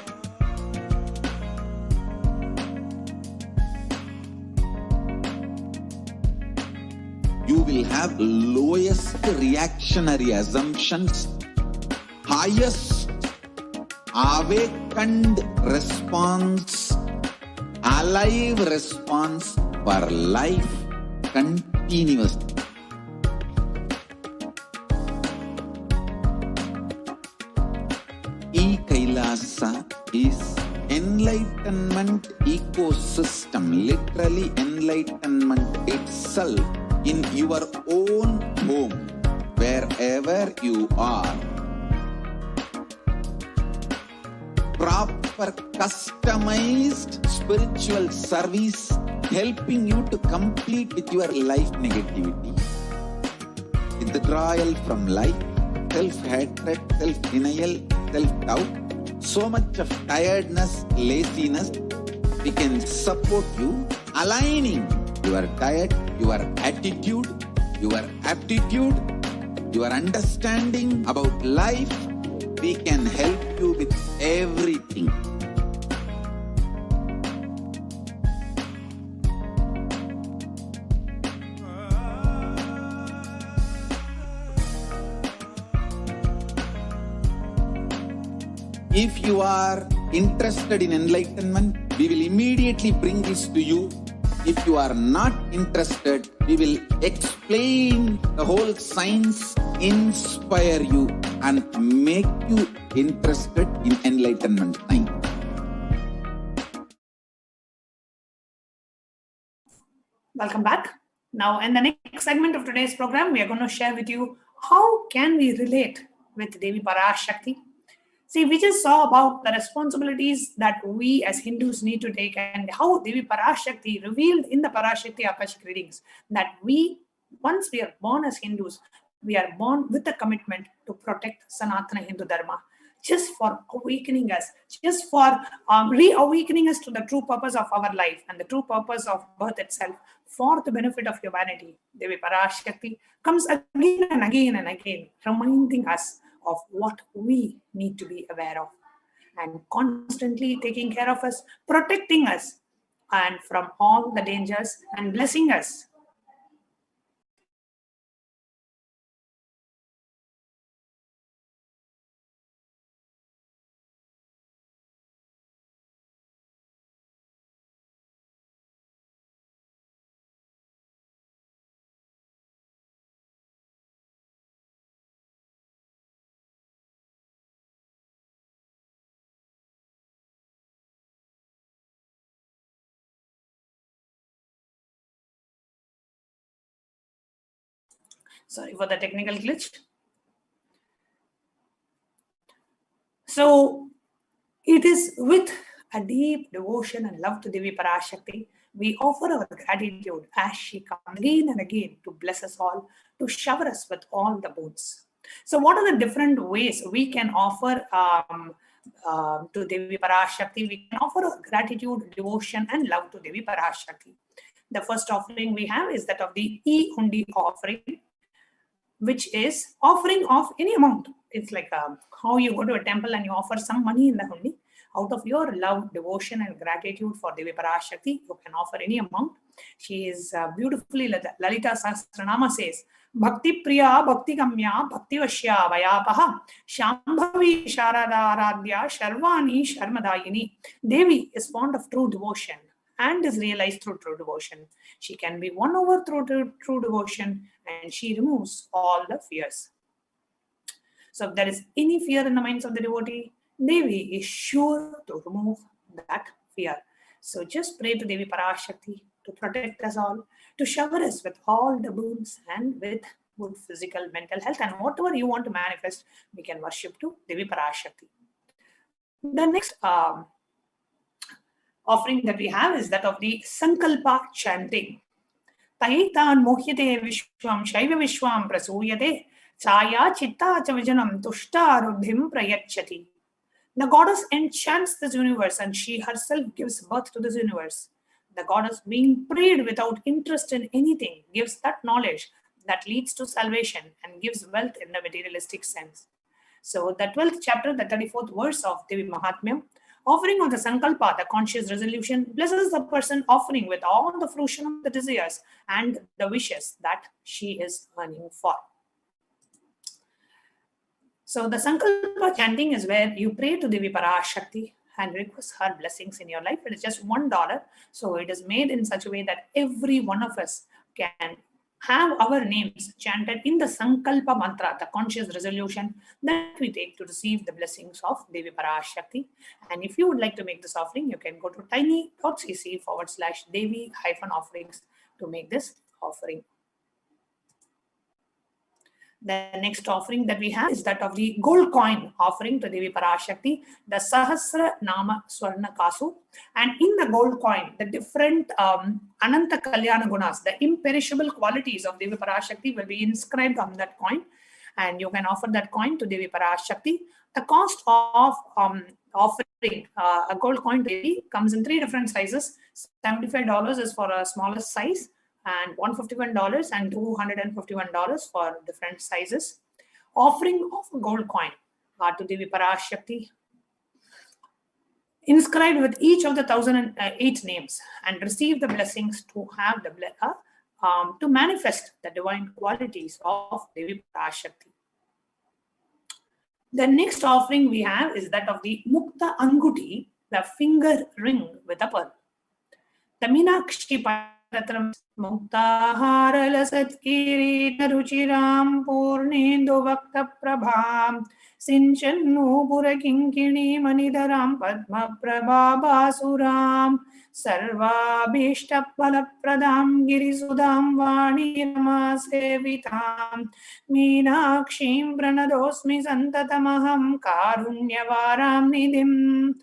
You will have lowest reactionary assumptions, highest awakened response, alive response for life continuously. all in your own home, wherever you are. Proper customized spiritual service helping you to complete with your life negativity. Withdrawal from life, self-hatred, self-denial, self-doubt, so much of tiredness, laziness, we can support you, aligning your diet, your attitude, your aptitude, your understanding about life. We can help you with everything. If you are interested in enlightenment, we will immediately bring this to you. If you are not interested, we will explain the whole science, inspire you and make you interested in enlightenment time. Welcome back. Now, in the next segment of today's program, we are going to share with you how can we relate with Devi Parashakti. See, we just saw about the responsibilities that we as Hindus need to take and how Devi Parashakti revealed in the Parashakti Akashic readings that once we are born as Hindus, we are born with a commitment to protect Sanatana Hindu Dharma, just for awakening us, just for reawakening us to the true purpose of our life and the true purpose of birth itself for the benefit of humanity. Devi Parashakti comes again and again and again, reminding us of what we need to be aware of and constantly taking care of us, protecting us and from all the dangers and blessing us. Sorry for the technical glitch. So it is with a deep devotion and love to Devi Parashakti, we offer our gratitude as she comes again and again to bless us all, to shower us with all the boons. So what are the different ways we can offer to Devi Parashakti? We can offer our gratitude, devotion and love to Devi Parashakti. The first offering we have is that of the E-Hundi offering, which is offering of any amount. It's like how you go to a temple and you offer some money in the hundi. Out of your love, devotion and gratitude for Devi Parashakti, you can offer any amount. She is beautifully, Lalita Sahasranama says, Bhakti Priya, Bhakti Gamya, Bhakti Vashya, Vayapaha, Shambhavi Sharada Aradhya, Sharvani Sharmadayini. Devi is fond of true devotion and is realized through true devotion. She can be won over through true devotion and she removes all the fears. So if there is any fear in the minds of the devotee, Devi is sure to remove that fear. So just pray to Devi Parashakti to protect us all, to shower us with all the boons and with good physical, mental health, and whatever you want to manifest, we can worship to Devi Parashakti. The next offering that we have is that of the Sankalpa chanting. Taitan mohyate vishwam shaiva vishwam prasuyate chaya chitta chavijanam tushta rudhim prayachati. The goddess enchants this universe and she herself gives birth to this universe. The goddess, being prayed without interest in anything, gives that knowledge that leads to salvation and gives wealth in the materialistic sense. So the 12th chapter, the 34th verse of Devi Mahatmyam, offering of the Sankalpa, the conscious resolution, blesses the person offering with all the fruition of the desires and the wishes that she is earning for. So the Sankalpa chanting is where you pray to Devi Parashakti and request her blessings in your life. It is just $1. So it is made in such a way that every one of us can have our names chanted in the Sankalpa mantra, the conscious resolution that we take to receive the blessings of Devi Parashakti. And if you would like to make this offering, you can go to tiny.cc/Devi-offerings to make this offering. The next offering that we have is that of the gold coin offering to Devi Parashakti, the Sahasra Nama Swarna Kasu. And in the gold coin, the different Ananta Kalyana Gunas, the imperishable qualities of Devi Parashakti will be inscribed on that coin. And you can offer that coin to Devi Parashakti. The cost of offering a gold coin to Devi comes in 3 different sizes. $75 is for a smallest size, and $151 and $251 for different sizes. Offering of a gold coin to Devi Parashakti, inscribed with each of the 1008 names, and receive the blessings to have the to manifest the divine qualities of Devi Parashakti. The next offering we have is that of the Mukta Anguti, the finger ring with a pearl. The Meenakshi Ratram Muktahara Lasat Kirita Ruchiram Purnendu Vakta Prabham Sinchannu Pura Kinkini Manidaram Padma Prabhabasuram Sarva Bhishta Palapradam Girisudam Vani Ramasevitam Meenakshim Pranadosmi Santatamaham Karunyavaram Nidim.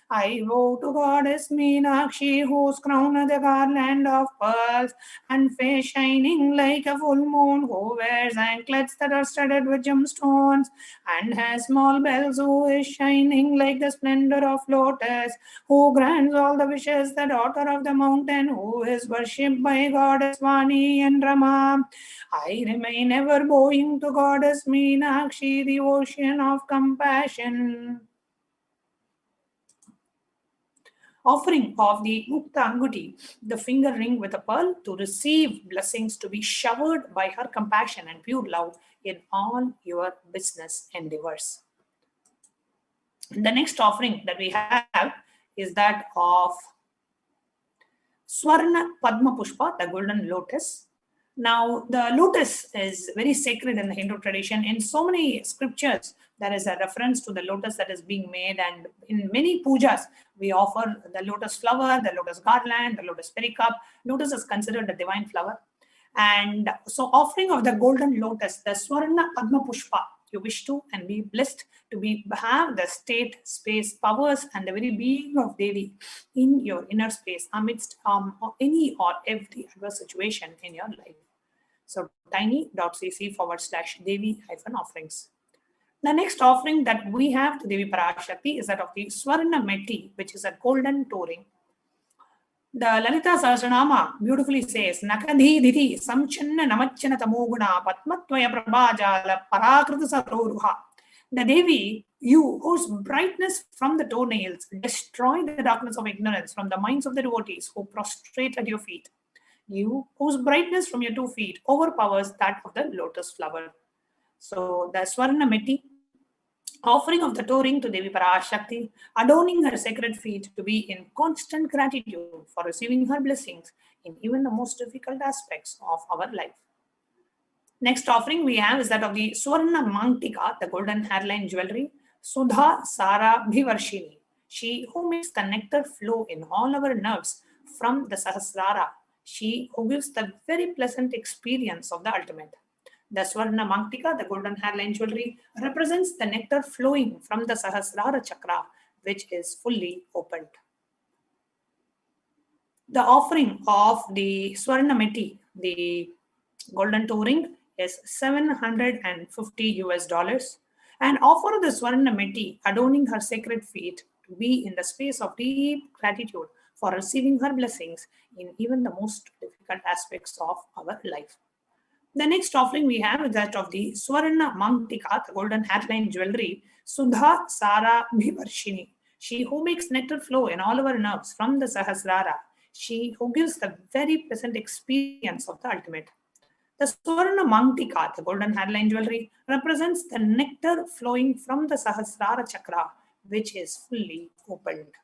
I vow to Goddess Meenakshi, whose crown is the garland of pearls and face shining like a full moon, who wears anklets that are studded with gemstones and has small bells, who is shining like the splendor of lotus, who grants all the wishes, the daughter of the mountain, who is worshipped by Goddess Vani and Rama. I remain ever bowing to Goddess Meenakshi, the ocean of compassion. Offering of the Mukta Anguti, the finger ring with a pearl, to receive blessings to be showered by her compassion and pure love in all your business endeavors. The next offering that we have is that of Swarna Padma Pushpa, the golden lotus. Now, the lotus is very sacred in the Hindu tradition. In so many scriptures, there is a reference to the lotus that is being made, and in many pujas, we offer the lotus flower, the lotus garland, the lotus pericup. Lotus is considered a divine flower. And so offering of the golden lotus, the Swarna Padma Pushpa, you wish to and be blessed to have the state, space, powers, and the very being of Devi in your inner space amidst any or every adverse situation in your life. So tiny.cc/Devi-offerings. The next offering that we have to Devi Parashakti is that of the Swarna Meti, which is a golden touring. The Lalita Sahasranama beautifully says, Nakadhi Diti Samchanna Namachana Tamoguna Patmatvaya Prabhajala Parakrita Saroruha. The Devi, you whose brightness from the toenails destroy the darkness of ignorance from the minds of the devotees who prostrate at your feet. You whose brightness from your 2 feet overpowers that of the lotus flower. So the Swarna Meti, offering of the touring to Devi Parashakti, adorning her sacred feet to be in constant gratitude for receiving her blessings in even the most difficult aspects of our life. Next offering we have is that of the Swarna Mangtika, the golden hairline jewelry, Sudha Sara Bhivarshini, she who makes the nectar flow in all our nerves from the Sahasrara, she who gives the very pleasant experience of the ultimate. The Swarna Mangtika, the golden hairline jewelry, represents the nectar flowing from the Sahasrara chakra, which is fully opened. The offering of the Swarna Meti, the golden touring, is $750, and offer the Swarna Meti, adorning her sacred feet, to be in the space of deep gratitude for receiving her blessings in even the most difficult aspects of our life. The next offering we have is that of the Swarna Mangtika, the golden hairline jewelry, Sudha Sara Bhivarshini, she who makes nectar flow in all our nerves from the Sahasrara, she who gives the very pleasant experience of the ultimate. The Swarna Mangtika, the golden hairline jewelry, represents the nectar flowing from the Sahasrara chakra, which is fully opened.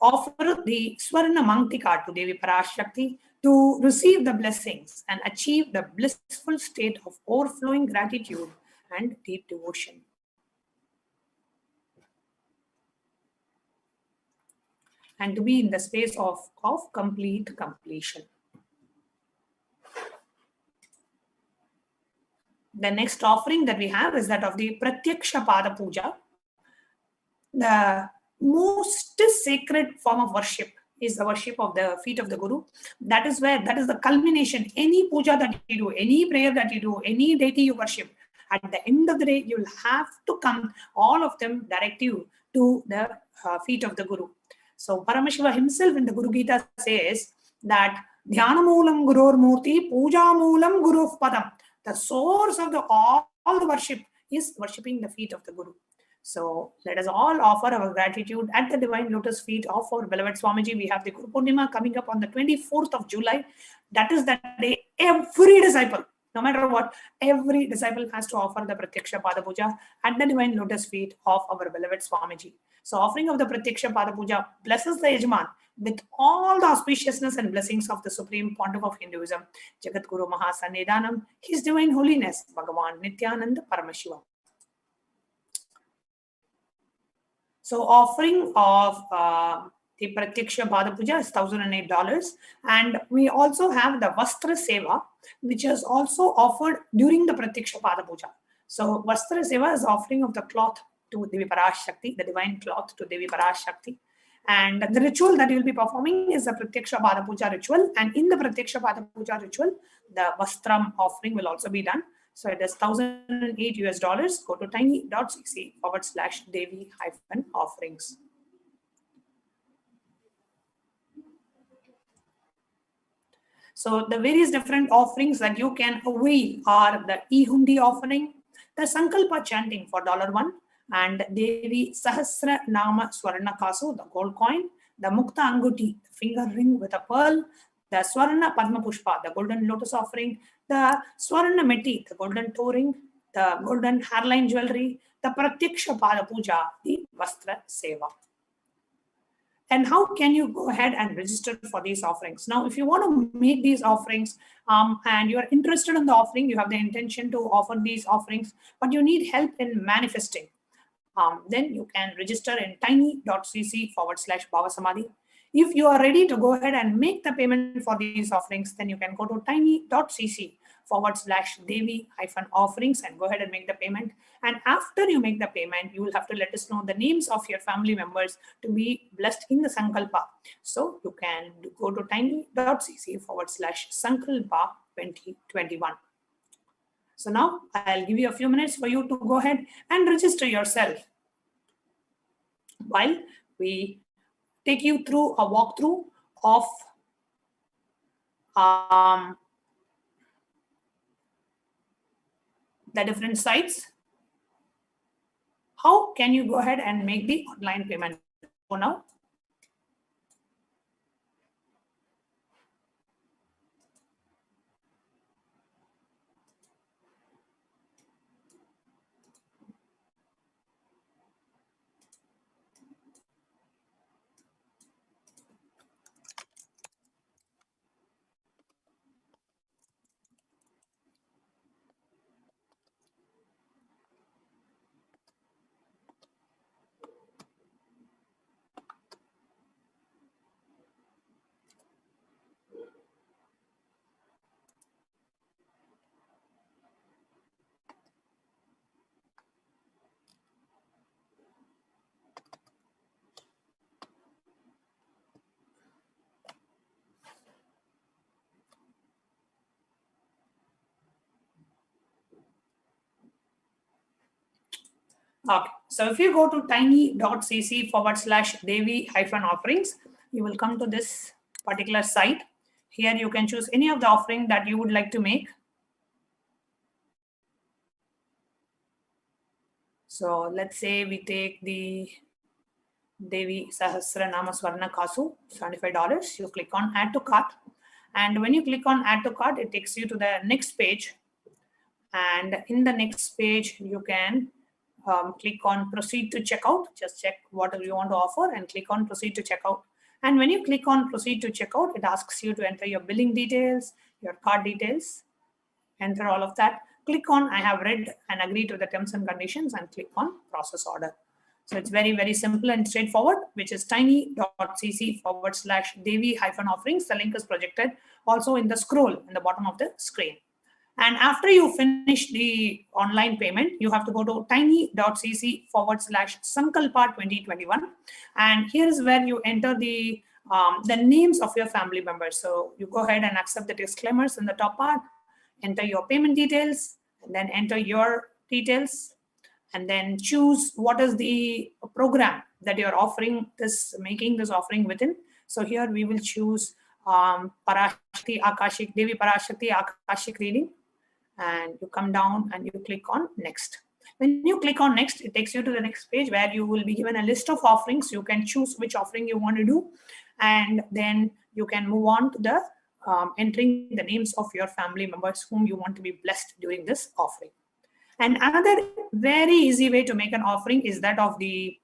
Offer the Swarna Mangtika to Devi Parashakti to receive the blessings and achieve the blissful state of overflowing gratitude and deep devotion. And to be in the space of complete completion. The next offering that we have is that of the Pratyaksha Pada Puja. The most sacred form of worship is the worship of the feet of the Guru. That is the culmination. Any puja that you do, any prayer that you do, any deity you worship, at the end of the day, you'll have to come, all of them direct you to the feet of the Guru. So Paramashiva himself in the Guru Gita says that Dhyana Moolam Gurur Murti, Puja Moolam Guru Padam. The source of all the worship is worshipping the feet of the Guru. So let us all offer our gratitude at the divine lotus feet of our beloved Swamiji. We have the Guru Purnima coming up on the 24th of July. That is that day every disciple, no matter what, every disciple has to offer the Pratyaksha Pada Puja at the divine lotus feet of our beloved Swamiji. So offering of the Pratyaksha Pada Puja blesses the Yajman with all the auspiciousness and blessings of the Supreme Pontiff of Hinduism, Jagat Guru Mahasannidhanam, His Divine Holiness, Bhagavan Nithyananda Paramashiva. So offering of the Pratyaksha Pada Puja is $1,008. And we also have the Vastra Seva, which is also offered during the Pratyaksha Pada Puja. So Vastra Seva is offering of the cloth to Devi Parashakti, the divine cloth to Devi Parashakti. And the ritual that you will be performing is the Pratyaksha Pada Puja ritual. And in the Pratyaksha Pada Puja ritual, the Vastram offering will also be done. So it is $1,008. Go to tiny.cc/Devi-offerings. So the various different offerings that you can avail are the E-Hundi offering, the Sankalpa chanting for $1, and Devi Sahasra Nama Swarna Kasu, the gold coin, the Mukta Anguti, the finger ring with a pearl, the Swarna Padma Pushpa, the golden lotus offering, the Swarna Meti, the golden toe ring, the golden hairline jewelry, the Pratyaksha Pada Puja, the Vastra Seva. And how can you go ahead and register for these offerings? Now, if you want to make these offerings and you are interested in the offering, you have the intention to offer these offerings, but you need help in manifesting, then you can register in tiny.cc/Bhavasamadhi. If you are ready to go ahead and make the payment for these offerings, then you can go to tiny.cc/Devi-offerings and go ahead and make the payment. And after you make the payment, you will have to let us know the names of your family members to be blessed in the Sankalpa. So you can go to tiny.cc/Sankalpa 2021. So now I'll give you a few minutes for you to go ahead and register yourself while we take you through a walkthrough of the different sites. How can you go ahead and make the online payment for now? Okay, so if you go to tiny.cc/Devi-offerings, you will come to this particular site. Here you can choose any of the offering that you would like to make. So let's say we take the Devi Sahasra Nama Swarna Kasu, $75. You click on Add to Cart. And when you click on Add to Cart, it takes you to the next page. And in the next page, you can click on Proceed to Checkout. Just check what you want to offer and click on Proceed to Checkout. And when you click on Proceed to Checkout, it asks you to enter your billing details, your card details, enter all of that. Click on I have read and agree to the terms and conditions and click on Process Order. So it's very, very simple and straightforward, which is tiny.cc/Devi-offerings. The link is projected also in the scroll in the bottom of the screen. And after you finish the online payment, you have to go to tiny.cc/Sankalpa 2021. And here is where you enter the names of your family members. So you go ahead and accept the disclaimers in the top part, enter your payment details, and then enter your details, and then choose what is the program that you're making this offering within. So here we will choose Parashakti, Akashic, Devi Parashakti, Akashic reading. And you come down and you click on next. When you click on next, it takes you to the next page where you will be given a list of offerings. You can choose which offering you want to do, and then you can move on to the entering the names of your family members whom you want to be blessed during this offering. And another very easy way to make an offering is that of the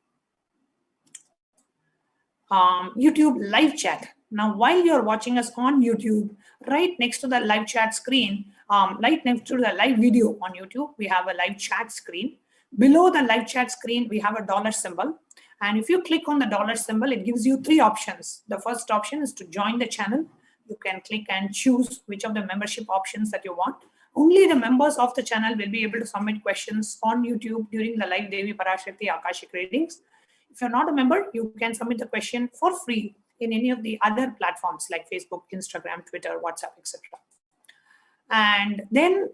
YouTube live chat. Now, while you're watching us on YouTube, right next to the live chat screen, right next to the live video on YouTube, we have a live chat screen. Below the live chat screen, we have a dollar symbol. And if you click on the dollar symbol, it gives you 3 options. The first option is to join the channel. You can click and choose which of the membership options that you want. Only the members of the channel will be able to submit questions on YouTube during the live Devi Parashakti Akashic readings. If you're not a member, you can submit the question for free in any of the other platforms like Facebook, Instagram, Twitter, WhatsApp, etc. And then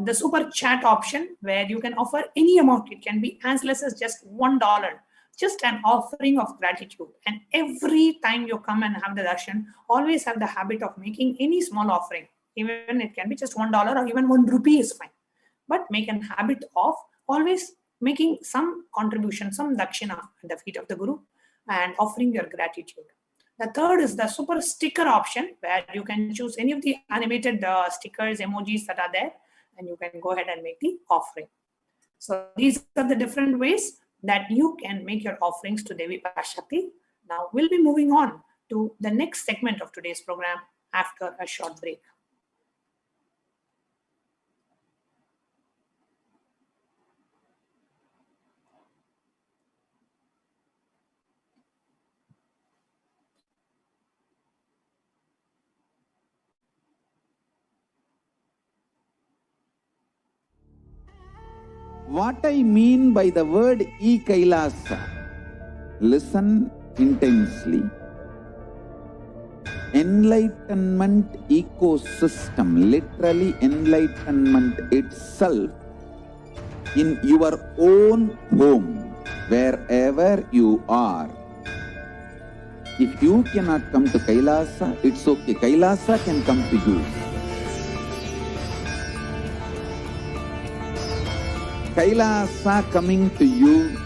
the super chat option, where you can offer any amount. It can be as less as just $1, just an offering of gratitude. And every time you come and have the darshan, always have the habit of making any small offering. Even it can be just $1 or even 1 rupee is fine. But make a habit of always making some contribution, some dakshina at the feet of the Guru and offering your gratitude. The third is the super sticker option, where you can choose any of the animated stickers, emojis that are there, and you can go ahead and make the offering. So these are the different ways that you can make your offerings to Devi Parashakti. Now we'll be moving on to the next segment of today's program after a short break. What I mean by the word e-Kailasa, listen intensely. Enlightenment ecosystem, literally enlightenment itself, in your own home, wherever you are. If you cannot come to Kailasa, it's okay. Kailasa can come to you. Kailasa coming to you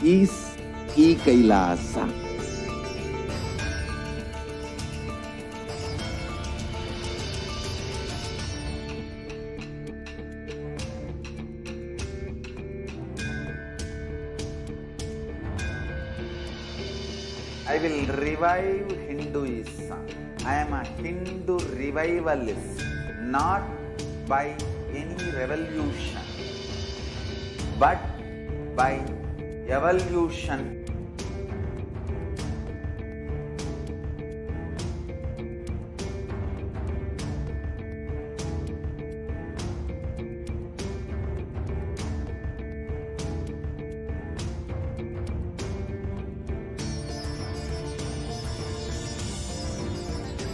is e-Kailasa. I will revive Hinduism. I am a Hindu revivalist, not by any revolution, but by evolution.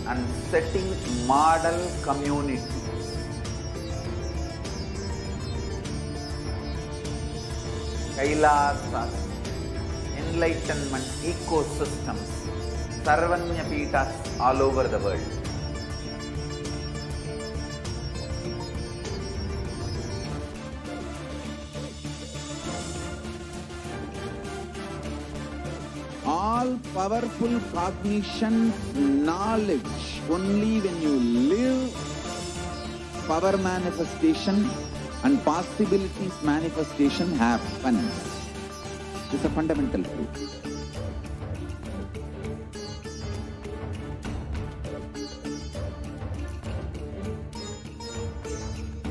And setting model communities. Kailasas, enlightenment ecosystems, Sarvanya Peethas all over the world. All powerful cognition, knowledge, only when you live, power manifestation and possibilities manifestation happens. It's a fundamental truth.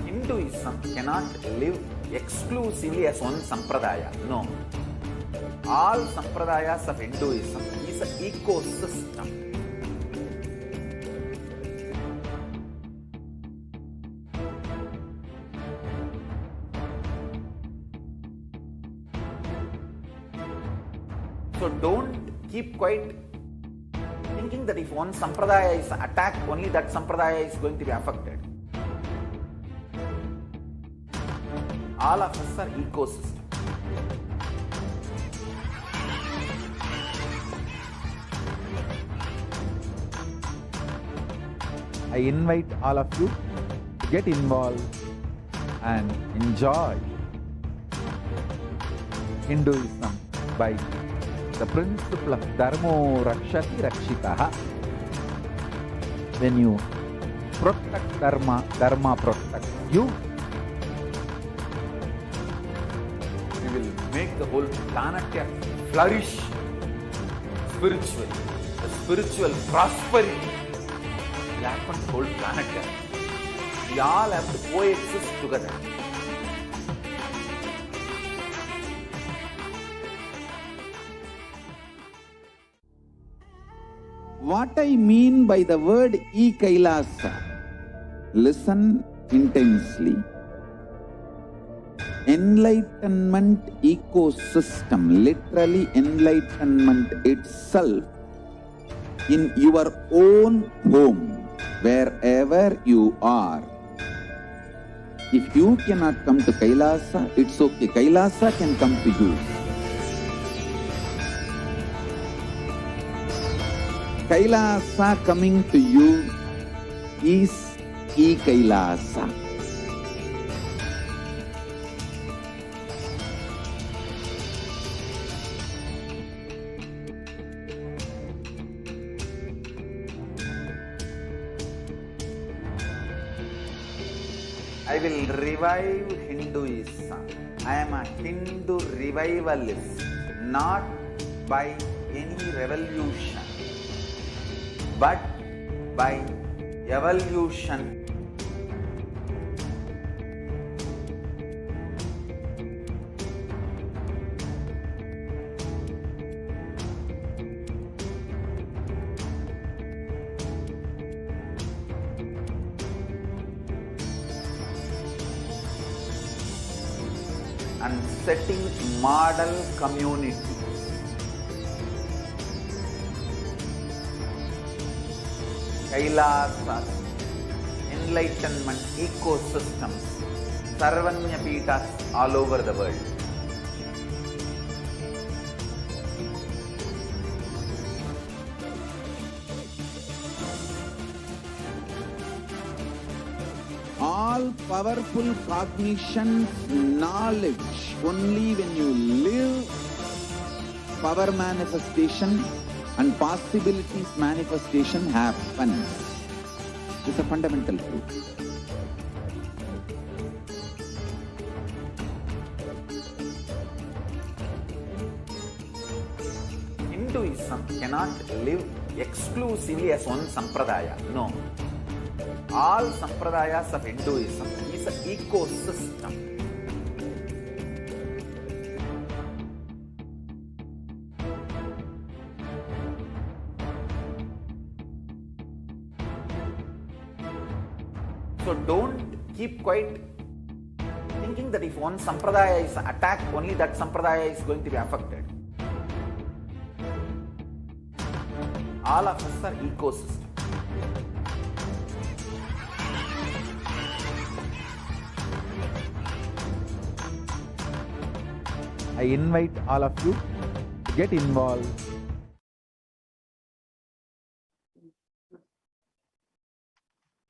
Hinduism cannot live exclusively as one sampradaya. No. All sampradayas of Hinduism is an ecosystem. So don't keep quiet thinking that if one sampradaya is attacked, only that sampradaya is going to be affected. All of us are ecosystem. I invite all of you to get involved and enjoy Hinduism by the principle of Dharmo Rakshati Rakshitaha. When you protect Dharma, Dharma protects you. We will make the whole planet flourish spiritually. The spiritual prosperity will happen to the whole planet. We all have to coexist together. What I mean by the word e-Kailasa, listen intensely. Enlightenment ecosystem, literally enlightenment itself, in your own home, wherever you are. If you cannot come to Kailasa, it's okay. Kailasa can come to you. Kailasa coming to you is e-Kailasa. I will revive Hinduism. I am a Hindu revivalist, not by any revolution, but by evolution. And setting model community. Kailasas, enlightenment ecosystems, Sarvanya Pitas all over the world. All powerful cognition, knowledge, only when you live, power manifestation and possibilities manifestation happens. It's a fundamental truth. Hinduism cannot live exclusively as one sampradaya. No. All sampradayas of Hinduism is an ecosystem. So don't keep quiet thinking that if one sampradaya is attacked, only that sampradaya is going to be affected. All of us are ecosystem. I invite all of you to get involved.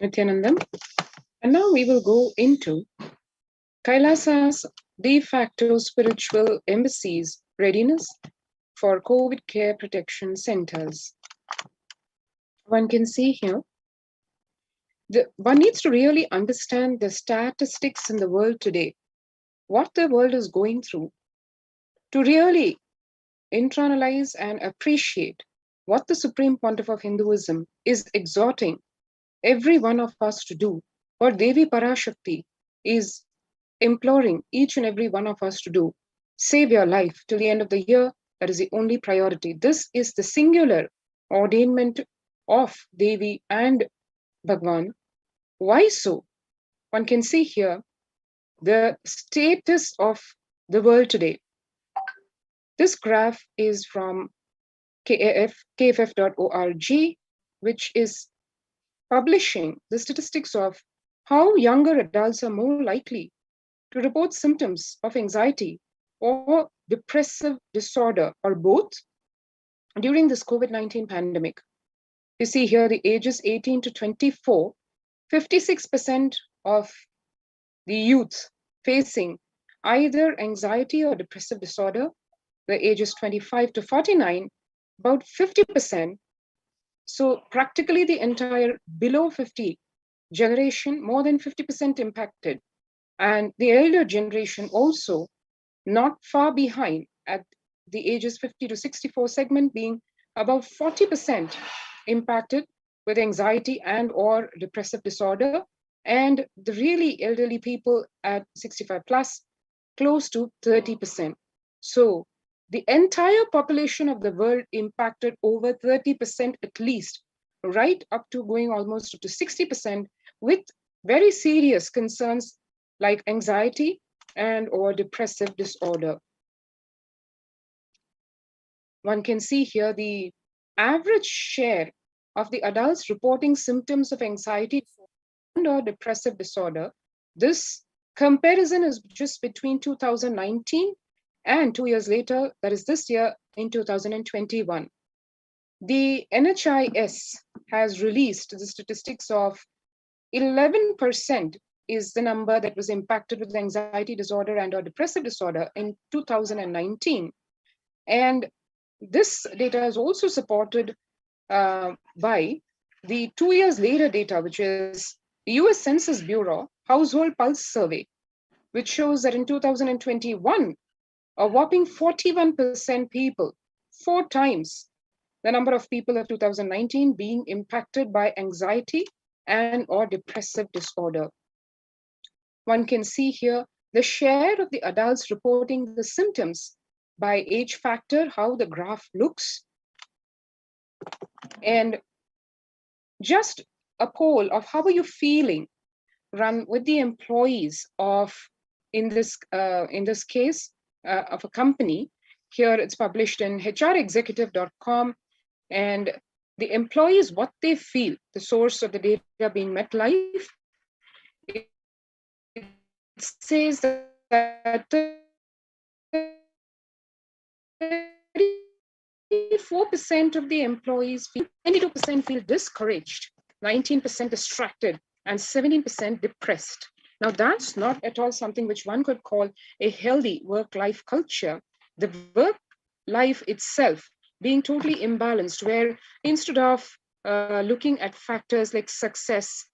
Nithyananda. And now we will go into Kailasa's de facto spiritual embassies readiness for COVID care protection centers. One can see here, one needs to really understand the statistics in the world today, what the world is going through, to really internalize and appreciate what the Supreme Pontiff of Hinduism is exhorting every one of us to do, what Devi Parashakti is imploring each and every one of us to do. Save your life till the end of the year. That is the only priority. This is the singular ordainment of Devi and Bhagwan. Why so? One can see here the status of the world today. This graph is from kff.org, which is publishing the statistics of how younger adults are more likely to report symptoms of anxiety or depressive disorder or both during this COVID-19 pandemic. You see here the ages 18 to 24, 56% of the youth facing either anxiety or depressive disorder. The ages 25 to 49, about 50%. So practically the entire below 50 generation, more than 50% impacted. And the elder generation also not far behind at the ages 50 to 64 segment being about 40% impacted with anxiety and or depressive disorder. And the really elderly people at 65 plus, close to 30%. So the entire population of the world impacted over 30% at least, right up to going almost up to 60% with very serious concerns like anxiety and or depressive disorder. One can see here the average share of the adults reporting symptoms of anxiety and or depressive disorder. This comparison is just between 2019 and 2 years later, that is this year in 2021. The NHIS has released the statistics of 11% is the number that was impacted with anxiety disorder and or depressive disorder in 2019. And this data is also supported by the 2 years later data, which is the US Census Bureau Household Pulse Survey, which shows that in 2021, a whopping 41% people, 4 times the number of people of 2019 being impacted by anxiety and or depressive disorder. One can see here the share of the adults reporting the symptoms by age factor, how the graph looks. And just a poll of how are you feeling run with the employees of, in this case, of a company. Here it's published in hrexecutive.com, and the employees, what they feel, the source of the data being MetLife, it says that 34% of the employees feel, 22% feel discouraged, 19% distracted, and 17% depressed. Now, that's not at all something which one could call a healthy work-life culture. The work life itself being totally imbalanced, where instead of looking at factors like success,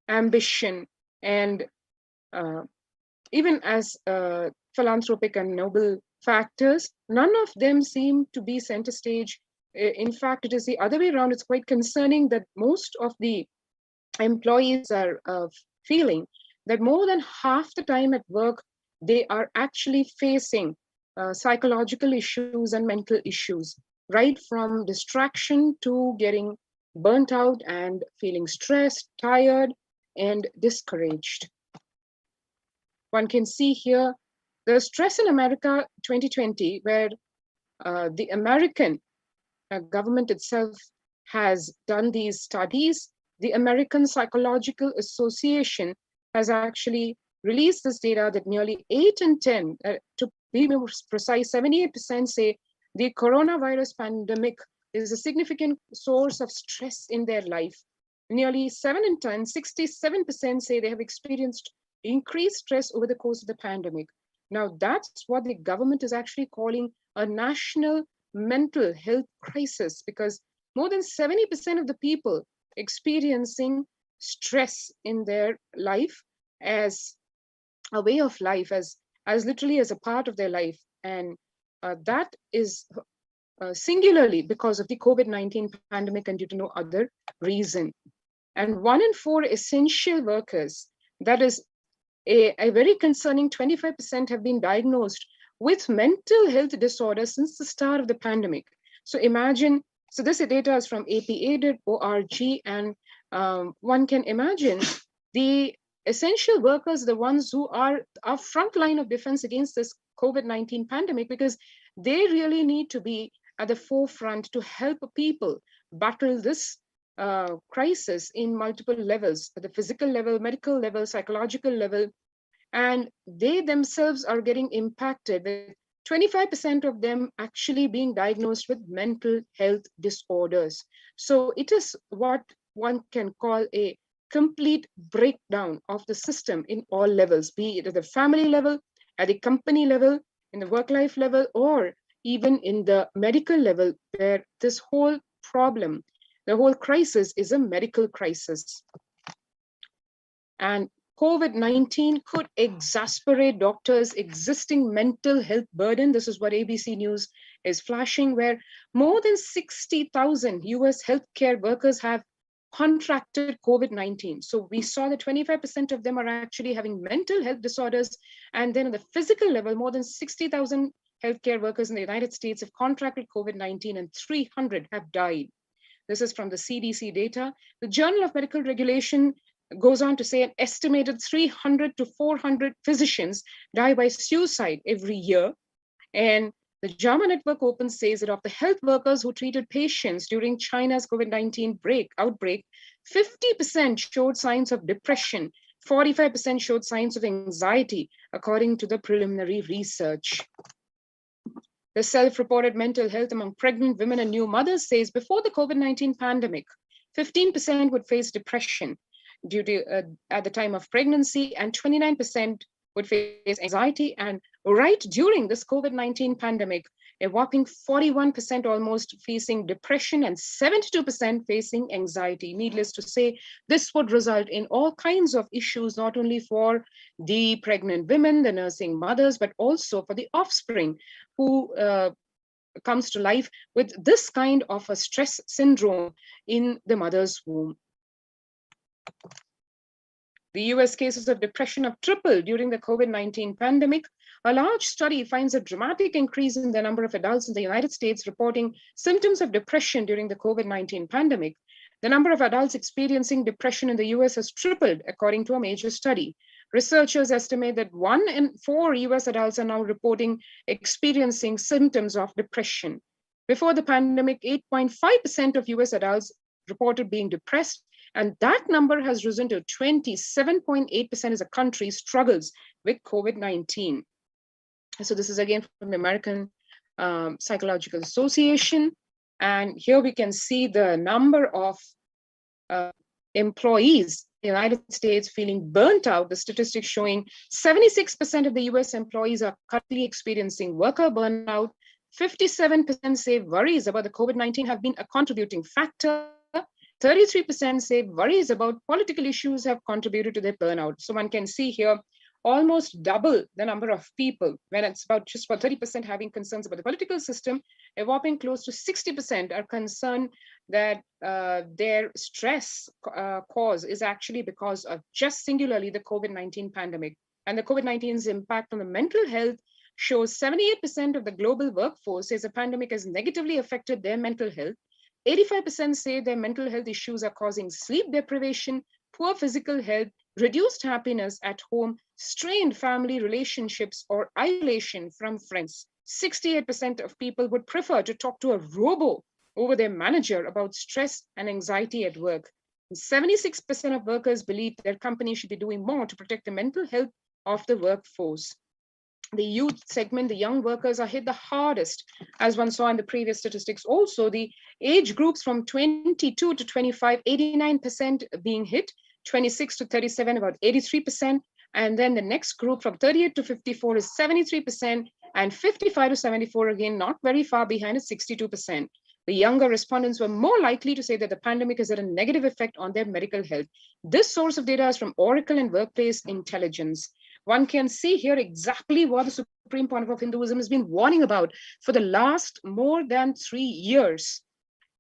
ambition, and even as philanthropic and noble factors, none of them seem to be center stage. In fact, it is the other way around. It's quite concerning that most of the employees are feeling that more than half the time at work, they are actually facing psychological issues and mental issues, right from distraction to getting burnt out and feeling stressed, tired, and discouraged. One can see here the Stress in America 2020, where the American government itself has done these studies. The American Psychological Association has actually released this data that nearly 8 in 10, to be more precise, 78% say the coronavirus pandemic is a significant source of stress in their life. Nearly 7 in 10, 67% say they have experienced increased stress over the course of the pandemic. Now, that's what the government is actually calling a national mental health crisis, because more than 70% of the people experiencing stress in their life as a way of life, as literally as a part of their life. And that is singularly because of the COVID-19 pandemic and due to no other reason. And 1 in 4 essential workers, that is a very concerning 25%, have been diagnosed with mental health disorders since the start of the pandemic. So imagine, so this data is from apa.org, and one can imagine the essential workers, the ones who are our front line of defense against this COVID-19 pandemic, because they really need to be at the forefront to help people battle this crisis in multiple levels, at the physical level, medical level, psychological level, and they themselves are getting impacted with 25% of them actually being diagnosed with mental health disorders. So it is what one can call a complete breakdown of the system in all levels, be it at the family level, at the company level, in the work-life level, or even in the medical level, where this whole problem, the whole crisis is a medical crisis. And COVID-19 could exacerbate doctors' existing mental health burden. This is what ABC News is flashing, where more than 60,000 US healthcare workers have contracted COVID-19. So we saw that 25% of them are actually having mental health disorders. And then on the physical level, more than 60,000 healthcare workers in the United States have contracted COVID-19 and 300 have died. This is from the CDC data. The Journal of Medical Regulation goes on to say an estimated 300 to 400 physicians die by suicide every year. And the JAMA Network Open says that of the health workers who treated patients during China's COVID-19 outbreak, 50% showed signs of depression, 45% showed signs of anxiety, according to the preliminary research. The self-reported mental health among pregnant women and new mothers says before the COVID-19 pandemic, 15% would face depression due to at the time of pregnancy, and 29% would face anxiety. And right during this COVID-19 pandemic, a whopping 41% almost facing depression and 72% facing anxiety. Needless to say, this would result in all kinds of issues, not only for the pregnant women, the nursing mothers, but also for the offspring who comes to life with this kind of a stress syndrome in the mother's womb. The US cases of depression have tripled during the COVID-19 pandemic. A large study finds a dramatic increase in the number of adults in the United States reporting symptoms of depression during the COVID-19 pandemic. The number of adults experiencing depression in the US has tripled, according to a major study. Researchers estimate that 1 in 4 US adults are now reporting experiencing symptoms of depression. Before the pandemic, 8.5% of US adults reported being depressed, and that number has risen to 27.8% as the country struggles with COVID-19. So this is again from the American Psychological Association. And here we can see the number of employees in the United States feeling burnt out. The statistics showing 76% of the US employees are currently experiencing worker burnout. 57% say worries about the COVID-19 have been a contributing factor. 33% say worries about political issues have contributed to their burnout. So one can see here almost double the number of people, when it's about just about 30% having concerns about the political system, a whopping close to 60% are concerned that their stress cause is actually because of just singularly the COVID-19 pandemic. And the COVID-19's impact on the mental health shows 78% of the global workforce says the pandemic has negatively affected their mental health. 85% say their mental health issues are causing sleep deprivation, poor physical health, reduced happiness at home, strained family relationships, or isolation from friends. 68% of people would prefer to talk to a robo over their manager about stress and anxiety at work. And 76% of workers believe their company should be doing more to protect the mental health of the workforce. The youth segment, the young workers are hit the hardest, as one saw in the previous statistics. Also, the age groups from 22 to 25, 89% being hit, 26 to 37, about 83%. And then the next group from 38 to 54 is 73%, and 55 to 74, again, not very far behind at 62%. The younger respondents were more likely to say that the pandemic has had a negative effect on their medical health. This source of data is from Oracle and Workplace Intelligence. One can see here exactly what the Supreme Pontiff of Hinduism has been warning about for the last more than 3 years,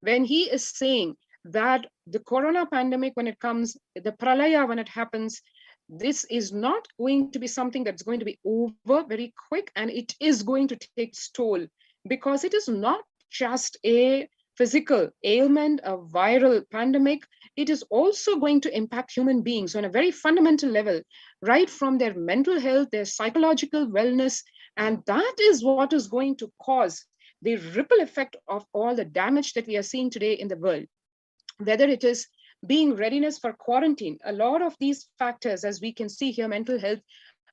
when he is saying that the corona pandemic, when it comes, the pralaya, when it happens, this is not going to be something that's going to be over very quick, and it is going to take its toll, because it is not just a physical ailment, a viral pandemic. It is also going to impact human beings on a very fundamental level, right from their mental health, their psychological wellness, And that is what is going to cause the ripple effect of all the damage that we are seeing today in the world. Whether it is being readiness for quarantine, a lot of these factors, as we can see here, mental health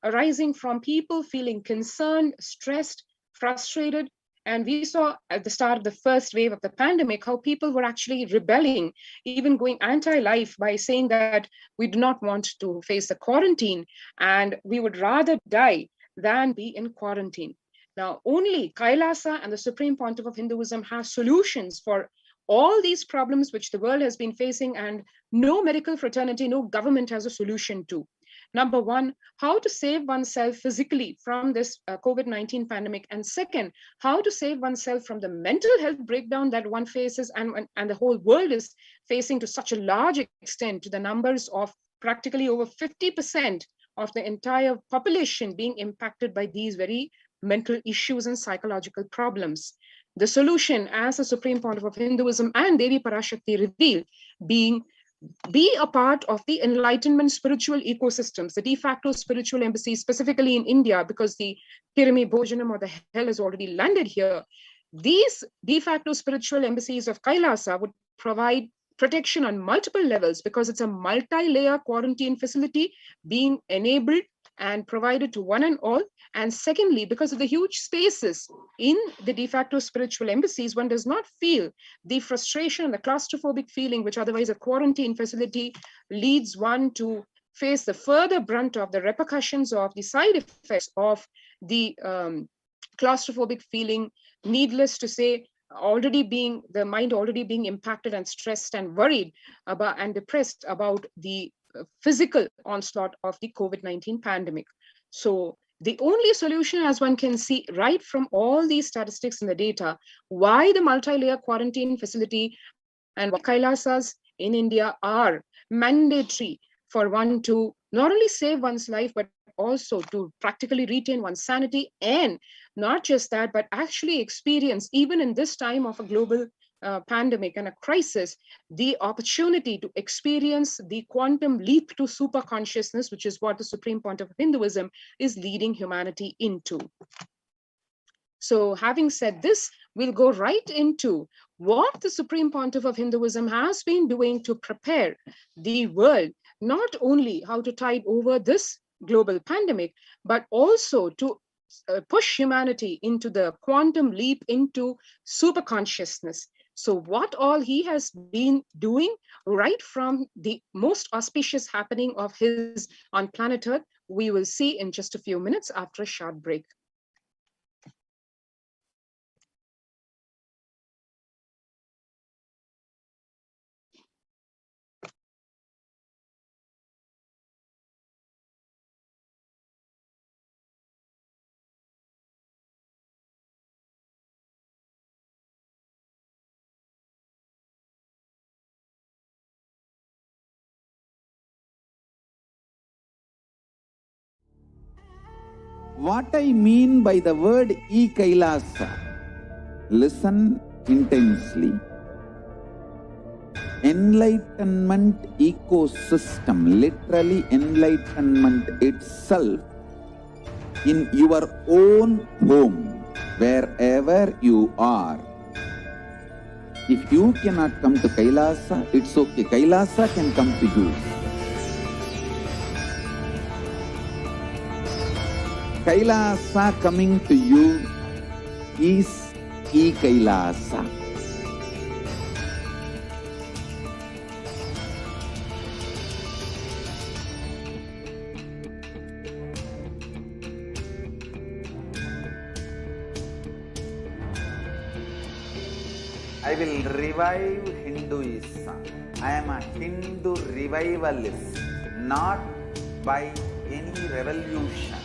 arising from people feeling concerned, stressed, frustrated. And we saw at the start of the first wave of the pandemic how people were actually rebelling, even going anti-life by saying that we do not want to face the quarantine and we would rather die than be in quarantine. Now, only Kailasa and the Supreme Pontiff of Hinduism have solutions for all these problems which the world has been facing, and no medical fraternity, no government has a solution to. Number one, how to save oneself physically from this COVID-19 pandemic. And second, how to save oneself from the mental health breakdown that one faces and the whole world is facing to such a large extent, to the numbers of practically over 50% of the entire population being impacted by these very mental issues and psychological problems. The solution, as the Supreme Pontiff of Hinduism and Devi Parashakti reveal, be a part of the enlightenment spiritual ecosystems, the de facto spiritual embassies, specifically in India, because the Pirami Bhojanam or the hell has already landed here. These de facto spiritual embassies of Kailasa would provide protection on multiple levels because it's a multi-layer quarantine facility being enabled and provided to one and all. And secondly, because of the huge spaces in the de facto spiritual embassies, one does not feel the frustration and the claustrophobic feeling, which otherwise a quarantine facility leads one to face the further brunt of the repercussions of the side effects of the claustrophobic feeling. Needless to say, the mind already being impacted and stressed and worried about and depressed about the physical onslaught of the COVID-19 pandemic. So the only solution, as one can see right from all these statistics and the data, why the multi-layer quarantine facility and why Kailasas in India are mandatory for one to not only save one's life, but also to practically retain one's sanity, and not just that, but actually experience, even in this time of a global pandemic and a crisis, the opportunity to experience the quantum leap to super consciousness, which is what the Supreme Pontiff of Hinduism is leading humanity into. So having said this, we'll go right into what the Supreme Pontiff of Hinduism has been doing to prepare the world, not only how to tide over this global pandemic, but also to push humanity into the quantum leap into super consciousness. So what all he has been doing right from the most auspicious happening of his on planet Earth, we will see in just a few minutes after a short break. What I mean by the word e-Kailasa, listen intensely. Enlightenment ecosystem, literally enlightenment itself, in your own home, wherever you are. If you cannot come to Kailasa, it's okay. Kailasa can come to you. Kailasa coming to you is e-Kailasa. I will revive Hinduism. I am a Hindu revivalist, not by any revolution,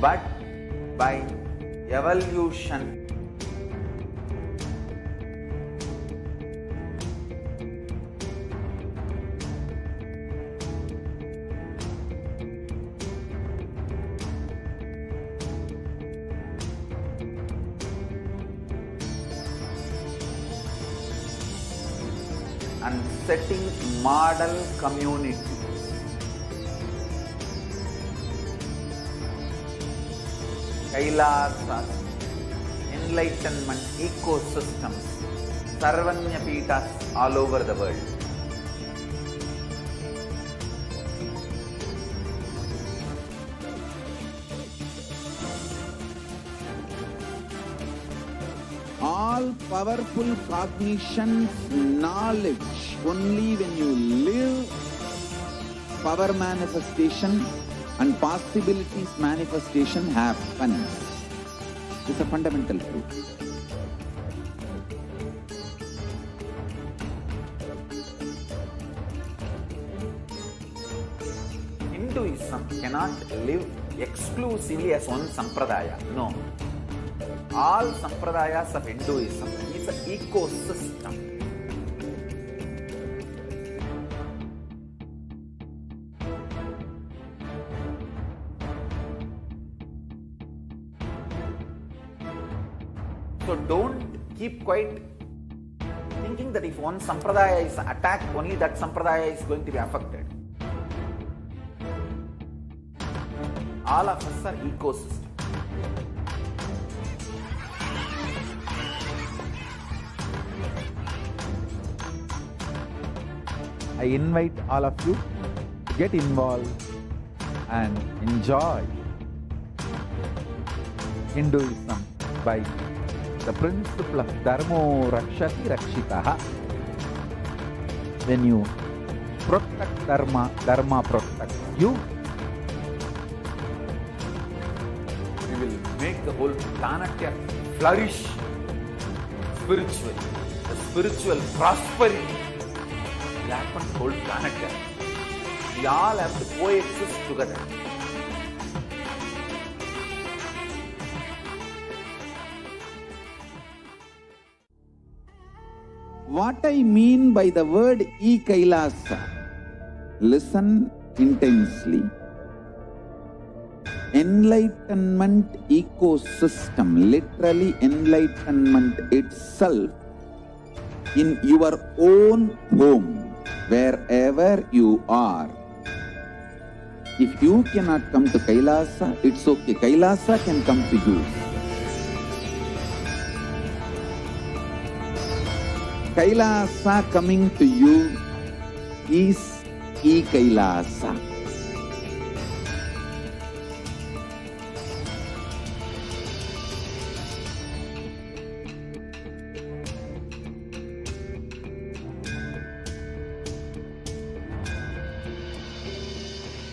but by evolution. And setting model community. Kailasas, enlightenment ecosystems, Sarvanya Peethas all over the world. All powerful cognition, knowledge, only when you live, power manifestation and possibilities manifestation happen. It's a fundamental truth. Hinduism cannot live exclusively as one sampradaya. No. All sampradayas of Hinduism is an ecosystem. So don't keep quiet thinking that if one sampradaya is attacked, only that sampradaya is going to be affected. All of us are ecosystems. I invite all of you to get involved and enjoy Hinduism by the principle of Dharmo Rakshati Rakshitaha. When you protect Dharma, Dharma protects you. We will make the whole planet flourish spiritually. The spiritual prosperity will happen to the whole planet. We all have to coexist together. What I mean by the word e-Kailasa, listen intensely. Enlightenment ecosystem, literally enlightenment itself, in your own home, wherever you are. If you cannot come to Kailasa, it's okay. Kailasa can come to you. Kailasa coming to you is e-Kailasa.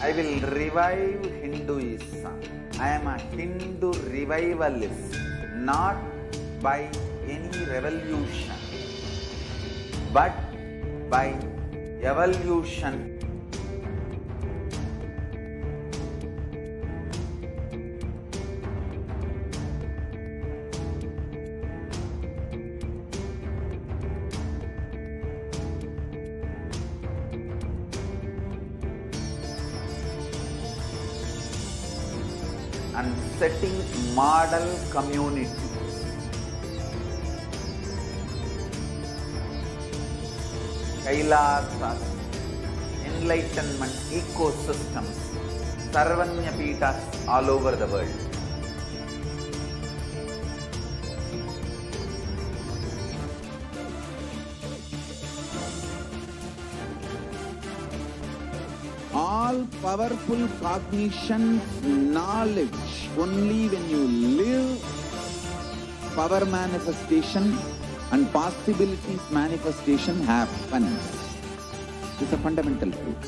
I will revive Hinduism. I am a Hindu revivalist, not by any revolution, but by evolution. And setting model community. Kailasas, enlightenment ecosystems, Sarvanya Peethas all over the world. All powerful cognition, knowledge, only when you live, power manifestation and possibilities manifestation happen. It's a fundamental truth.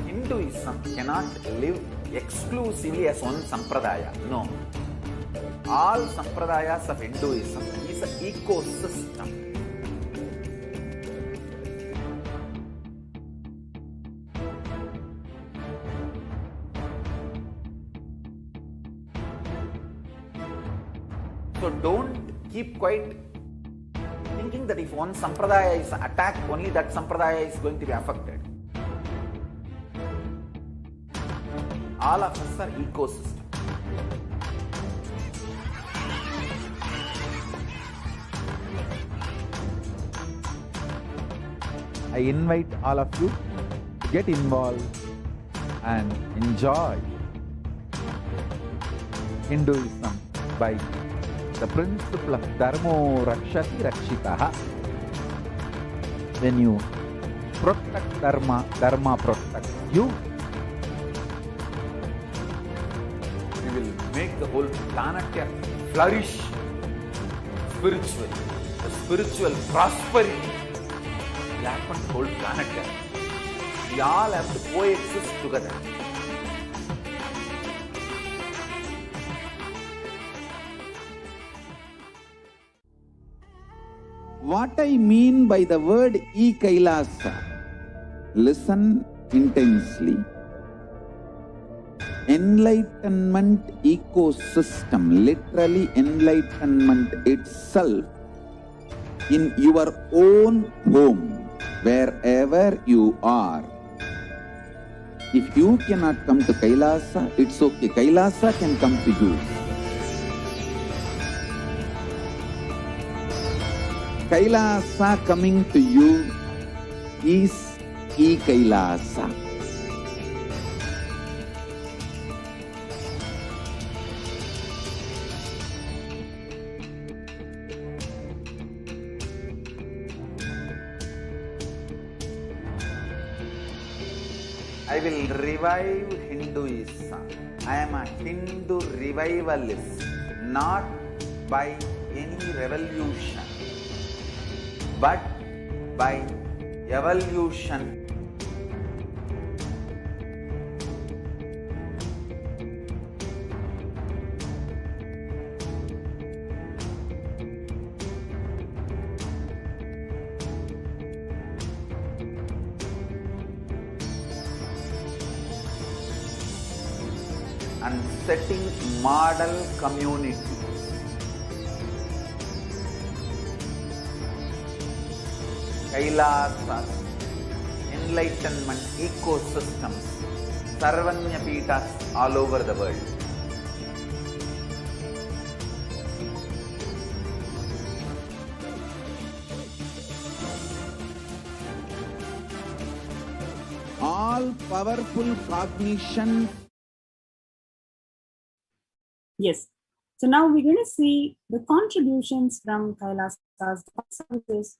Hinduism cannot live exclusively as one sampradaya. No. All sampradayas of Hinduism is an ecosystem. So don't keep quiet thinking that if one sampradaya is attacked, only that sampradaya is going to be affected. All of us are ecosystems. I invite all of you to get involved and enjoy Hinduism by the principle of Dharmo Rakshati Rakshitaha. When you protect Dharma, Dharma protects you. We will make the whole planet flourish spiritually. The spiritual prosperity will happen to the whole planet. We all have to coexist together. What I mean by the word e-Kailasa, listen intensely. Enlightenment ecosystem, literally enlightenment itself, in your own home, wherever you are. If you cannot come to Kailasa, it's okay. Kailasa can come to you. Kailasa coming to you is e-Kailasa. I will revive Hinduism. I am a Hindu revivalist, not by any revolution, but by evolution. And setting model community. Kailasas, enlightenment ecosystems, Sarvanya Pitas all over the world. All powerful cognition. Yes. So now we're going to see the contributions from Kailasa's services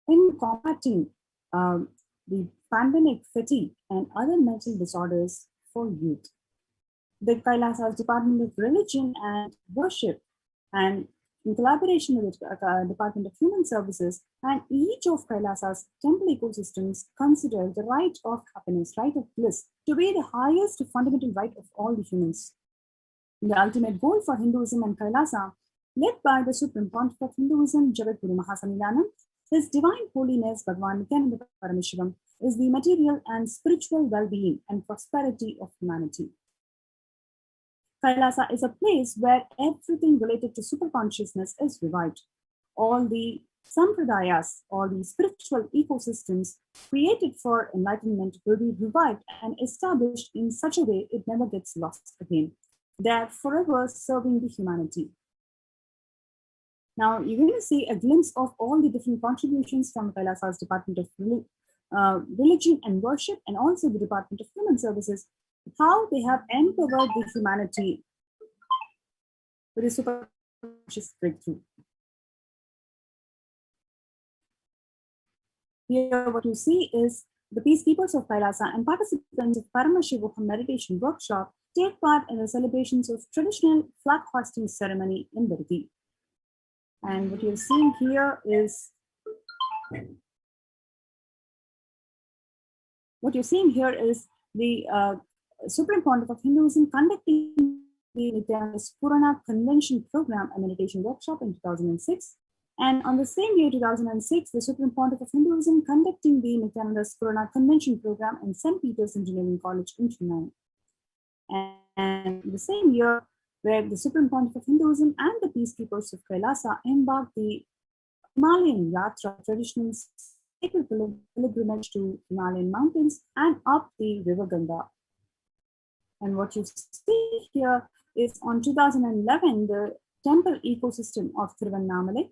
in combating the pandemic fatigue and other mental disorders for youth. The Kailasa's Department of Religion and Worship, and in collaboration with the Department of Human Services, and each of Kailasa's temple ecosystems consider the right of happiness, right of bliss, to be the highest fundamental right of all the humans. The ultimate goal for Hinduism and Kailasa, led by the Supreme Pontiff of Hinduism, Jagatguru Mahasanidhanam, His Divine Holiness Bhagavan Nithyananda Parameshwaram, is the material and spiritual well-being and prosperity of humanity. Kailasa is a place where everything related to superconsciousness is revived. All the sampradayas, all the spiritual ecosystems created for enlightenment will be revived and established in such a way it never gets lost again. They are forever serving the humanity. Now, you're going to see a glimpse of all the different contributions from Kailasa's Department of Religion and Worship, and also the Department of Human Services, how they have empowered the humanity with a super conscious breakthrough. Here, what you see is the peacekeepers of Kailasa and participants of Paramashivoham meditation workshop take part in the celebrations of traditional flag hoisting ceremony in Devi. And what you're seeing here is the Supreme Pontiff of Hinduism conducting the Nithyananda Purana Convention Program and Meditation Workshop in 2006. And on the same year, 2006, the Supreme Pontiff of Hinduism conducting the Nithyananda Purana Convention Program in St. Peter's Engineering College in Chennai. And the same year, where the Supreme Pontiff of Hinduism and the peacekeepers of Kailasa embarked the Himalayan Yatra, traditional sacred pilgrimage to Himalayan mountains and up the river Ganga. And what you see here is on 2011, the temple ecosystem of Thiruvannamalai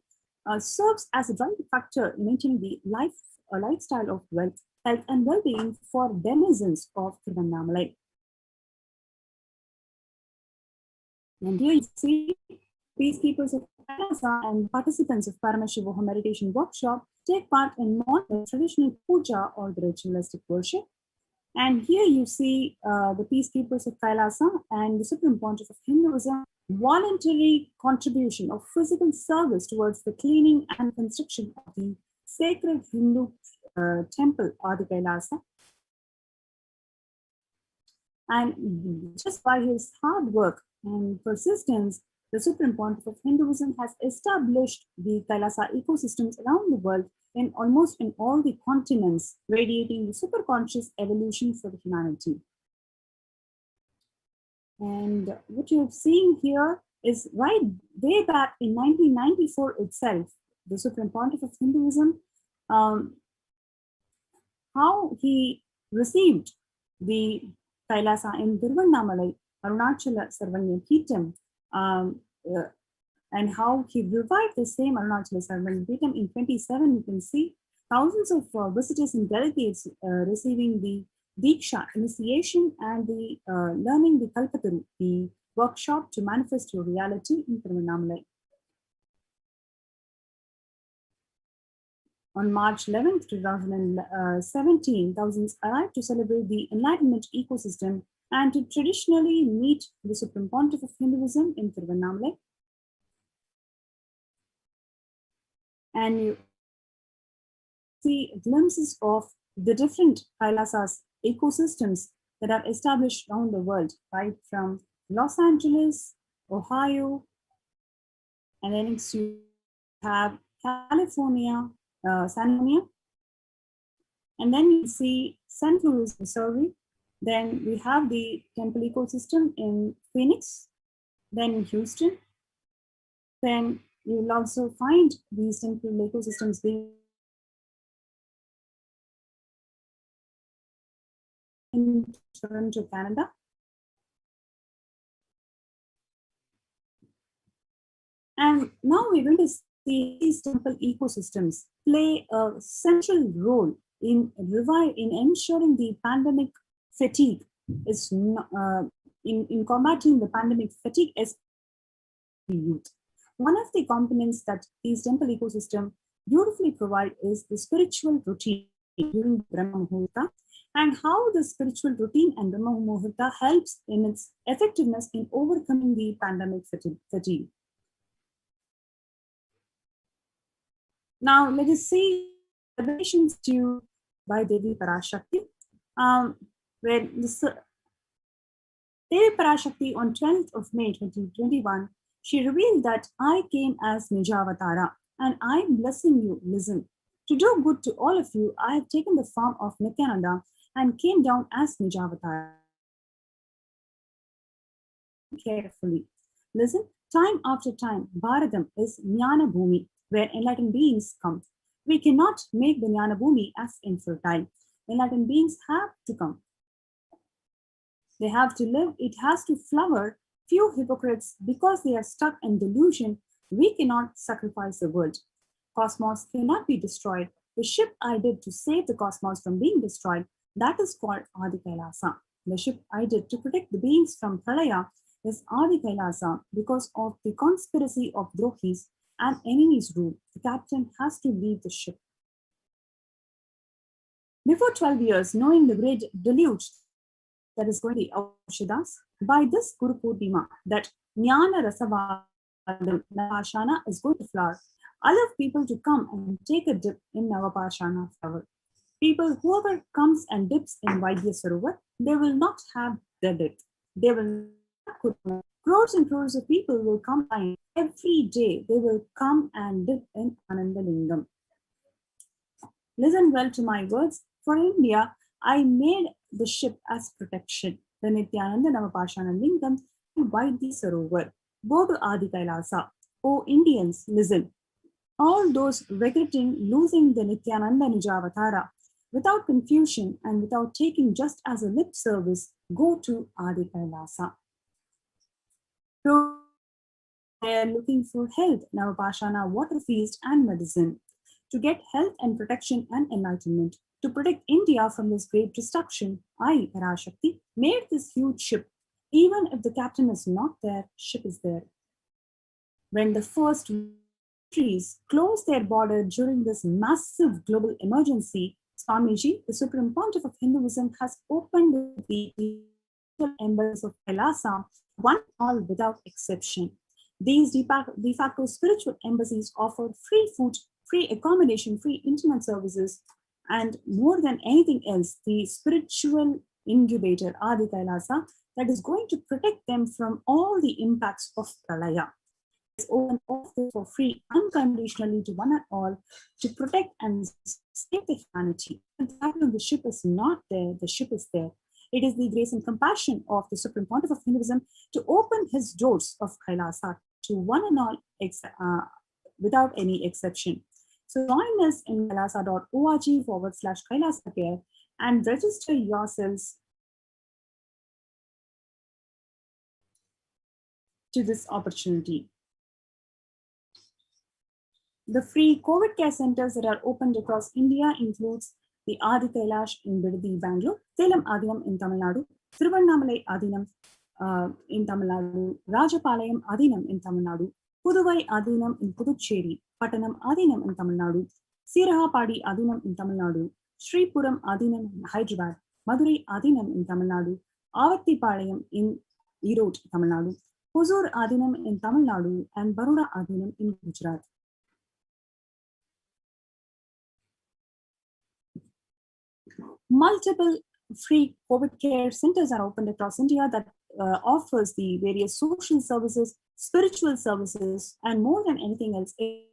serves as a driving factor in maintaining the life a lifestyle of wealth, health, and well-being for denizens of Tiruvannamalai. And here you see peacekeepers of Kailasa and participants of Paramashivoha meditation workshop take part in modern traditional puja or the ritualistic worship. And here you see the peacekeepers of Kailasa and the Supreme Pontiff of Hinduism voluntary contribution of physical service towards the cleaning and construction of the sacred Hindu temple Adi Kailasa. And just by his hard work and persistence, the Supreme Pontiff of Hinduism has established the Kailasa ecosystems around the world in almost in all the continents, radiating the superconscious evolution for the humanity. And what you're seeing here is right way back in 1994 itself, the Supreme Pontiff of Hinduism, how he received the Kailasa in Tiruvannamalai, Arunachala Sarvanya Peetam, and how he revived the same Arunachala Sarvanya Peetam in 27. You can see thousands of visitors and delegates receiving the Diksha, initiation, and the learning the Kalpataru, the workshop to manifest your reality in Tiruvannamalai. On March 11th, 2017, thousands arrived to celebrate the Enlightenment ecosystem and to traditionally meet the Supreme Pontiff of Hinduism in Tiruvannamalai. And you see glimpses of the different Kailasas ecosystems that are established around the world, right from Los Angeles, Ohio, and then next you have California, San Antonio, and then you see St. Louis, Missouri. Then we have the temple ecosystem in Phoenix, then in Houston. Then you'll also find these temple ecosystems being in Toronto, Canada. And now we're going to see these temple ecosystems play a central role in ensuring the pandemic fatigue is in combating the pandemic fatigue as youth. One of the components that these temple ecosystem beautifully provide is the spiritual routine during Brahma Muhurta, and how the spiritual routine and Brahma Muhurta helps in its effectiveness in overcoming the pandemic fatigue. Now let us see celebrations due by Devi Parashakti, where Devi Parashakti on 12th of May 2021, she revealed that I came as Nijavatara and I am blessing you, listen. To do good to all of you, I have taken the form of Nithyananda and came down as Nijavatara. Carefully. Listen, time after time, Bharadam is Jnana Bhumi, where enlightened beings come. We cannot make the Jnana Bhumi as infertile. Enlightened beings have to come. They have to live, it has to flower. Few hypocrites, because they are stuck in delusion, we cannot sacrifice the world. Cosmos cannot be destroyed. The ship I did to save the cosmos from being destroyed, that is called Adi Kailasa. The ship I did to protect the beings from Pralaya is Adi Kailasa. Because of the conspiracy of Drohis and enemies' rule, the captain has to leave the ship. Before 12 years, knowing the great deluge that is going to be Aushadas, by this Guru Purnima, that Jnana Rasavadam Navapashana is going to flower, I love people to come and take a dip in Navapashana flower. People, whoever comes and dips in Vaidya Sarovar, they will not have the dip. They will not. Crores and crores of people will come and every day they will come and dip in Anandalingam. Listen well to my words. For India, I made the ship as protection. The Nithyananda Navapashana Lingam to Vaidya Sarovar. Go to Adi Kailasa. O Indians, listen. All those regretting losing the Nithyananda Nijavatara, without confusion and without taking just as a lip service, go to Adi Kailasa. They are looking for health, Navapashana, water feast, and medicine. to get health and protection and enlightenment. To protect India from this great destruction, I, Parashakti, made this huge ship. Even if the captain is not there, ship is there. When the first countries closed their border during this massive global emergency, Swamiji, the Supreme Pontiff of Hinduism, has opened the embassies of Kailasa, one all without exception. These de facto spiritual embassies offered free food, free accommodation, free internet services, and more than anything else, the spiritual incubator, Adi Kailasa, that is going to protect them from all the impacts of Pralaya. It's open for free unconditionally to one and all to protect and save the humanity. The ship is not there, the ship is there. It is the grace and compassion of the Supreme Pontiff of Hinduism to open his doors of Kailasa to one and all without any exception. So join us in kailasa.org/Kailasa and register yourselves to this opportunity. The free COVID care centers that are opened across India includes the Adi Kailash in Bidadi, Bangalore, Salem Adinam in Tamil Nadu, Thiruvannamalai Adinam in Tamil Nadu, Rajapalayam Adinam in Tamil Nadu, Puduvai Adinam in Puducherry, Pattanam Adinam in Tamil Nadu, Sirahapadi Adinam in Tamil Nadu, Sri Puram Adinam in Hyderabad, Madurai Adinam in Tamil Nadu, Avattipalayam in Erode, Tamil Nadu, Hosur Adinam in Tamil Nadu, and Baroda Adinam in Gujarat. Multiple free COVID care centers are opened across India that offers the various social services, spiritual services, and more than anything else, a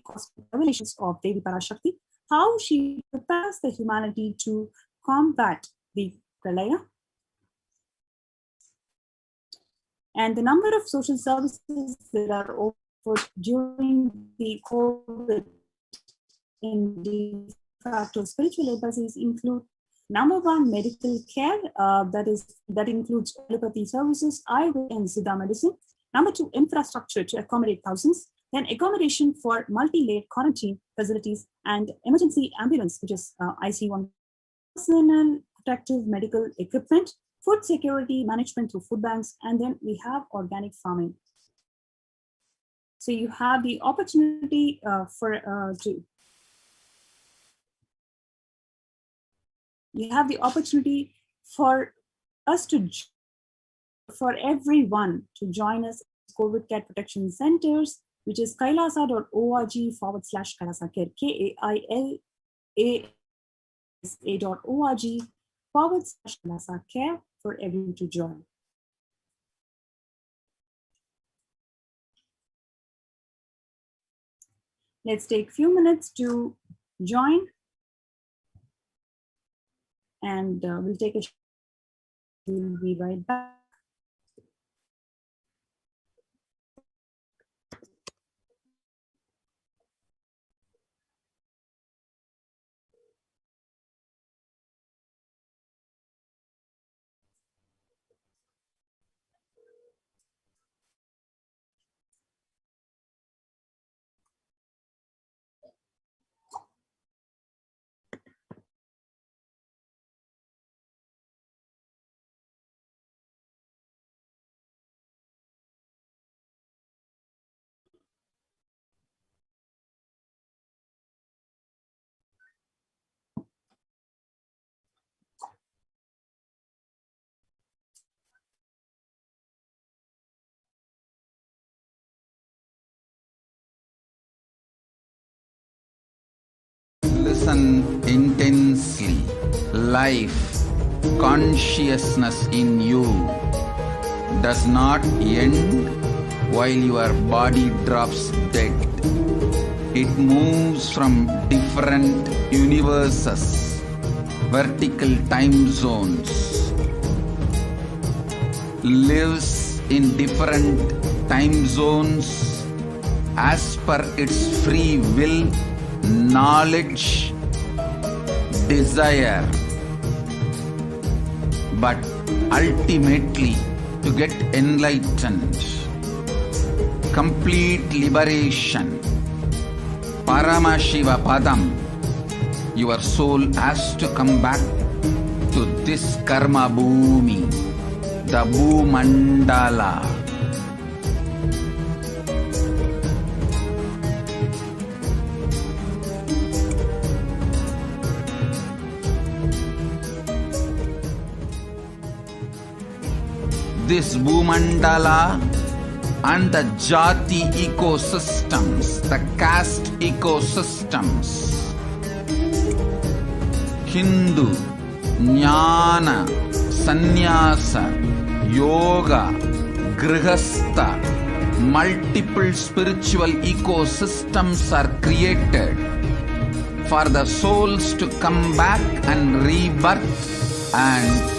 cosmic revelations of Devi Parashakti, how she prepares the humanity to combat the Pralaya. And the number of social services that are offered during the COVID in the factor spiritual embassies include number one, medical care, that includes allopathy services, Ayurveda and Siddha medicine. Number two, infrastructure to accommodate thousands. Then accommodation for multi-layered quarantine facilities and emergency ambulance, which is IC1, personal protective medical equipment, food security management through food banks, and then we have organic farming. So you have the opportunity for us to, for everyone to join us in COVID care protection centers, which is kailasa.org/Kailasa-Care, KAILASA.org/Kailasa-Care for everyone to join. Let's take a few minutes to join. And we'll take a short. We'll be right back. Listen intensely. Life, consciousness in you does not end while your body drops dead. It moves from different universes, vertical time zones, lives in different time zones as per its free will, knowledge, desire, but ultimately to get enlightened, complete liberation, Paramashiva Padam, your soul has to come back to this karma bhumi, the Bhumandala. This Bhumandala and the Jati ecosystems, the caste ecosystems, Hindu, Jnana, Sannyasa, Yoga, Grihastha, multiple spiritual ecosystems are created for the souls to come back and rebirth and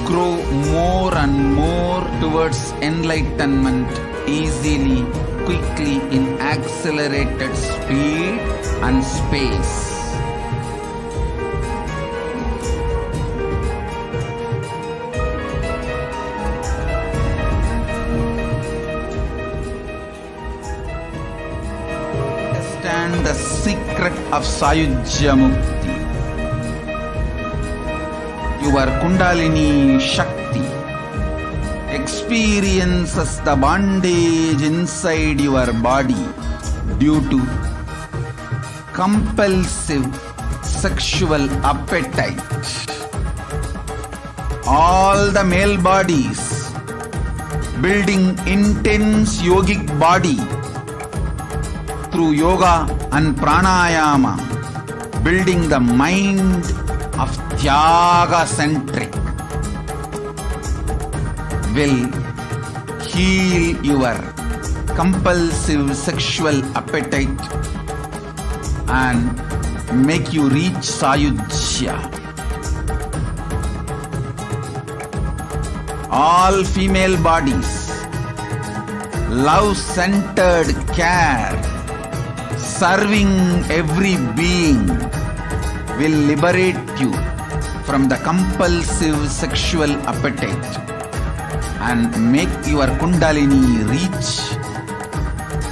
grow more and more towards enlightenment easily, quickly, in accelerated speed and space. Understand the secret of Sayujya Mukti. Your Kundalini Shakti experiences the bondage inside your body due to compulsive sexual appetite. All the male bodies building intense yogic body through yoga and pranayama, building the mind of Tyaga-centric, will heal your compulsive sexual appetite and make you reach Sayujya. All female bodies, love-centered care, serving every being, will liberate you from the compulsive sexual appetite and make your Kundalini reach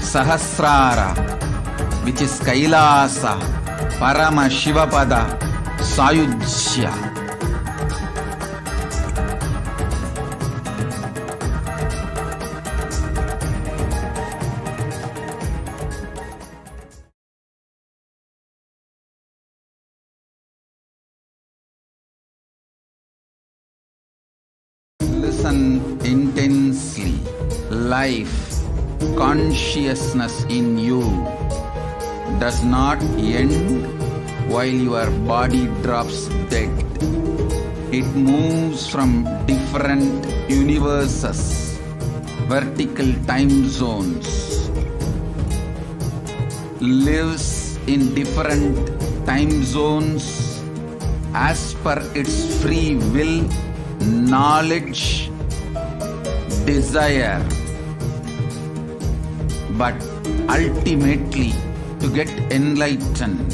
Sahasrara, which is Kailasa, Parama Shivapada, Sayujya. Listen intensely. Life, consciousness in you does not end while your body drops dead. It moves from different universes, vertical time zones, lives in different time zones as per its free will, knowledge, desire, but ultimately to get enlightened,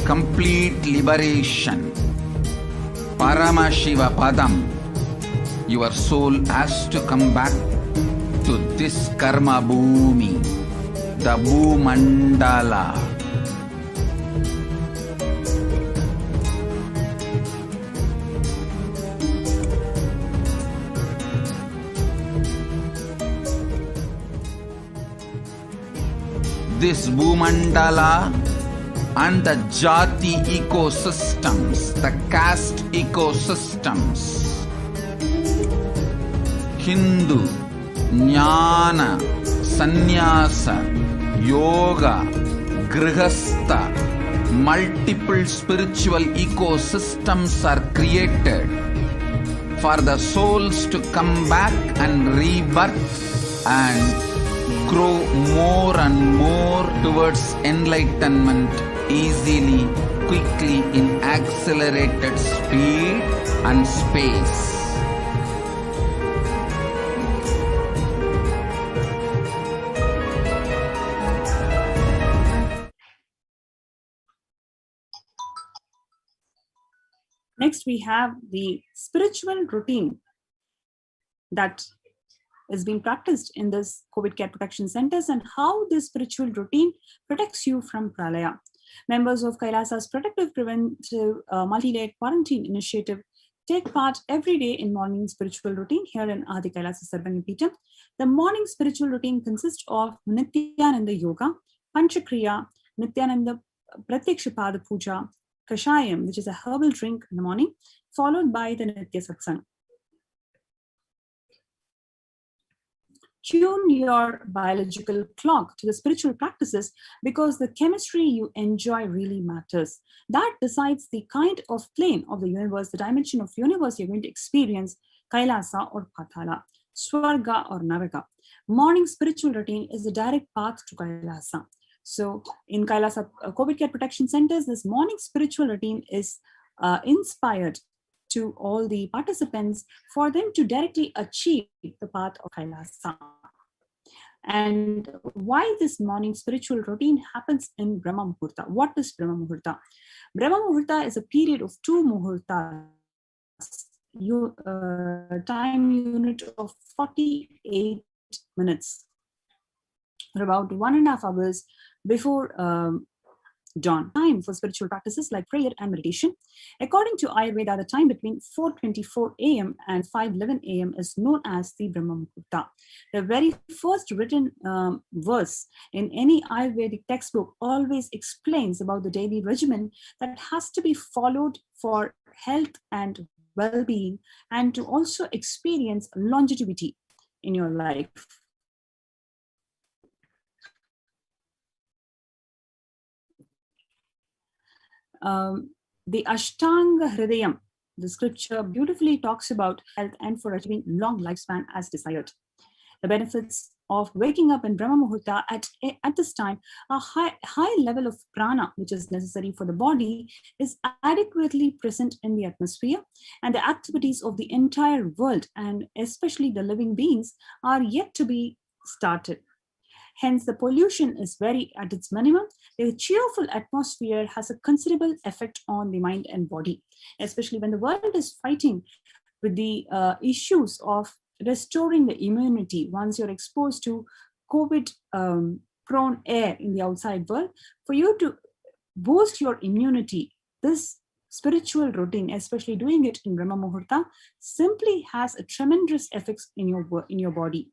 complete liberation, Paramashiva Padam, your soul has to come back to this karma bhumi, the Bhumandala. This Bhumandala and the Jati ecosystems, the caste ecosystems, Hindu, Jnana, Sannyasa, Yoga, Grihastha, multiple spiritual ecosystems are created for the souls to come back and rebirth and grow more and more towards enlightenment easily, quickly, in accelerated speed and space. Next, we have the spiritual routine that is being practiced in this COVID care protection centers and how this spiritual routine protects you from pralaya. Members of Kailasa's protective preventive multi-layered quarantine initiative take part every day in morning spiritual routine here in Adi Kailasa Sarvangapeetham. The morning spiritual routine consists of Nithyananda Yoga, Panchakriya, Nithyananda Pratyakshapada Puja, Kashayam, which is a herbal drink in the morning, followed by the Nitya Satsang. Tune your biological clock to the spiritual practices because the chemistry you enjoy really matters. That decides the kind of plane of the universe, the dimension of universe you're going to experience, Kailasa or Pathala, Swarga or Naraga. Morning spiritual routine is the direct path to Kailasa. So in Kailasa COVID care protection centers, this morning spiritual routine is inspired to all the participants for them to directly achieve the path of Kailasa. And why this morning spiritual routine happens in Brahma Muhurta? What is Brahma Muhurta? Brahma Muhurta is a period of 2 Muhurtas, time unit of 48 minutes, or about 1.5 hours before dawn. Time for spiritual practices like prayer and meditation. According to Ayurveda, the time between 4:24 a.m. and 5:11 a.m. is known as the Brahma Muhurta. The very first written verse in any Ayurvedic textbook always explains about the daily regimen that has to be followed for health and well-being and to also experience longevity in your life. The Ashtanga Hridayam, the scripture beautifully talks about health and for achieving long lifespan as desired. The benefits of waking up in Brahma Muhurta at this time, a high level of prana, which is necessary for the body, is adequately present in the atmosphere, and the activities of the entire world, and especially the living beings, are yet to be started. Hence, the pollution is very at its minimum. The cheerful atmosphere has a considerable effect on the mind and body, especially when the world is fighting with the issues of restoring the immunity once you're exposed to COVID prone air in the outside world. For you to boost your immunity, this spiritual routine, especially doing it in Brahma Muhurta, simply has a tremendous effects in your body.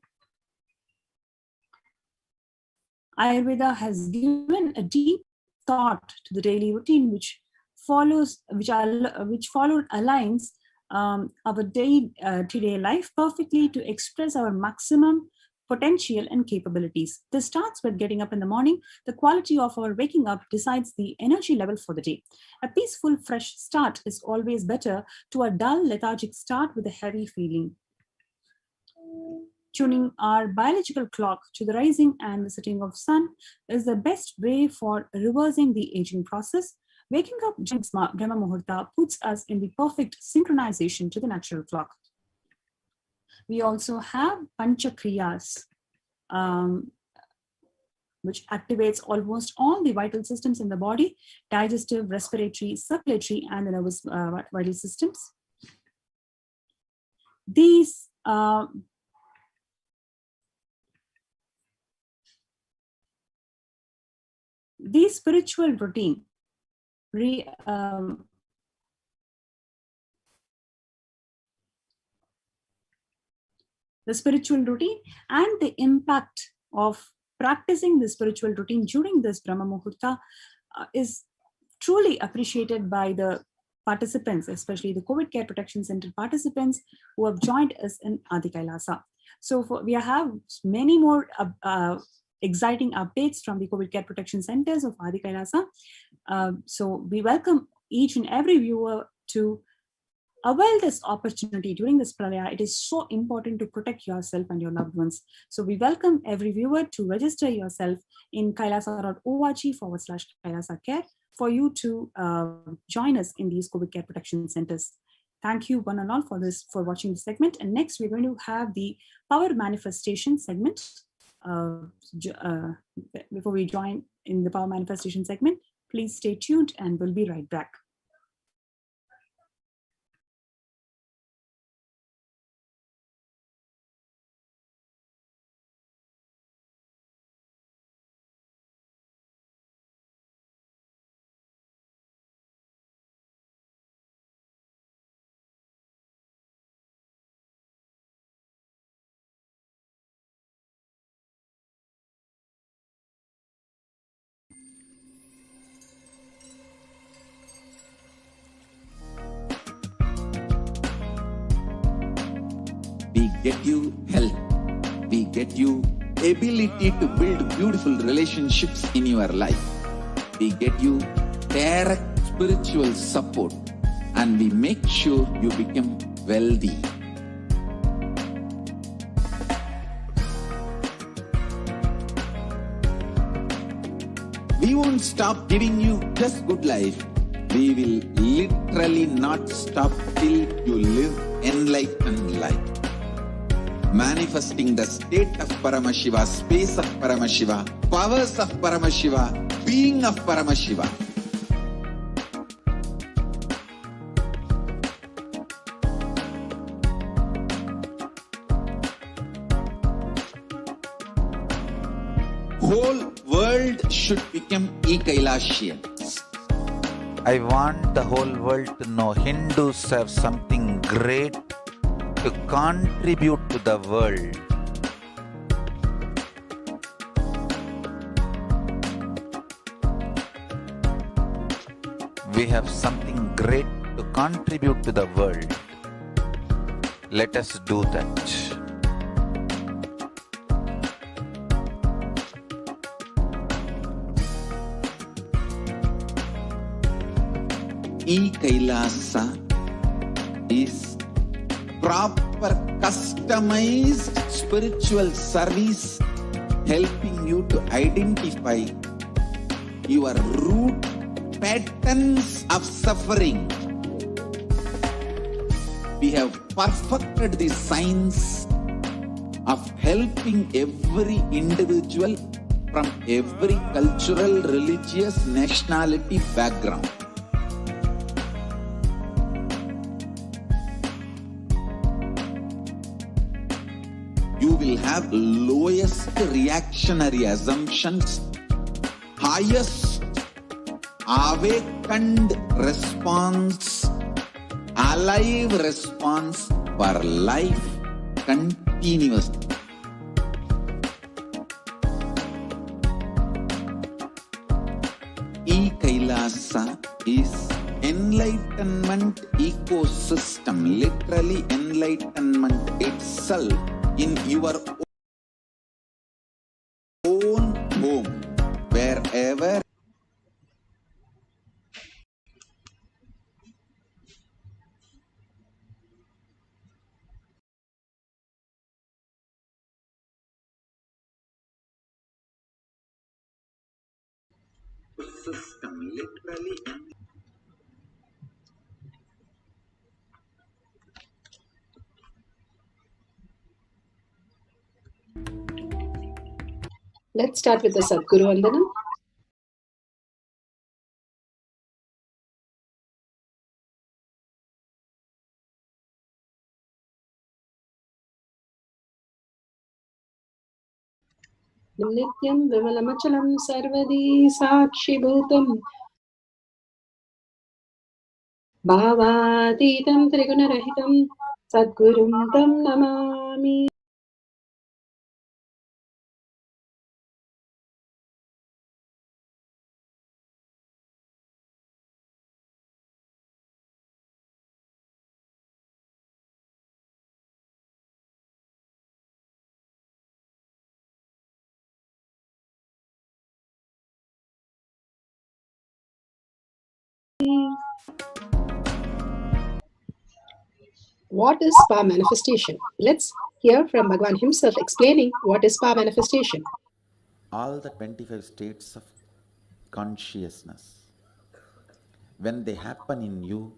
Ayurveda has given a deep thought to the daily routine, which aligns our day-to-day life perfectly to express our maximum potential and capabilities. This starts with getting up in the morning. The quality of our waking up decides the energy level for the day. A peaceful, fresh start is always better to a dull, lethargic start with a heavy feeling. Tuning our biological clock to the rising and the setting of sun is the best way for reversing the aging process. Waking up during Brahma Muhurta puts us in the perfect synchronization to the natural clock. We also have Panchakriyas, which activates almost all the vital systems in the body: digestive, respiratory, circulatory, and the nervous vital systems. These spiritual routine the spiritual routine and the impact of practicing the spiritual routine during this Brahma Muhurta is truly appreciated by the participants, especially the COVID Care Protection Center participants who have joined us in Adi Kailasa. So we have many more exciting updates from the COVID Care Protection Centers of Adi Kailasa. So we welcome each and every viewer to avail this opportunity during this pralaya. It is so important to protect yourself and your loved ones. So we welcome every viewer to register yourself in kailasa.org/Kailasa Care for you to join us in these COVID Care Protection Centers. Thank you one and all for watching this segment. And next we're going to have the Power Manifestation segment. Before we join in the Power Manifestation segment, please stay tuned and we'll be right back. get you health. We get you ability to build beautiful relationships in your life. We get you direct spiritual support, and we make sure you become wealthy. We won't stop giving you just good life. We will literally not stop till you live enlightened life. Manifesting the state of Paramashiva, space of Paramashiva, powers of Paramashiva, being of Paramashiva. Whole world should become e-Kailashians. I want the whole world to know Hindus have something great to contribute to the world. We have something great to contribute to the world. Let us do that. E-Kailasa is proper customized spiritual service helping you to identify your root patterns of suffering. We have perfected the science of helping every individual from every cultural, religious, nationality background. You will have lowest reactionary assumptions, highest awakened response, alive response for life continuously. E-Kailasa is enlightenment ecosystem, literally enlightenment itself in your own home, wherever system, literally. Let's start with the Sadguru Vandanam. Nityam Vimalamachalam Sarvadi Sakshibhutam Bhavatitam Trigunarahitam Sadgurum Tam Namami. What is spa manifestation? Let's hear from Bhagwan himself explaining what is spa manifestation. All the 25 states of consciousness, when they happen in you,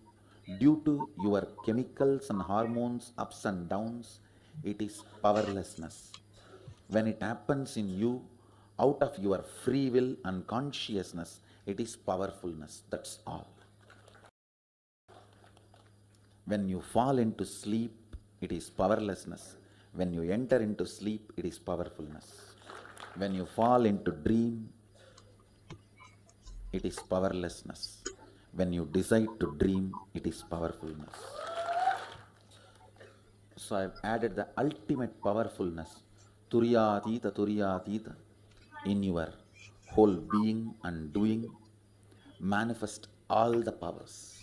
due to your chemicals and hormones ups and downs, it is powerlessness. When it happens in you, out of your free will and consciousness, it is powerfulness. That's all. When you fall into sleep, it is powerlessness. When you enter into sleep, it is powerfulness. When you fall into dream, it is powerlessness. When you decide to dream, it is powerfulness. So I have added the ultimate powerfulness, Turiyatita, in your whole being and doing. Manifest all the powers.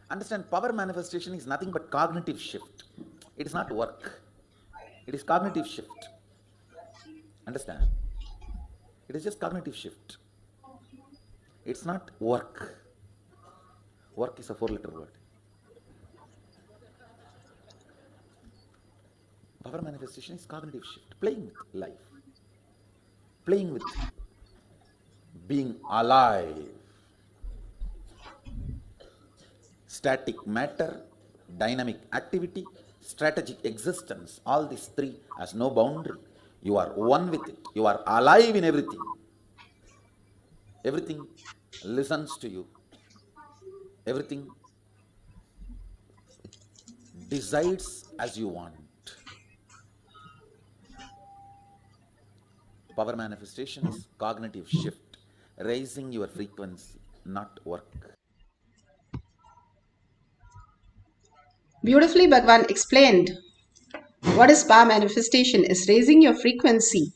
Understand, power manifestation is nothing but cognitive shift. It is not work. It is cognitive shift. Understand? It is just cognitive shift. It's not work. Work is a 4-letter word. Power manifestation is cognitive shift, playing with life, playing with being alive. Static matter, dynamic activity, strategic existence, all these three has no boundary. You are one with it. You are alive in everything. Everything listens to you. Everything decides as you want. Power manifestation is cognitive shift, raising your frequency, not work. Beautifully, Bhagwan explained what is power manifestation is raising your frequency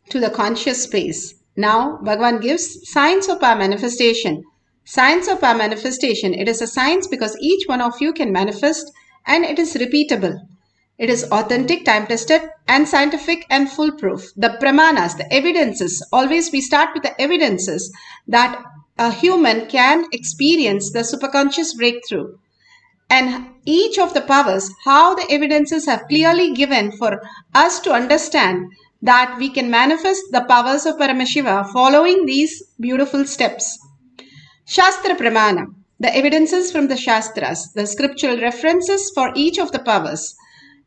to the conscious space. Now, Bhagwan gives science of power manifestation. Science of power manifestation, it is a science because each one of you can manifest and it is repeatable. It is authentic, time-tested and scientific and foolproof. The pramanas, the evidences, always we start with the evidences that a human can experience the superconscious breakthrough. And each of the powers, how the evidences have clearly given for us to understand that we can manifest the powers of Paramashiva following these beautiful steps. Shastra Pramana, the evidences from the Shastras, the scriptural references for each of the powers.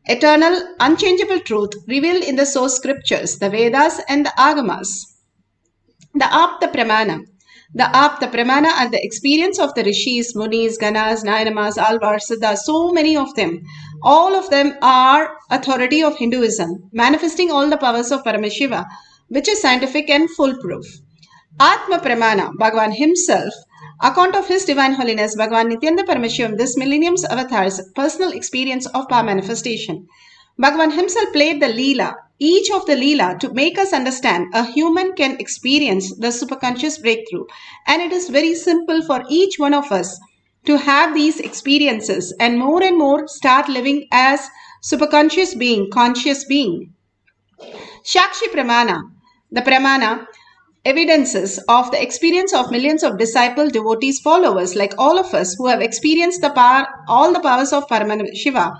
Eternal, unchangeable truth revealed in the source scriptures, the Vedas and the Agamas. The Apta Pramana. The Apta Pramana are the experience of the Rishis, Munis, Ganas, Nayanamas, Alvars, Siddhas, so many of them. All of them are authority of Hinduism, manifesting all the powers of Paramashiva, which is scientific and foolproof. Atma Pramana, Bhagavan himself, account of His Divine Holiness, Bhagavan Nithyananda Paramashivam, this millennium's avatar's personal experience of power manifestation. Bhagavan himself played the Leela, each of the Leela, to make us understand a human can experience the superconscious breakthrough. And it is very simple for each one of us to have these experiences and more start living as superconscious being, conscious being. Shakshi Pramana, the Pramana, evidences of the experience of millions of disciple devotees, followers like all of us who have experienced the power, all the powers of Paramashiva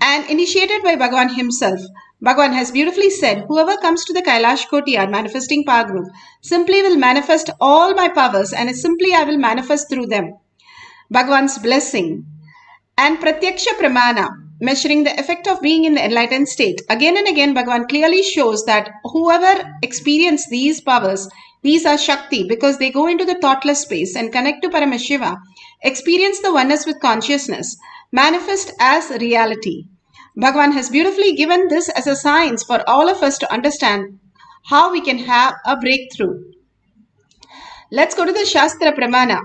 and initiated by Bhagavan himself. Bhagavan has beautifully said, whoever comes to the Kailash Kotiyar manifesting power group simply will manifest all my powers and simply I will manifest through them. Bhagavan's blessing. And Pratyaksha Pramana, measuring the effect of being in the enlightened state. Again and again, Bhagavan clearly shows that whoever experience these powers, these are Shakti because they go into the thoughtless space and connect to Paramashiva, experience the oneness with consciousness, manifest as reality. Bhagavan has beautifully given this as a science for all of us to understand how we can have a breakthrough. Let's go to the Shastra Pramana.